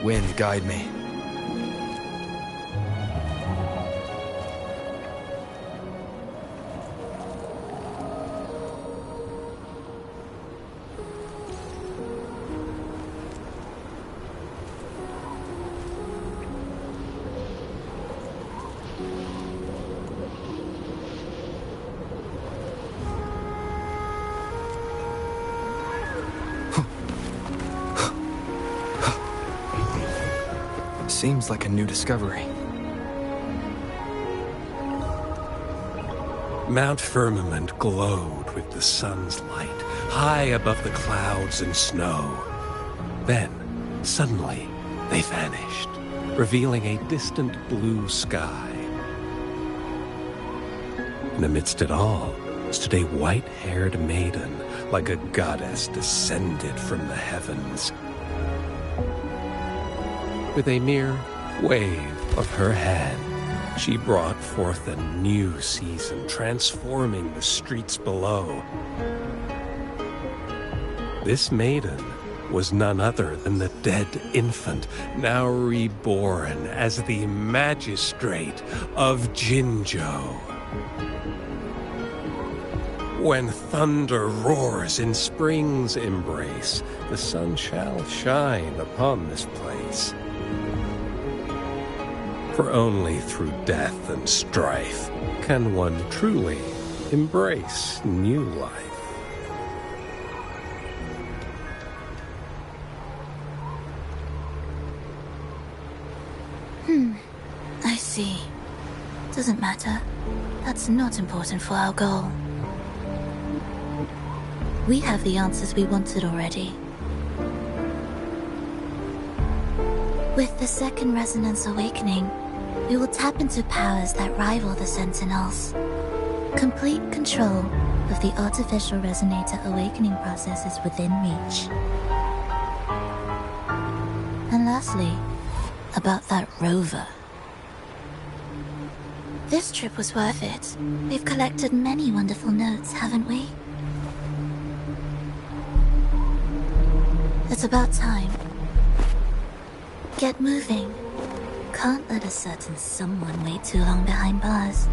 wind guide me. Seems like a new discovery. Mount Firmament glowed with the sun's light, high above the clouds and snow. Then, suddenly, they vanished, revealing a distant blue sky. And amidst it all stood a white-haired maiden, like a goddess descended from the heavens. With a mere wave of her hand, she brought forth a new season, transforming the streets below. This maiden was none other than the dead infant, now reborn as the magistrate of Jinzhou. When thunder roars in spring's embrace, the sun shall shine upon this place. For only through death and strife can one truly embrace new life. I see. Doesn't matter. That's not important for our goal. We have the answers we wanted already. With the second resonance awakening, we will tap into powers that rival the Sentinels. Complete control of the artificial resonator awakening process is within reach. And lastly, about that rover. This trip was worth it. We've collected many wonderful notes, haven't we? It's about time. Get moving. Can't let a certain someone wait too long behind bars.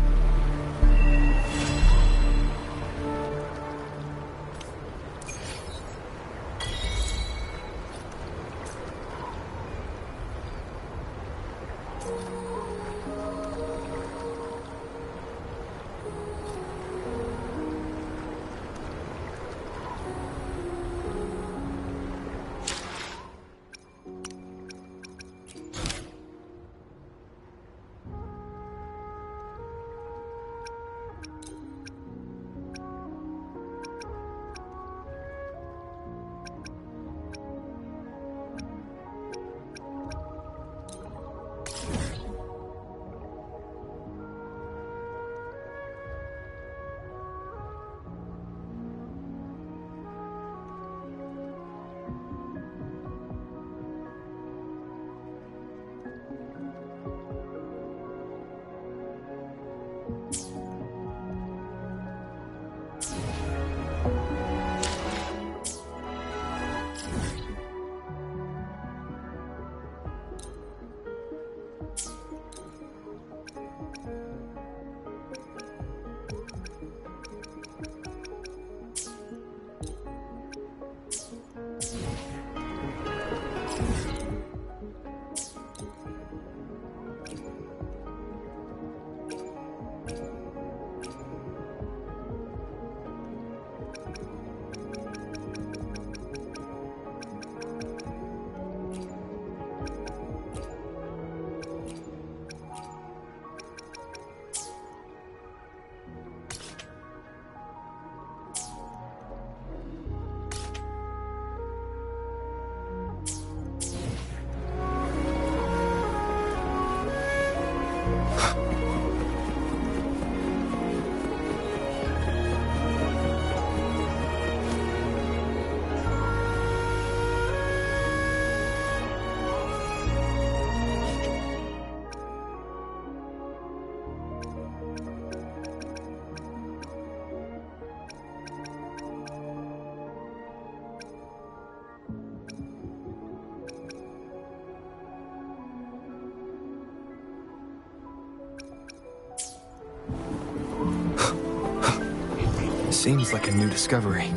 Seems like a new discovery.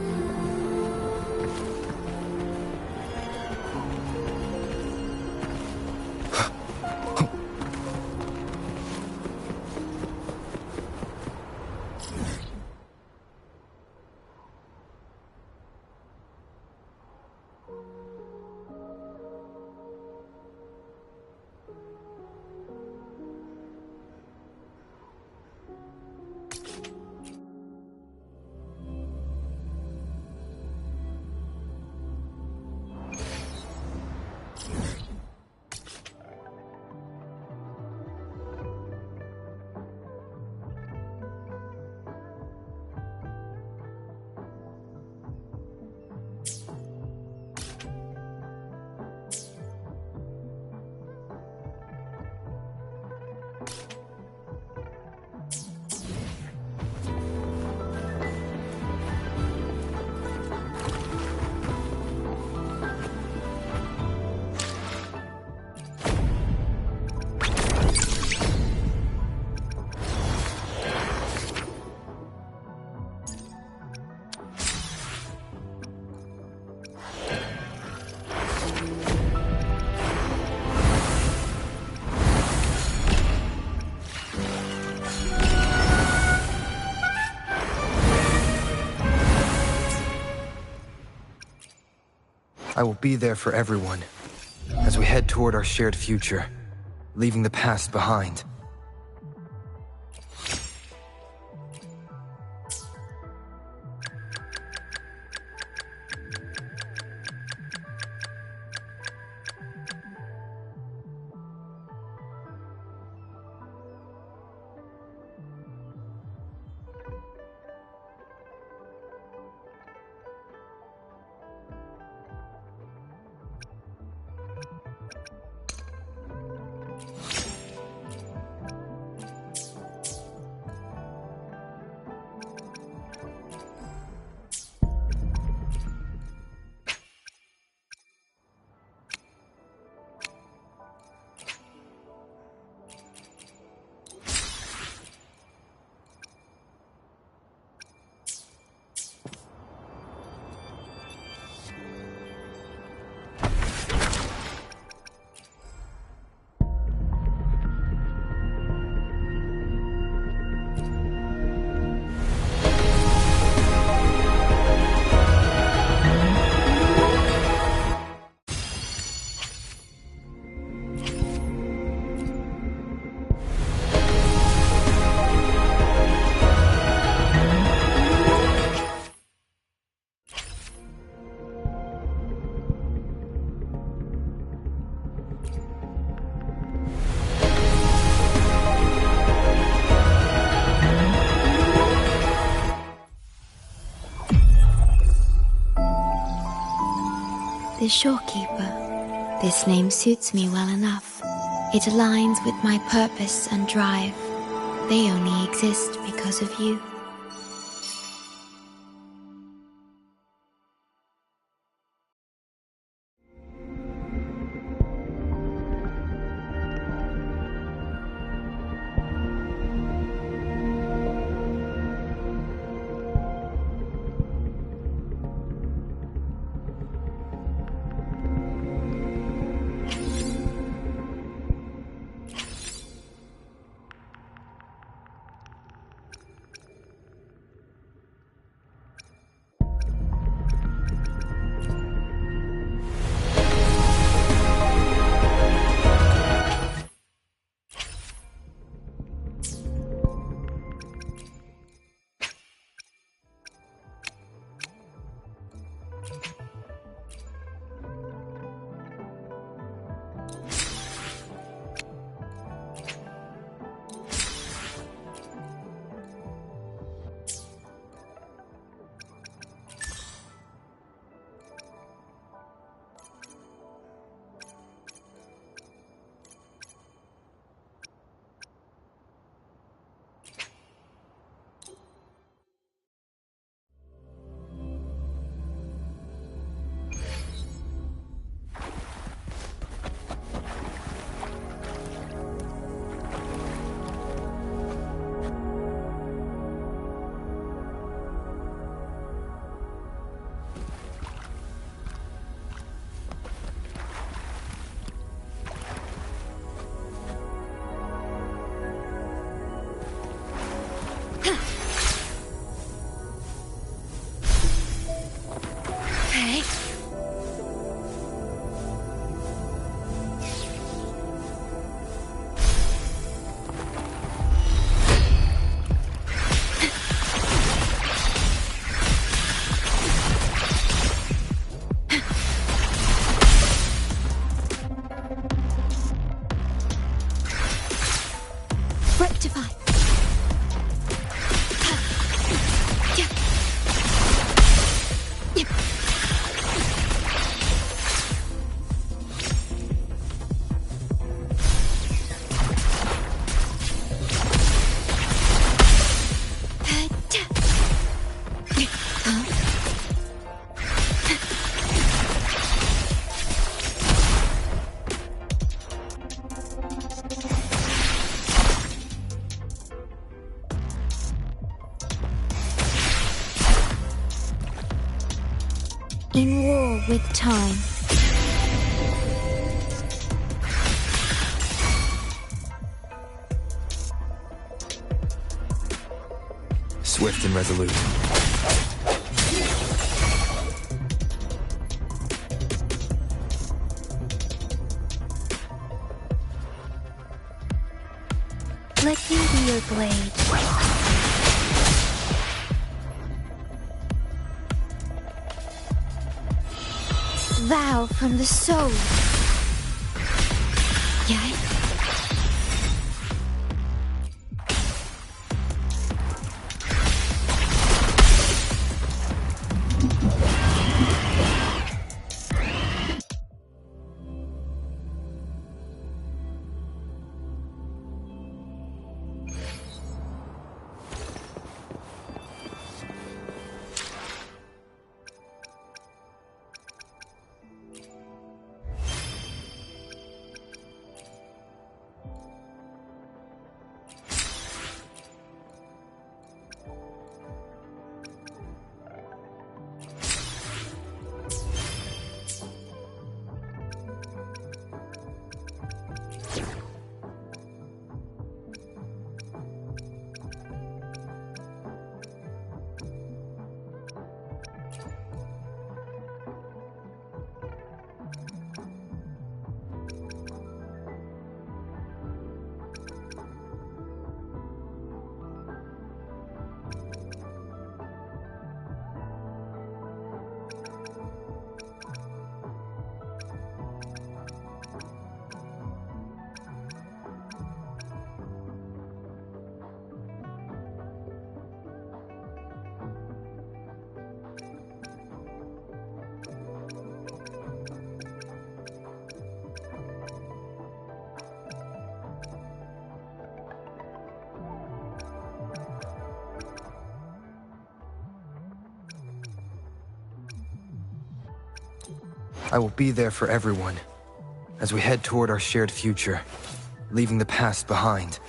I will be there for everyone, as we head toward our shared future, leaving the past behind. The Shorekeeper. This name suits me well enough. It aligns with my purpose and drive. They only exist because of you. In war with time. Swift and resolute. Let me be your blade. Vow from the soul. Yay. I will be there for everyone as we head toward our shared future, leaving the past behind.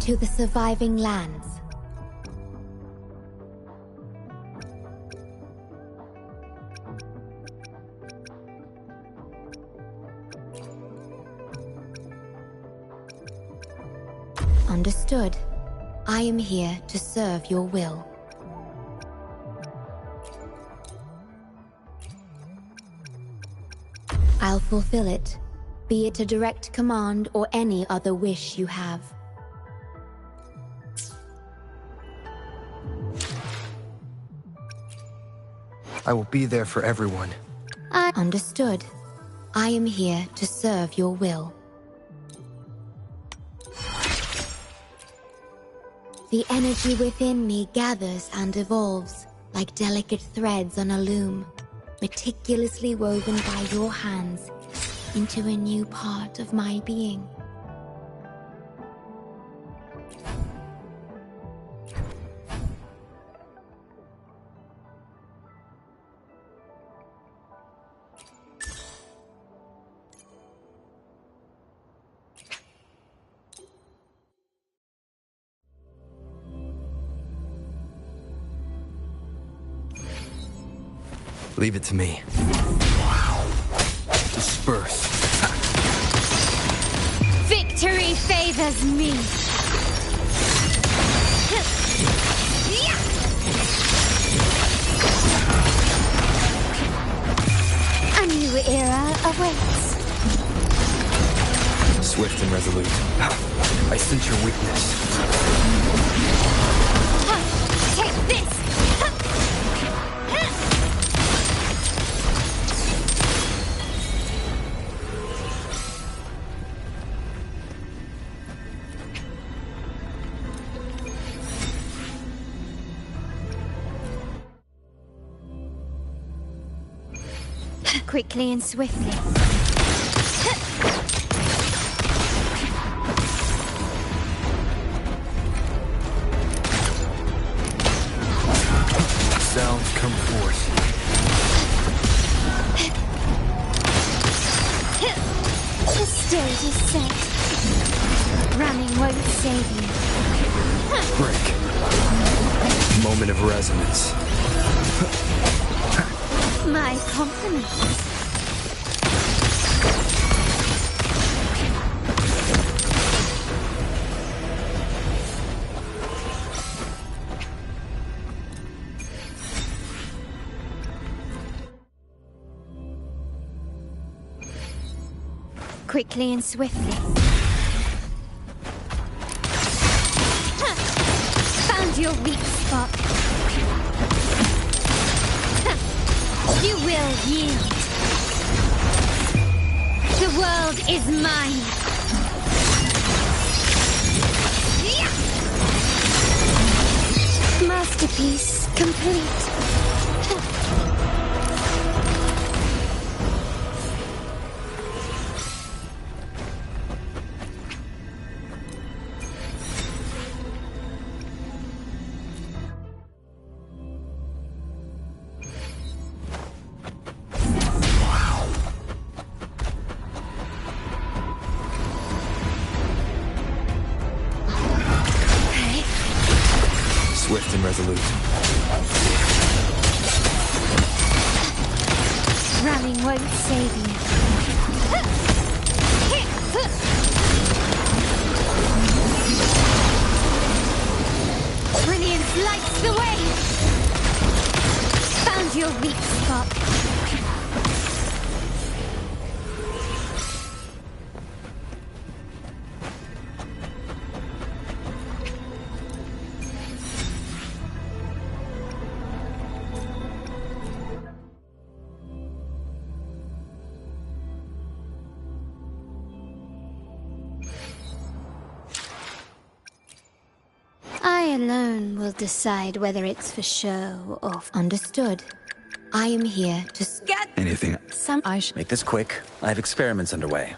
To the surviving lands. Understood. I am here to serve your will. I'll fulfill it, be it a direct command or any other wish you have. I will be there for everyone. Understood. I am here to serve your will. The energy within me gathers and evolves, like delicate threads on a loom, meticulously woven by your hands into a new part of my being. Leave it to me. Disperse. Victory favors me. A new era awaits. Swift and resolute. I sense your weakness. Take this! Quickly and swiftly. Sounds come forth. The stage is set. Running won't save you. Break. Moment of resonance. My compliments. Quickly and swiftly. Found your weak spot. You will yield. The world is mine. Masterpiece complete. Swift and resolute. Running won't save you. Brilliance lights the way. Found your weak spot. I alone will decide whether it's for show or... Understood. I am here to get Anything? some... I should make this quick. I have experiments underway.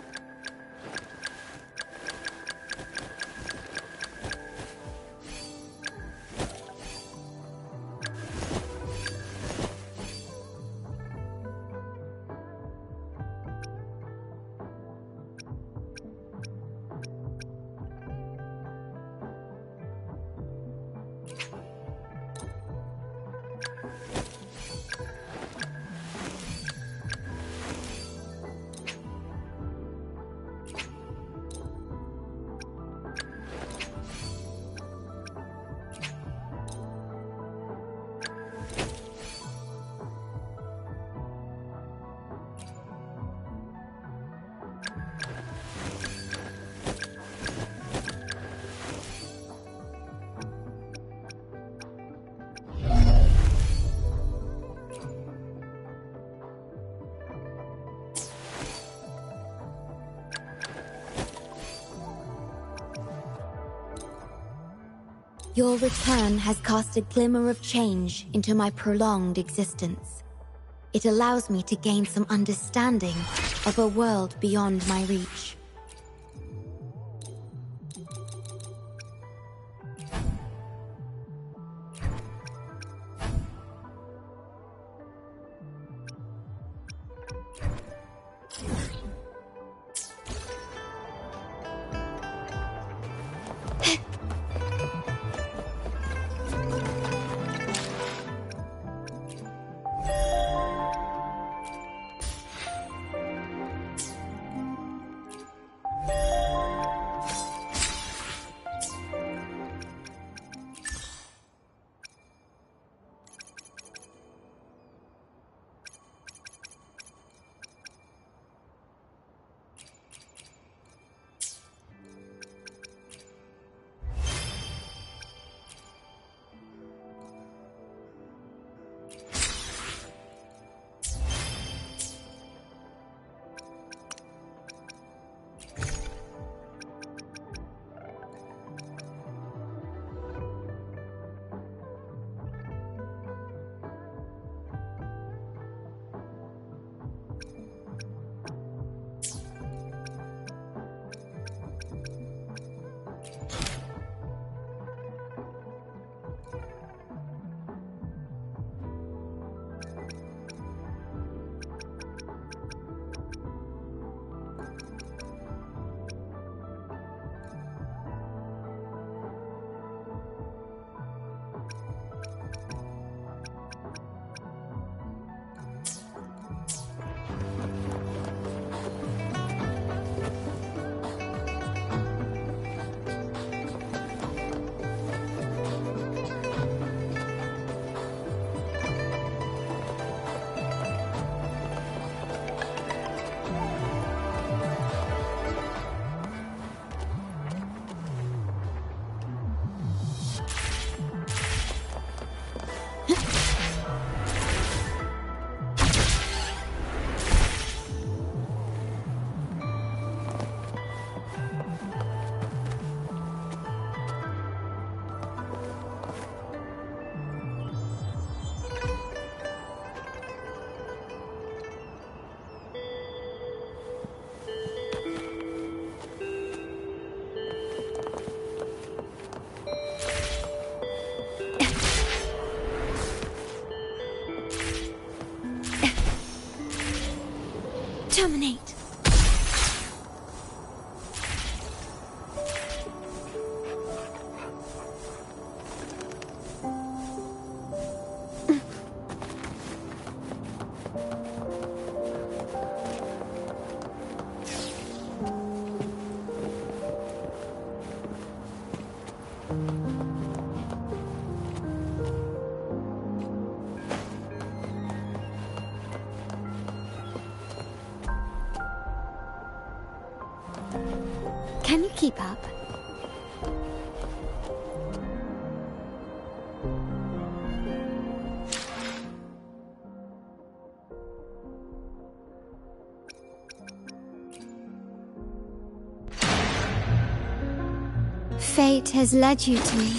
Your return has cast a glimmer of change into my prolonged existence. It allows me to gain some understanding of a world beyond my reach. Terminate. Can you keep up? Fate has led you to me.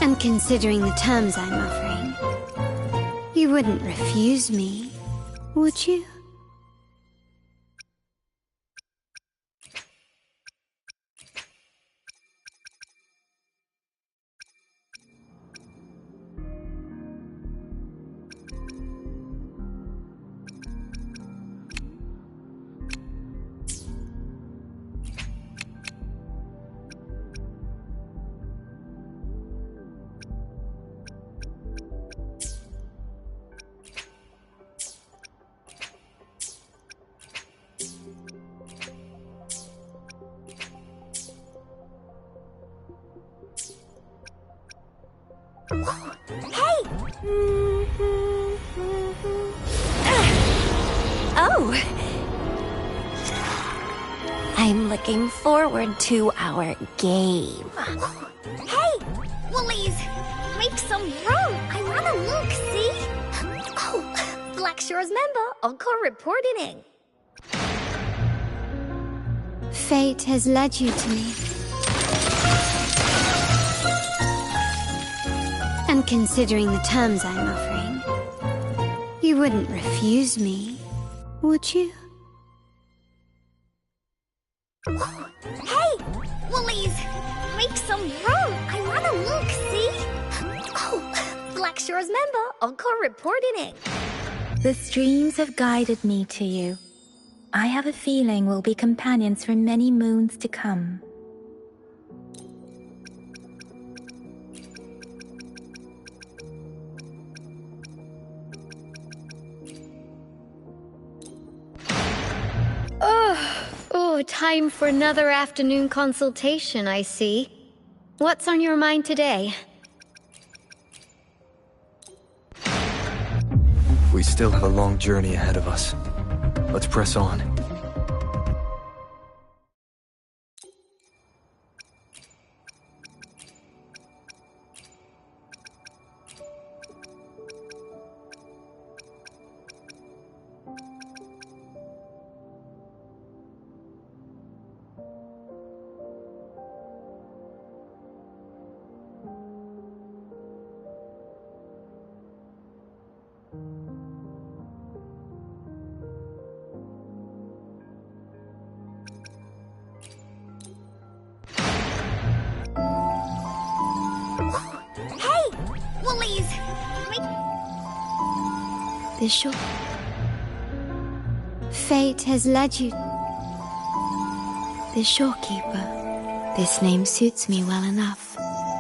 And considering the terms I'm offering, you wouldn't refuse me, would you? Oh! I'm looking forward to our game. Hey! Woolies! Make some room! I wanna look, see? Oh, Black Shore's member, Encore reporting in. Fate has led you to me. And considering the terms I'm offering, you wouldn't refuse me, would you? Hey! Woolies! Make some room! I wanna look, see? Oh, Black Shore's member, Encore reporting in. The streams have guided me to you. I have a feeling we'll be companions for many moons to come. Oh, time for another afternoon consultation, I see. What's on your mind today? We still have a long journey ahead of us. Let's press on. The shore. Fate has led you. The Shorekeeper. This name suits me well enough.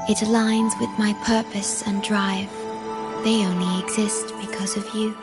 It aligns with my purpose and drive. They only exist because of you.